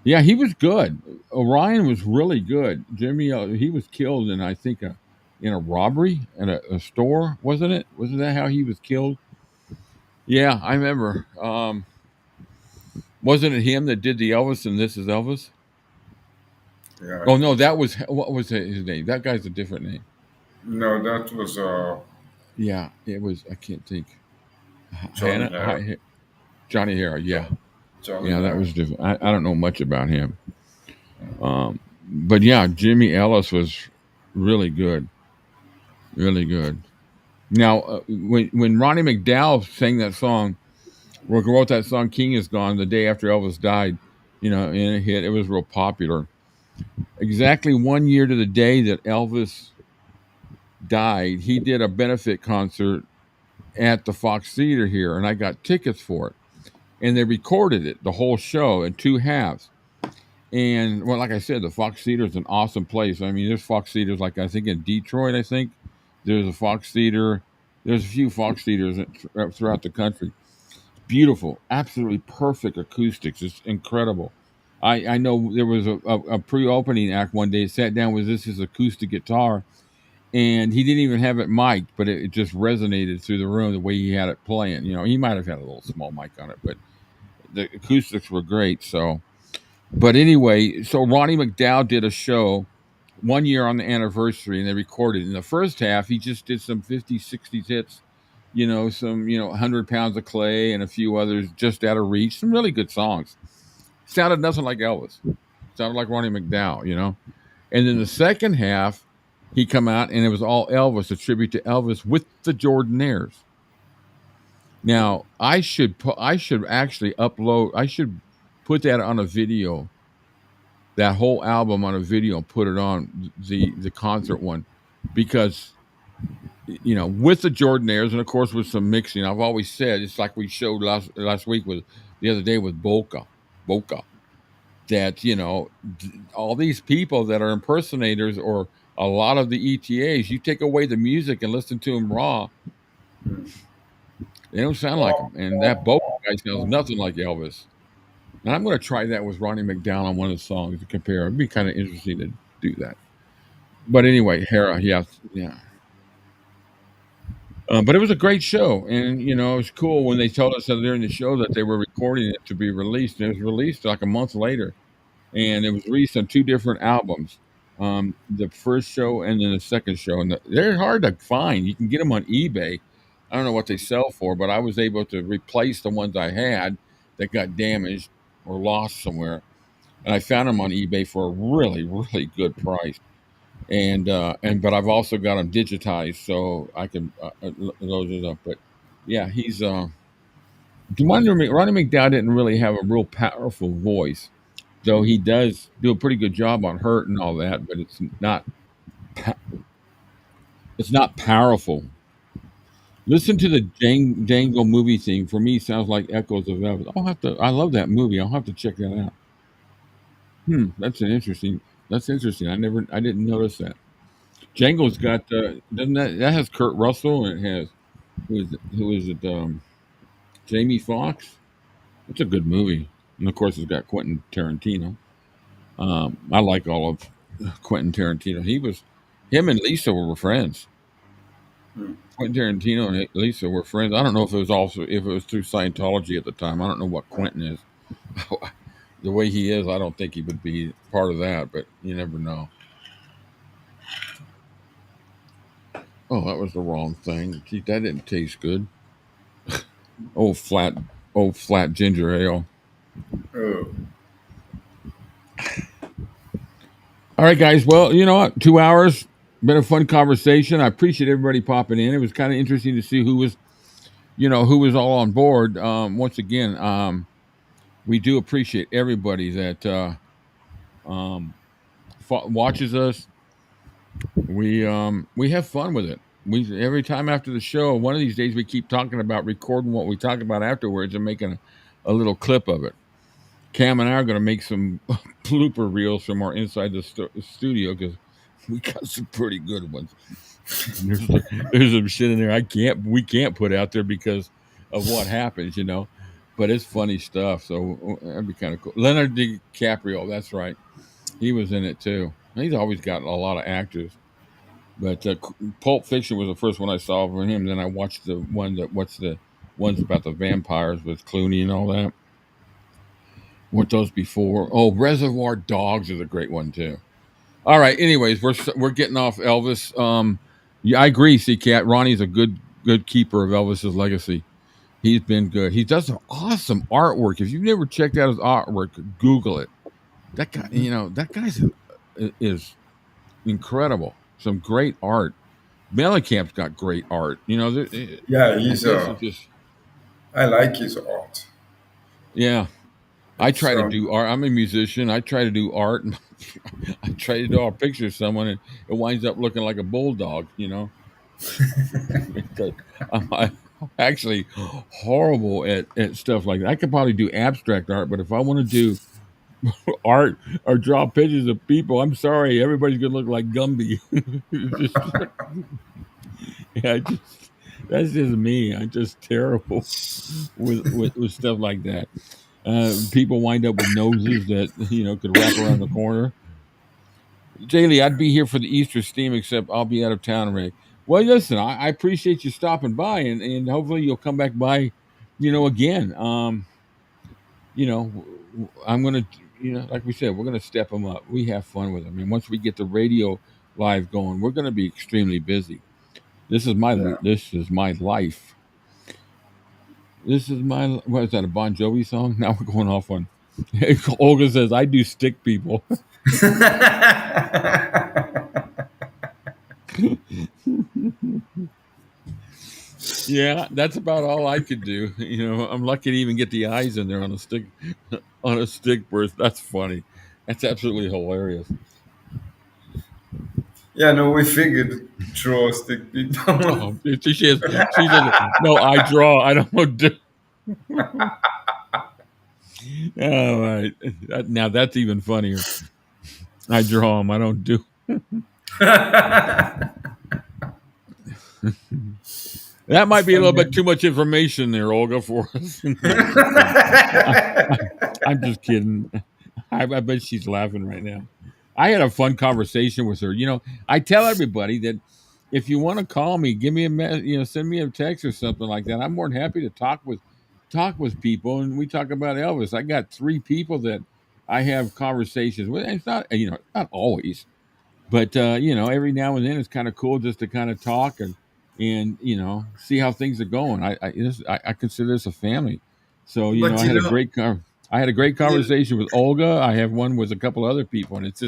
Yeah, he was good. Orion was really good. Jimmy, he was killed in, I think, in a robbery at a store, wasn't it? Wasn't that how he was killed? Yeah, I remember. Wasn't it him that did the Elvis and This Is Elvis? Yeah. Oh no, that was, what was his name? That guy's a different name. No, that was Yeah, it was. I can't think. Johnny Harris. Johnny Harris. Yeah, Johnny yeah, that Harris. was different. I don't know much about him. But yeah, Jimmy Ellis was really good, really good. Now, when Ronnie McDowell sang that song, wrote that song "King Is Gone" the day after Elvis died, you know, and it hit. It was real popular. Exactly 1 year to the day that Elvis died, he did a benefit concert at the Fox Theater here, and I got tickets for it. And they recorded it, the whole show, in 2 halves. And well, like I said, the Fox Theater is an awesome place. I mean, there's Fox Theaters, like I think in Detroit. I think there's a Fox Theater. There's a few Fox Theaters throughout the country. Beautiful, absolutely perfect acoustics. It's incredible. I know there was a pre-opening act one day. Sat down with his acoustic guitar, and he didn't even have it mic'd, but it just resonated through the room the way he had it playing. You know, he might have had a little small mic on it, but the acoustics were great. So, but anyway, so Ronnie McDowell did a show 1 year on the anniversary, and they recorded. In the first half, he just did some 50s, 60s hits, you know, some, 100 Pounds of Clay and a few others, Just Out of Reach, some really good songs. Sounded nothing like Elvis. Sounded like Ronnie McDowell, you know. And then the second half, he come out, and it was all Elvis, a tribute to Elvis with the Jordanaires. Now I should actually upload. I should put that on a video. That whole album on a video and put it on the concert one, because with the Jordanaires and of course with some mixing. I've always said it's like we showed last week with the other day with Boca, that all these people that are impersonators or a lot of the ETAs, you take away the music and listen to them raw, they don't sound like him. And that Boca guy sounds nothing like Elvis. And I'm going to try that with Ronnie McDowell on one of the songs to compare. It'd be kind of interesting to do that. But anyway, Hera, yeah. But it was a great show, and it was cool when they told us during the show that they were recording it to be released. And it was released like a month later, and it was released on 2 different albums. The first show and then the second show, and they're hard to find. You can get them on eBay. I don't know what they sell for, but I was able to replace the ones I had that got damaged or lost somewhere, and I found them on eBay for a really, really good price. But I've also got them digitized so I can load it up. But yeah, he's Ronnie McDowell didn't really have a real powerful voice, though he does do a pretty good job on Hurt and all that. But it's not powerful. Listen to the Django movie theme. For me, sounds like echoes of Elvis. I love that movie. I'll have to check that out. That's interesting. I didn't notice that. Django's got doesn't that has Kurt Russell, and it has who is it Jamie Foxx. It's a good movie, and of course it's got Quentin Tarantino. I like all of Quentin Tarantino. Him and Lisa were friends. Quentin Tarantino and Lisa were friends. I don't know if it was through Scientology at the time. I don't know what Quentin is. The way he is, I don't think he would be part of that, but you never know. Oh, that was the wrong thing. Gee, that didn't taste good. Old flat ginger ale. Oh. All right, guys. Well, you know what? 2 hours. Been a fun conversation. I appreciate everybody popping in. It was kind of interesting to see who was all on board. Once again, we do appreciate everybody that watches us. We have fun with it. Every time after the show, one of these days we keep talking about recording what we talk about afterwards and making a little clip of it. Cam and I are going to make some blooper reels from our inside the studio because we got some pretty good ones. There's some shit in there we can't put out there because of what happens, But it's funny stuff, so that'd be kind of cool. Leonardo DiCaprio, that's right, he was in it too. He's always got a lot of actors. But Pulp Fiction was the first one I saw from him. Then I watched the ones about the vampires with Clooney and all that. What those before? Oh, Reservoir Dogs is a great one too. All right. Anyways, we're getting off Elvis. Yeah, I agree. C-Cat. Ronnie's a good keeper of Elvis's legacy. He's been good. He does some awesome artwork. If you've never checked out his artwork, Google it. That guy, that guy's is incredible. Some great art. Mellencamp's got great art. Yeah, I like his art. Yeah. I try to do art. I'm a musician. I try to do art. I try to draw a picture of someone, and it winds up looking like a bulldog. I'm actually horrible at stuff like that. I could probably do abstract art, but if I want to do art or draw pictures of people, I'm sorry, everybody's gonna look like Gumby. That's just me. I'm just terrible with stuff like that. People wind up with noses that could wrap around the corner. Jaylee, I'd be here for the Easter steam, except I'll be out of town, Rick. Well, listen, I appreciate you stopping by, and hopefully you'll come back by, again. I'm gonna, like we said, we're gonna step them up. We have fun with them, and once we get the radio live going, we're gonna be extremely busy. This is my life. This is what is that, a Bon Jovi song? Now we're going off on. Olga says, I do stick people. Yeah, that's about all I could do. I'm lucky to even get the eyes in there on a stick on a stick burst. That's funny. That's absolutely hilarious. Yeah, no, we figured draw stick people. Oh, she says, no, I draw. I don't do. All right. Now that's even funnier. I draw them. I don't do. That might be a little bit too much information there, Olga, for us. No, I'm just kidding. I'm just kidding. I bet she's laughing right now. I had a fun conversation with her. I tell everybody that if you want to call me, give me send me a text or something like that. I'm more than happy to talk with people, and we talk about Elvis. I got 3 people that I have conversations with. And it's not not always, but every now and then it's kind of cool just to kind of talk and see how things are going. I consider this a family. So But I had a great you, conversation with Olga. I have one with a couple other people, and it's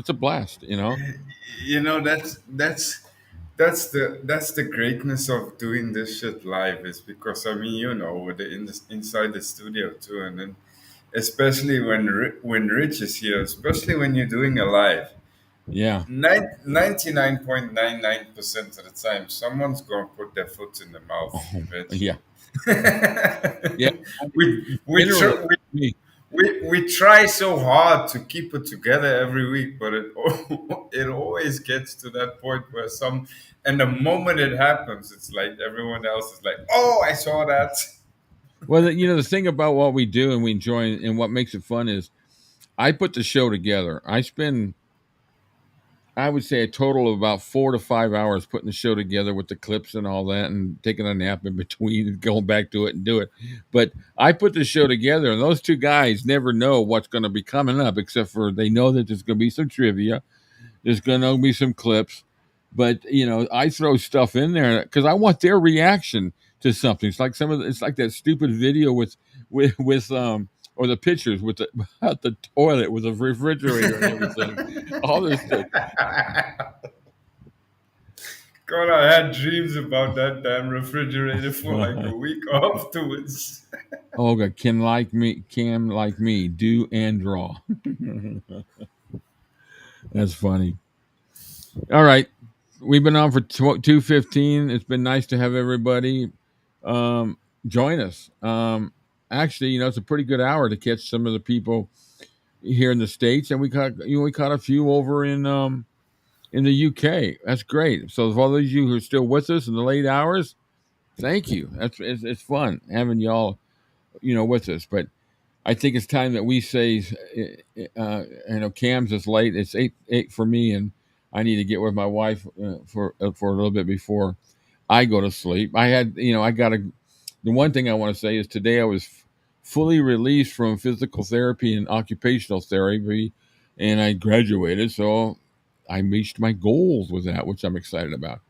a blast. that's the greatness of doing this shit live is because I mean with inside the studio too, and then especially when Rich is here, especially when you're doing a live. Yeah. 99.99% of the time, someone's gonna put their foot in the mouth Oh, eventually. yeah. Yeah. we, Literally, tr- me. we try so hard to keep it together every week, but it always gets to that point where and the moment it happens, it's like everyone else is like, "Oh, I saw that." Well, the thing about what we do and we enjoy and what makes it fun is I put the show together. I spend, I would say, a total of about 4 to 5 hours putting the show together with the clips and all that, and taking a nap in between and going back to it and do it. But I put the show together, and those 2 guys never know what's going to be coming up, except for they know that there's going to be some trivia, there's going to be some clips. But I throw stuff in there because I want their reaction to something. It's like it's like that stupid video with or the pictures with about the toilet with the refrigerator and everything. All this stuff. God, I had dreams about that damn refrigerator for like a week afterwards. Olga can like me, do and draw. That's funny. All right, we've been on for 2:15. It's been nice to have everybody join us. Actually, it's a pretty good hour to catch some of the people here in the States, and we caught a few over in the UK. That's great. So, for all those of you who are still with us in the late hours, thank you. It's fun having y'all with us. But I think it's time that we say, Cam's is late. It's eight for me, and I need to get with my wife for a little bit before I go to sleep. The one thing I want to say is today I was fully released from physical therapy and occupational therapy, and I graduated. So I reached my goals with that, which I'm excited about.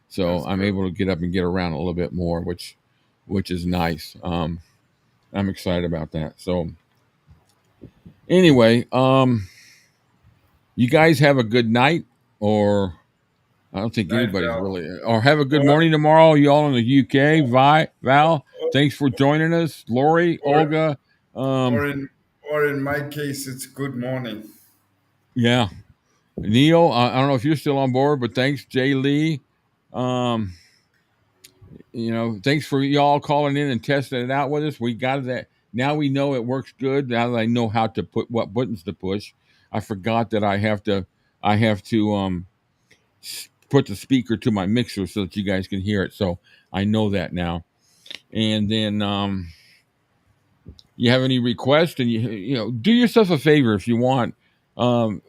So That's I'm good. able to get up and get around a little bit more, which is nice. I'm excited about that. So anyway, you guys have a good night, or I don't think Night, anybody's Val. really, or have a good Or, morning tomorrow. You all in the UK, Val, thanks for joining us. Lori, or, Olga, or in my case, it's good morning. yeah, Neil. I don't know if you're still on board, but thanks, Jay Lee. Um, thanks for y'all calling in and testing it out with us. We got that. Now we know it works good. Now that I know how to put what buttons to push. I forgot that I have to put the speaker to my mixer so that you guys can hear it. So I know that now. And then you have any requests, and do yourself a favor if you want, so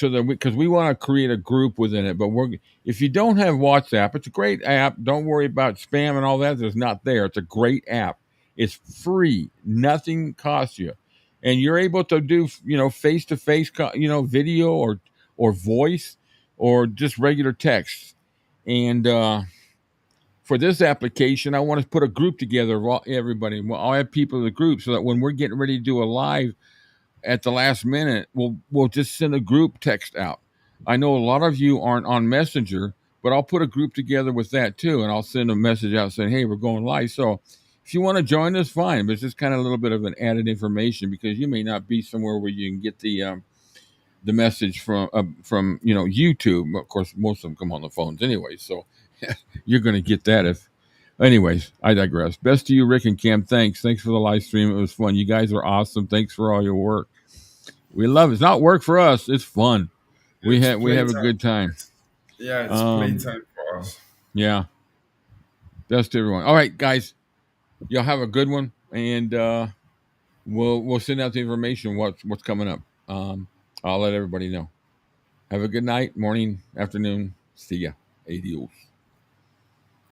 that because we want to create a group within it. But if you don't have WhatsApp, it's a great app. Don't worry about spam and all that. There's not there. It's a great app. It's free. Nothing costs you, and you're able to do face to face video or voice or just regular text. And for this application, I want to put a group together of everybody. I'll have people in the group so that when we're getting ready to do a live at the last minute, we'll just send a group text out. I know a lot of you aren't on Messenger, but I'll put a group together with that too, and I'll send a message out saying, "Hey, we're going live." So if you want to join us, fine. But it's just kind of a little bit of an added information because you may not be somewhere where you can get the message from YouTube. Of course, most of them come on the phones anyway, so you're going to get that. If, anyways, I digress. Best to you, Rick and Cam. Thanks for the live stream. It was fun. You guys are awesome. Thanks for all your work. We love it. It's not work for us. It's fun. We have a good time. Yeah, it's playtime for us. Yeah. Best to everyone. All right, guys. Y'all have a good one, and we'll send out the information what's coming up. I'll let everybody know. Have a good night, morning, afternoon. See ya. Adios.